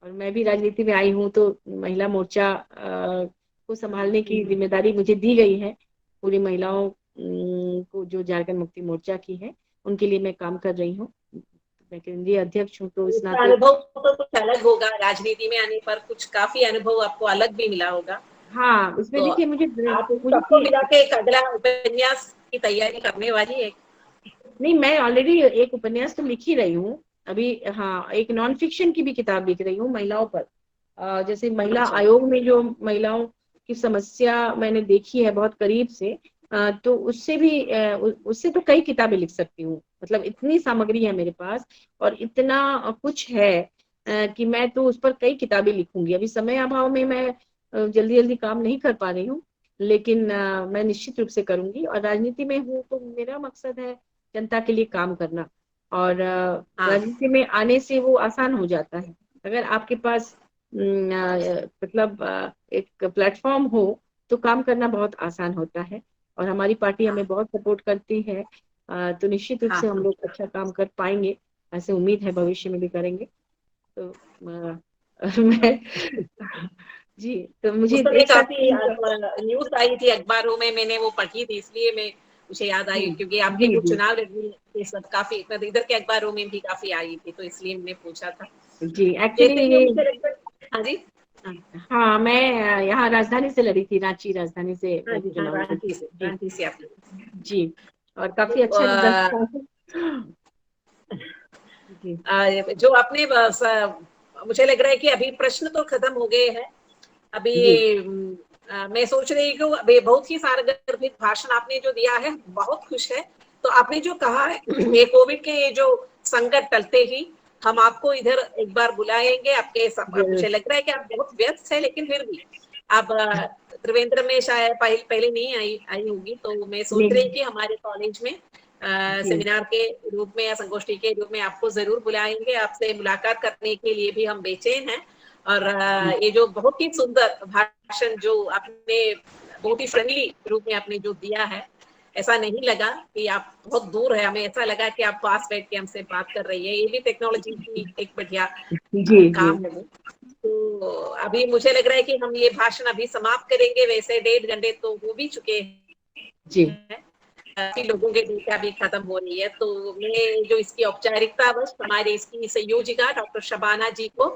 S4: और मैं भी राजनीति में आई हूँ, तो महिला मोर्चा को संभालने की जिम्मेदारी मुझे दी गई है। पूरी महिलाओं को जो झारखंड मुक्ति मोर्चा की है, उनके लिए मैं काम कर रही हूँ। मैं केंद्रीय अध्यक्ष हूँ, तो इस
S2: इसका
S4: नाते
S2: अनुभव तो कुछ अलग होगा, राजनीति में आने पर कुछ काफी अनुभव आपको अलग भी मिला होगा।
S4: हाँ, उसमें
S2: तो
S4: देखिए मुझे
S2: आप इन
S4: पूरी
S2: सबको मिला के एक अगला उपन्यास की तैयारी करने वाली है।
S4: नहीं, मैं ऑलरेडी एक उपन्यास तो लिख ही रही हूँ अभी। हाँ, एक नॉन फिक्शन की भी किताब लिख रही हूँ महिलाओं पर। जैसे महिला
S2: अच्छा।
S4: आयोग में जो महिलाओं की समस्या मैंने देखी है बहुत करीब से, तो उससे भी उससे तो कई किताबें लिख सकती हूँ। मतलब इतनी सामग्री है मेरे पास, और इतना कुछ है कि मैं तो उस पर कई किताबें लिखूंगी। अभी समय अभाव में मैं जल्दी जल्दी काम नहीं कर पा रही हूँ, लेकिन मैं निश्चित रूप से करूंगी। और राजनीति में हूँ तो मेरा मकसद है जनता के लिए काम करना, और
S2: हाँ,
S4: राजनीति में आने से वो आसान हो जाता है। अगर आपके पास मतलब एक प्लेटफॉर्म हो तो काम करना बहुत आसान होता है, और हमारी पार्टी हमें बहुत सपोर्ट करती है। तो निश्चित रूप
S2: हाँ,
S4: से हम
S2: हाँ।
S4: लोग अच्छा काम कर पाएंगे, ऐसे उम्मीद है भविष्य में भी करेंगे। तो मैं जी, तो मुझे
S2: उस समय
S4: एक साथ
S2: काफी न्यूज आई थी अखबारों में, मैंने वो पढ़ी थी, इसलिए मैं मुझे याद आई, क्योंकि आपकी
S4: जी
S2: वो
S4: जी
S2: चुनाव रैली ये सब काफी इधर के अखबारों में भी काफी आई थी, तो इसलिए मैंने पूछा था।
S4: जी, एक्चुअली
S2: जैसे कि
S4: ये
S2: मुझे लगता है, हाँ जी, हाँ,
S4: हाँ, मैं यहाँ राजधानी से लड़ी थी, रांची राजधानी से
S2: हाँ जी, हाँ,
S4: चुनाव लड़ी थी। जी
S2: रांची से आपने।
S4: जी, और
S2: तो
S4: काफी अच्छा रिजल्ट था। जी
S2: जो आपने मुझे लग रहा है कि अभी प्रश्न तो खत्म हो गए हैं। अभी
S4: जी
S2: मैं सोच रही हूँ अभी बहुत ही सारा गर्भित भाषण आपने जो दिया है, बहुत खुश है। तो आपने जो कहा है ये कोविड के ये जो संकट टलते ही हम आपको इधर एक बार बुलाएंगे। आपके
S4: जरूर।
S2: मुझे लग रहा है कि आप बहुत व्यस्त है, लेकिन फिर भी आप त्रिवेंद्र में शायद पहले नहीं आई आई होगी, तो मैं सोच रही
S4: नहीं
S2: कि हमारे कॉलेज में
S4: जी
S2: सेमिनार के रूप में या संगोष्ठी के रूप में आपको जरूर बुलाएंगे। आपसे मुलाकात करने के लिए भी हम बेचैन हैं। और ये जो बहुत ही सुंदर भाषण जो आपने बहुत ही फ्रेंडली रूप में आपने जो दिया है, ऐसा नहीं लगा कि आप बहुत दूर है, हमें ऐसा लगा कि आप पास बैठ के हमसे बात कर रही है। ये भी टेक्नोलॉजी की एक बढ़िया
S4: जी जी
S2: काम है वो। तो अभी मुझे लग रहा है कि हम ये भाषण अभी समाप्त करेंगे, वैसे 1.5 घंटे तो हो भी चुके
S4: जी
S2: हैं। काफी लोगों के डेटा भी खत्म हो रही है, तो मैं जो इसकी औपचारिकता बस हमारे इसकी संयोजिका डॉक्टर शबाना जी को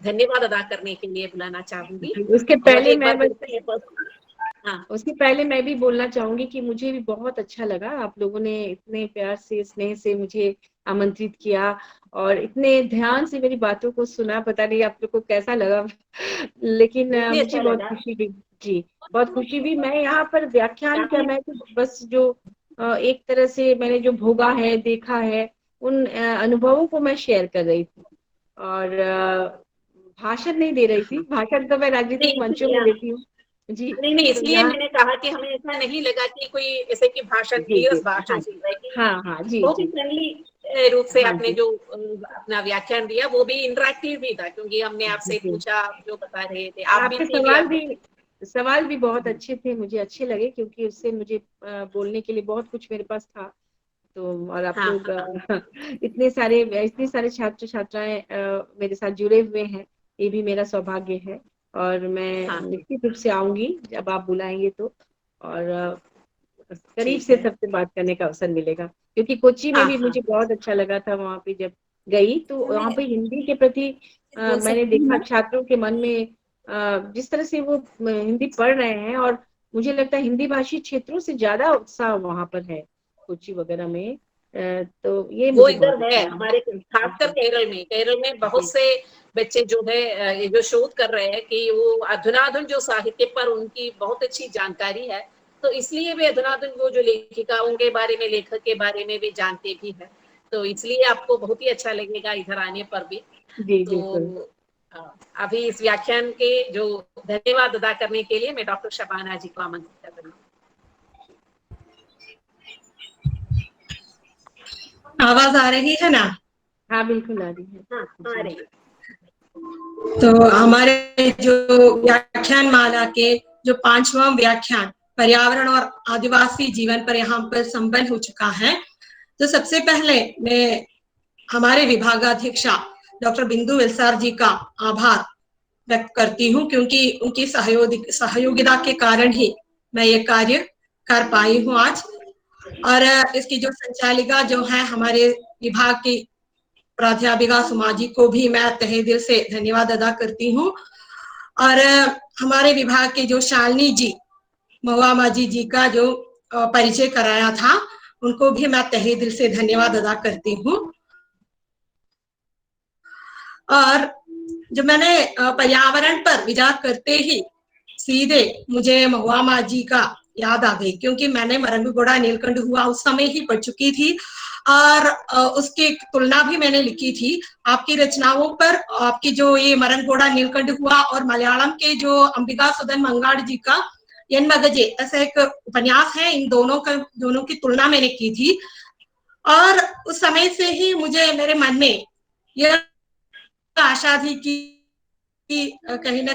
S2: धन्यवाद अदा करने के लिए बुलाना चाहूंगी।
S4: जी। उसके
S2: और
S4: पहले
S2: एक
S4: मैं
S2: बार
S4: बस
S2: फिर से हाँ,
S4: उसके पहले मैं भी बोलना चाहूंगी कि मुझे भी बहुत अच्छा लगा, आप लोगों ने इतने प्यार से स्नेह से मुझे आमंत्रित किया, और इतने ध्यान से मेरी बातों को सुना। पता नहीं आप लोग को कैसा लगा, लेकिन
S2: मुझे
S4: मुझे
S2: अच्छा
S4: बहुत
S2: लगा।
S4: खुशी हुई। जी, बहुत खुशी हुई। मैं यहाँ पर व्याख्यान क्या,
S2: काफी
S4: मैं तो बस जो एक तरह से मैंने जो भोगा है, देखा है, उन अनुभवों को मैं शेयर कर रही थी, और भाषण नहीं दे रही थी। भाषण तो मैं राजनीतिक
S2: नहीं,
S4: मंचों में देती हूँ। जी,
S2: नहीं,
S4: तो
S2: इसलिए
S4: यहाँ
S2: मैंने कहा कि हमें ऐसा नहीं लगा कि कोई ऐसे कि भाषण
S4: जी जी
S2: नीरस भाषण
S4: हाँ
S2: सुन रहे, कि
S4: हाँ हाँ जी
S2: बहुत ही
S4: जी
S2: फ्रेंडली रूप से
S4: हाँ
S2: आपने
S4: जी
S2: जो अपना व्याख्यान दिया, वो भी इंटरेक्टिव भी था, क्योंकि हमने आपसे
S4: जी।
S2: पूछा, आप जो बता रहे थे,
S4: और
S2: आप
S4: आपके
S2: भी
S4: सवाल भी बहुत अच्छे थे, मुझे अच्छे लगे, क्योंकि उससे मुझे बोलने के लिए बहुत कुछ मेरे पास था। तो और आप
S2: हाँ,
S4: लोग
S2: हाँ,
S4: इतने सारे छात्र छात्राएं मेरे साथ जुड़े हुए हैं, ये भी मेरा सौभाग्य है। और मैं
S2: हाँ,
S4: निश्चित रूप से आऊंगी जब आप बुलाएंगे तो, और करीब
S2: ठीक
S4: से
S2: है।
S4: सबसे बात करने का अवसर मिलेगा। क्योंकि कोच्चि में
S2: हाँ,
S4: भी
S2: हाँ,
S4: मुझे बहुत अच्छा लगा था, वहां पे जब गई तो वहां पे हिंदी के प्रति
S1: बोल
S4: मैंने
S1: सकती
S4: देखा
S1: हूँ।
S4: छात्रों के मन में जिस तरह से वो हिंदी पढ़ रहे हैं, और मुझे लगता है हिंदी भाषी क्षेत्रों से ज्यादा उत्साह वहां पर है कोच्चि वगैरह में। तो ये
S2: वो
S4: मुझे बहुत
S2: इधर है
S4: अच्छा लगा।
S2: हमारे, खासकर
S4: जी
S2: केरल में बहुत
S4: जी
S2: से बच्चे जो है ये जो शोध कर रहे हैं कि वो अधुनाधुन जो साहित्य पर उनकी बहुत अच्छी जानकारी है, तो इसलिए वे अधुनाधुन वो जो लेखिका उनके बारे में, लेखक के बारे में भी जानते भी है। तो इसलिए आपको बहुत ही अच्छा लगेगा इधर आने पर भी।
S4: जी बिल्कुल।
S2: तो अभी इस व्याख्यान के जो धन्यवाद अदा करने के लिए मैं डॉक्टर शबाना जी को आमंत्रित कर रही हूँ।
S1: आवाज आ रही है ना?
S4: हाँ बिल्कुल आ रही है।
S2: हाँ आ रही है।
S1: तो हमारे जो व्याख्यान माला के जो 5वां व्याख्यान पर्यावरण और आदिवासी जीवन पर यहाँ पर संपन्न हो चुका है। तो सबसे पहले मैं हमारे विभागाध्यक्षा डॉक्टर बिंदु विलसार जी का आभार व्यक्त करती हूँ, क्योंकि उनकी सहयोगिता के कारण ही मैं ये कार्य कर पाई हूँ आज। और इसकी जो संचालिका जो है हमारे विभाग की प्राध्यापिका सुमा जी को भी मैं तहे दिल से धन्यवाद अदा करती हूँ। और हमारे विभाग के जो शालिनी जी महुआ माजी जी का जो परिचय कराया था, उनको भी मैं तहे दिल से धन्यवाद अदा करती हूँ। और जो मैंने पर्यावरण पर विचार करते ही सीधे मुझे महुआ माजी का याद आ गई, क्योंकि मैंने मरंगगोड़ा नीलकंठ हुआ उस समय ही पढ़ चुकी थी और उसकी तुलना भी मैंने लिखी थी आपकी रचनाओं पर। आपकी जो ये मरंगगोड़ा नीलकंठ हुआ और मलयालम के जो अंबिका सुधन मंगाड़ जी का यन मगजे ऐसा एक उपन्यास है, इन दोनों की तुलना मैंने की थी। और उस समय से ही मुझे मेरे मन में यह आशा थी कि कहीं ना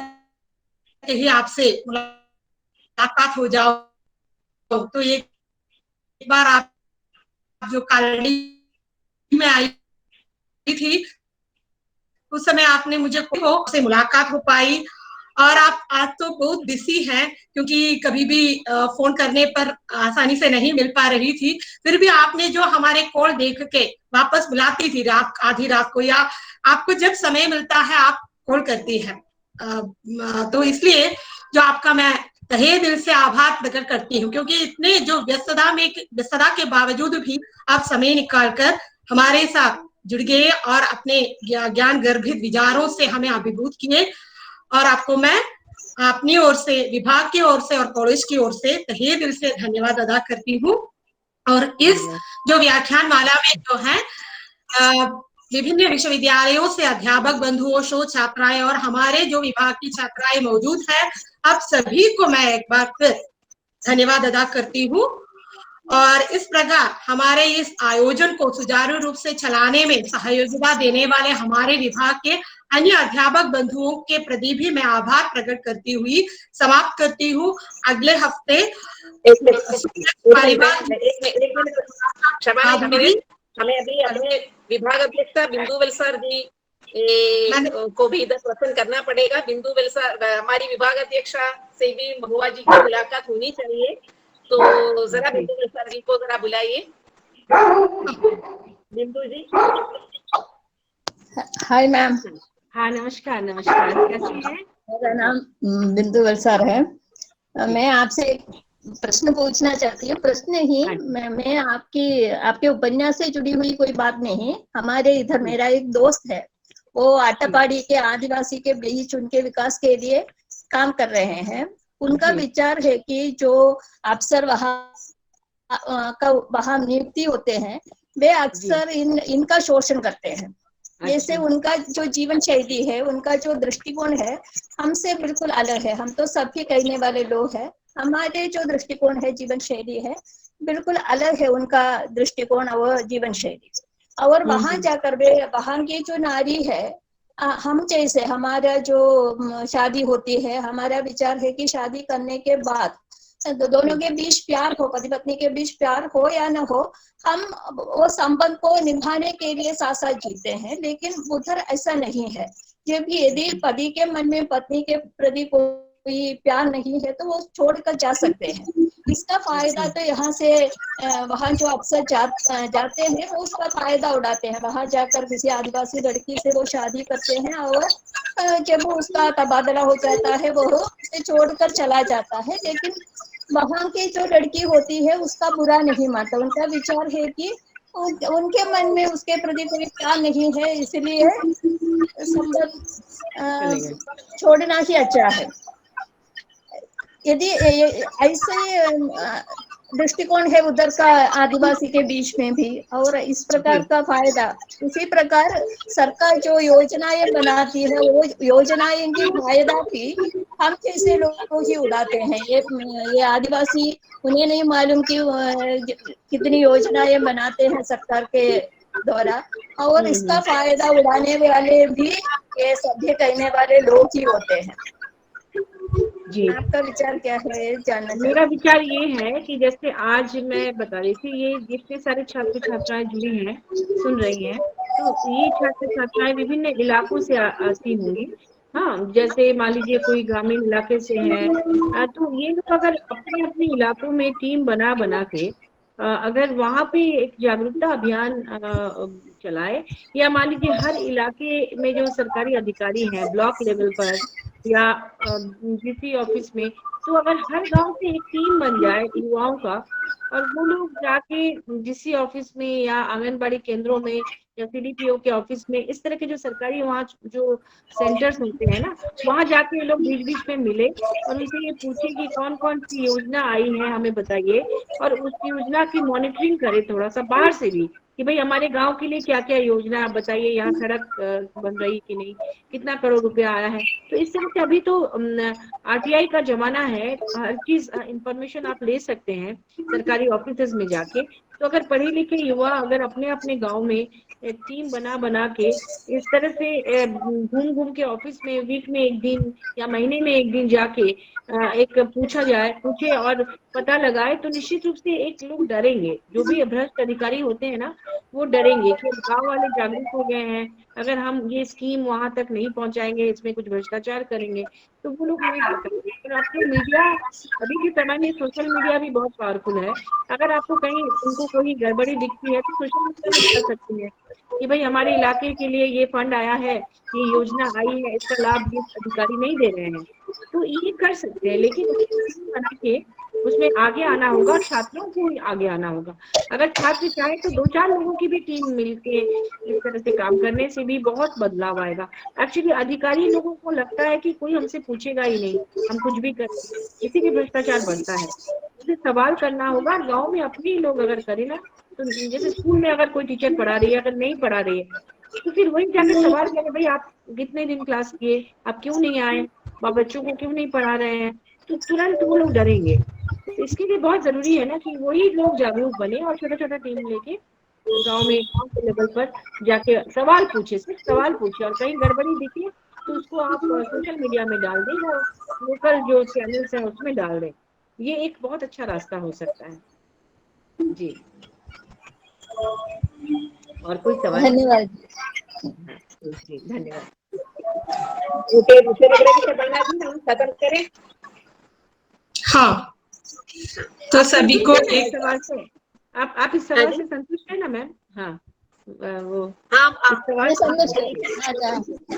S1: कहीं आपसे मुलाकात हो जाओ। तो एक बार आप जो कालड़ी में आई थी, उस समय आपने मुझे से मुलाकात हो पाई। और आप आज तो बहुत बिजी हैं, क्योंकि कभी भी फोन करने पर आसानी से नहीं मिल पा रही थी। फिर भी आपने जो हमारे कॉल देख के वापस बुलाती थी रात आधी रात को, या आपको जब समय मिलता है आप कॉल करती हैं। तो इसलिए जो आपका मैं तहे दिल से आभार प्रकट करती हूँ, क्योंकि इतने जो व्यस्तता के बावजूद भी आप समय निकालकर हमारे साथ जुड़ गए और अपने ज्ञान गर्भित विचारों से हमें अभिभूत किए। और आपको मैं अपनी ओर से, विभाग की ओर से और कॉलेज की ओर से तहे दिल से धन्यवाद अदा करती हूँ। और इस जो व्याख्यान माला में जो है विभिन्न विश्वविद्यालयों से अध्यापक बंधुओं, शोध छात्राएं और हमारे जो विभाग की छात्राएं मौजूद है, आप सभी को मैं एक बार फिर धन्यवाद अदा करती हूँ। और इस प्रकार हमारे इस आयोजन को सुचारू रूप से चलाने में सहयोगिता देने वाले हमारे विभाग के अन्य अध्यापक बंधुओं के प्रति भी मैं आभार प्रकट करती हुई समाप्त करती हूँ। अगले हफ्ते
S2: हमें अभी अपने विभाग अध्यक्षा बिंदु विलसार जी को भी इधर प्रसन्न करना पड़ेगा। बिंदु विलसार हमारी विभाग अध्यक्षा से भी महुआ जी की मुलाकात होनी चाहिए, तो जरा बिंदु विलसार जी को जरा बुलाइए। बिंदु जी।
S6: Hi ma'am.
S4: हाँ नमस्कार। नमस्कार, कैसी हैं?
S6: मेरा नाम बिंदु वलसार है। मैं आपसे एक प्रश्न पूछना चाहती हूँ। प्रश्न ही मैं आपके उपन्यास से जुड़ी हुई कोई बात नहीं। हमारे इधर मेरा एक दोस्त है, वो आटापाड़ी के आदिवासी के बीच उनके विकास के लिए काम कर रहे हैं। उनका विचार है कि जो अफसर वहाँ नियुक्ति होते हैं, वे अक्सर इनका शोषण करते हैं। जैसे उनका जो जीवन शैली है, उनका जो दृष्टिकोण है, हमसे बिल्कुल अलग है। हम तो सबके कहने वाले लोग हैं, हमारे जो दृष्टिकोण है, जीवन शैली है, बिल्कुल अलग है उनका दृष्टिकोण और जीवन शैली। और वहां जाकर वे वहां की जो नारी है, हम जैसे हमारा जो शादी होती है, हमारा विचार है कि शादी करने के बाद दोनों के बीच प्यार हो, पति पत्नी के बीच प्यार हो या न हो, हम वो संबंध को निभाने के लिए साथ साथ जीते हैं। लेकिन उधर ऐसा नहीं है। जबकि यदि पति के मन में पत्नी के प्रति कोई प्यार नहीं है, तो वो छोड़कर जा सकते हैं। इसका फायदा तो यहाँ से वहाँ जो अफसर जाते हैं, वो उसका फायदा उड़ाते हैं। वहां जाकर किसी आदिवासी लड़की से वो शादी करते हैं, और जब उसका तबादला हो जाता है, वो उसे छोड़कर चला जाता है। लेकिन वहां की जो लड़की होती है, उसका बुरा नहीं मानता। उनका विचार है कि उनके मन में उसके प्रति कोई प्यार नहीं है, इसलिए संबंध छोड़ना ही अच्छा है। यदि ऐसे दृष्टिकोण है उधर का आदिवासी के बीच में भी, और इस प्रकार का फायदा। उसी प्रकार सरकार जो योजनाएं बनाती है वो योजनाएं की फायदा भी हम जैसे लोग ही उड़ाते हैं। ये आदिवासी, उन्हें नहीं मालूम कि कितनी योजनाएं बनाते हैं सरकार के द्वारा, और इसका फायदा उड़ाने वाले भी ये सभ्य कहने वाले लोग ही होते हैं।
S4: जी,
S6: आपका विचार क्या है जानना
S4: मेरा
S6: चाहती
S4: विचार ये है कि जैसे आज मैं बता रही थी, ये जितने सारे छात्र छात्राएं जुड़ी हैं, सुन रही हैं, तो ये छात्र छात्राएं विभिन्न इलाकों से आती होंगी। हाँ, जैसे मान लीजिए कोई ग्रामीण इलाके से है, तो ये लोग अगर अपने अपने इलाकों में टीम बना बना के अगर वहां पे एक जागरूकता अभियान चलाए, या मान लीजिए हर इलाके में जो सरकारी अधिकारी हैं ब्लॉक लेवल पर या डीसी ऑफिस में, तो अगर हर गांव से एक टीम बन जाए युवाओं का, और वो लोग जाके डीसी ऑफिस में या आंगनबाड़ी केंद्रों में या सीडीपीओ के ऑफिस में, इस तरह के जो सरकारी वहाँ जो सेंटर्स होते हैं ना, वहां जाके ये लोग बीच बीच में मिले और उनसे ये पूछे कि कौन कौन सी योजना आई है हमें बताइए, और उस योजना की मॉनिटरिंग करे थोड़ा सा बाहर से भी, कि भाई हमारे गांव के लिए क्या क्या योजना आप बताइए, यहाँ सड़क बन रही कि नहीं, कितना करोड़ रुपया आया है। तो इस तरह से अभी तो आरटीआई का जमाना है, हर चीज इंफॉर्मेशन आप ले सकते हैं सरकारी ऑफिस में जाके। तो अगर पढ़े लिखे युवा अगर अपने अपने गांव में एक टीम बना बना के इस तरह से घूम घूम के ऑफिस में वीक में एक दिन या महीने में एक दिन जाके एक पूछे और पता लगाए, तो निश्चित रूप से एक लोग डरेंगे, जो भी भ्रष्ट अधिकारी होते हैं ना, वो डरेंगे कि गांव वाले जागरूक हो गए हैं, अगर हम ये स्कीम वहां तक नहीं पहुंचाएंगे, इसमें कुछ भ्रष्टाचार करेंगे, तो वो लोग नहीं पकड़ेंगे। और अब तो मीडिया, अभी के समय में सोशल मीडिया भी बहुत पावरफुल है। अगर आपको कहीं उनको कोई गड़बड़ी दिखती है तो सोशल मीडिया में कर सकती है कि भाई हमारे इलाके के लिए ये फंड आया है, ये योजना आई है, इसका लाभ ये अधिकारी नहीं दे रहे हैं, तो ये कर सकते हैं। लेकिन बना के उसमें आगे आना होगा और छात्रों को आगे आना होगा। अगर छात्र चाहे तो 2-4 लोगों की भी टीम मिलके इस तरह से काम करने से भी बहुत बदलाव आएगा। एक्चुअली अधिकारी लोगों को लगता है कि कोई हमसे पूछेगा ही नहीं, हम कुछ भी करें, इसीलिए भ्रष्टाचार बढ़ता है। उसे सवाल करना होगा। गांव में अपने ही लोग अगर करें ना, तो जैसे स्कूल में अगर कोई टीचर पढ़ा रही है, अगर नहीं पढ़ा रही है, तो फिर वही जाकर सवाल करें, भाई आप कितने दिन क्लास किए, आप क्यों नहीं आए, आप बच्चों को क्यों नहीं पढ़ा रहे हैं, तो तुरंत वो लोग डरेंगे। तो इसके लिए बहुत जरूरी है ना कि वही लोग जागरूक बने और छोटा छोटा टीम लेके गांव में, गांव के लेवल पर जाके सवाल पूछे, सिर्फ सवाल पूछे, और कहीं गड़बड़ी दिखे तो उसको आप सोशल मीडिया में डाल दें या लोकल जो चैनल्स हैं उसमें डाल दें। ये एक बहुत अच्छा रास्ता हो सकता है। जी, और कोई सवाल?
S6: धन्यवाद।
S4: जी, धन्यवाद।
S2: ओके, दूसरे वगैरह की शर्मा जी हम खत्म करें।
S1: हाँ, तो सभी को
S4: संतुष्ट हैं
S1: एक
S4: इस सवाल से? आप इस सवाल से संतुष्ट है ना मैम? हाँ, वो
S2: हाँ,
S4: इस सवाल
S6: मैं
S4: से
S6: समझ गई।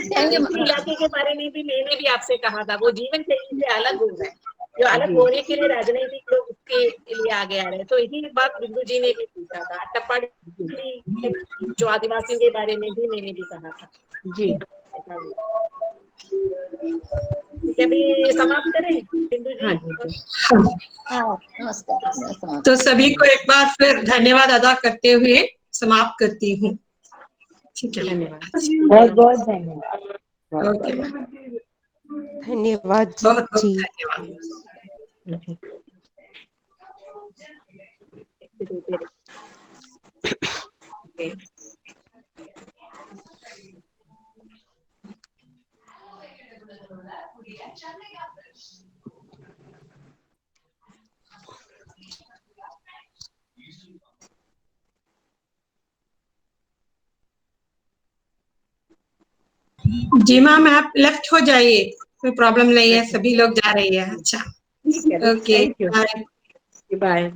S6: Thank you.
S2: इलाके के बारे में भी मैंने भी आपसे कहा था, वो जीवन शैली से अलग हो रहा है, जो अलग
S4: जी।
S2: होने के लिए राजनीतिक लोग उसके लिए आगे आ रहे हैं। तो यही बात बिंदु जी ने भी पूछा था, टप्पाड़ी जो आदिवासियों के बारे में भी मैंने भी कहा था।
S4: जी,
S2: अभी समाप्त करें बिंदु
S4: हाँ
S2: जी?
S4: जी,
S6: हाँ, नमस्कार।
S1: तो सभी को एक बार फिर धन्यवाद अदा करते हुए समाप्त करती हूँ। ठीक है,
S4: धन्यवाद।
S3: बहुत बहुत धन्यवाद।
S1: ओके,
S7: धन्यवाद
S1: बहुत बहुत
S7: जी।
S1: धन्यवाद। जी मैम, आप लेफ्ट हो जाइए, कोई प्रॉब्लम नहीं है, सभी लोग जा रही है। अच्छा,
S4: ठीक है,
S1: okay,
S4: thank you,
S1: bye.
S4: Bye.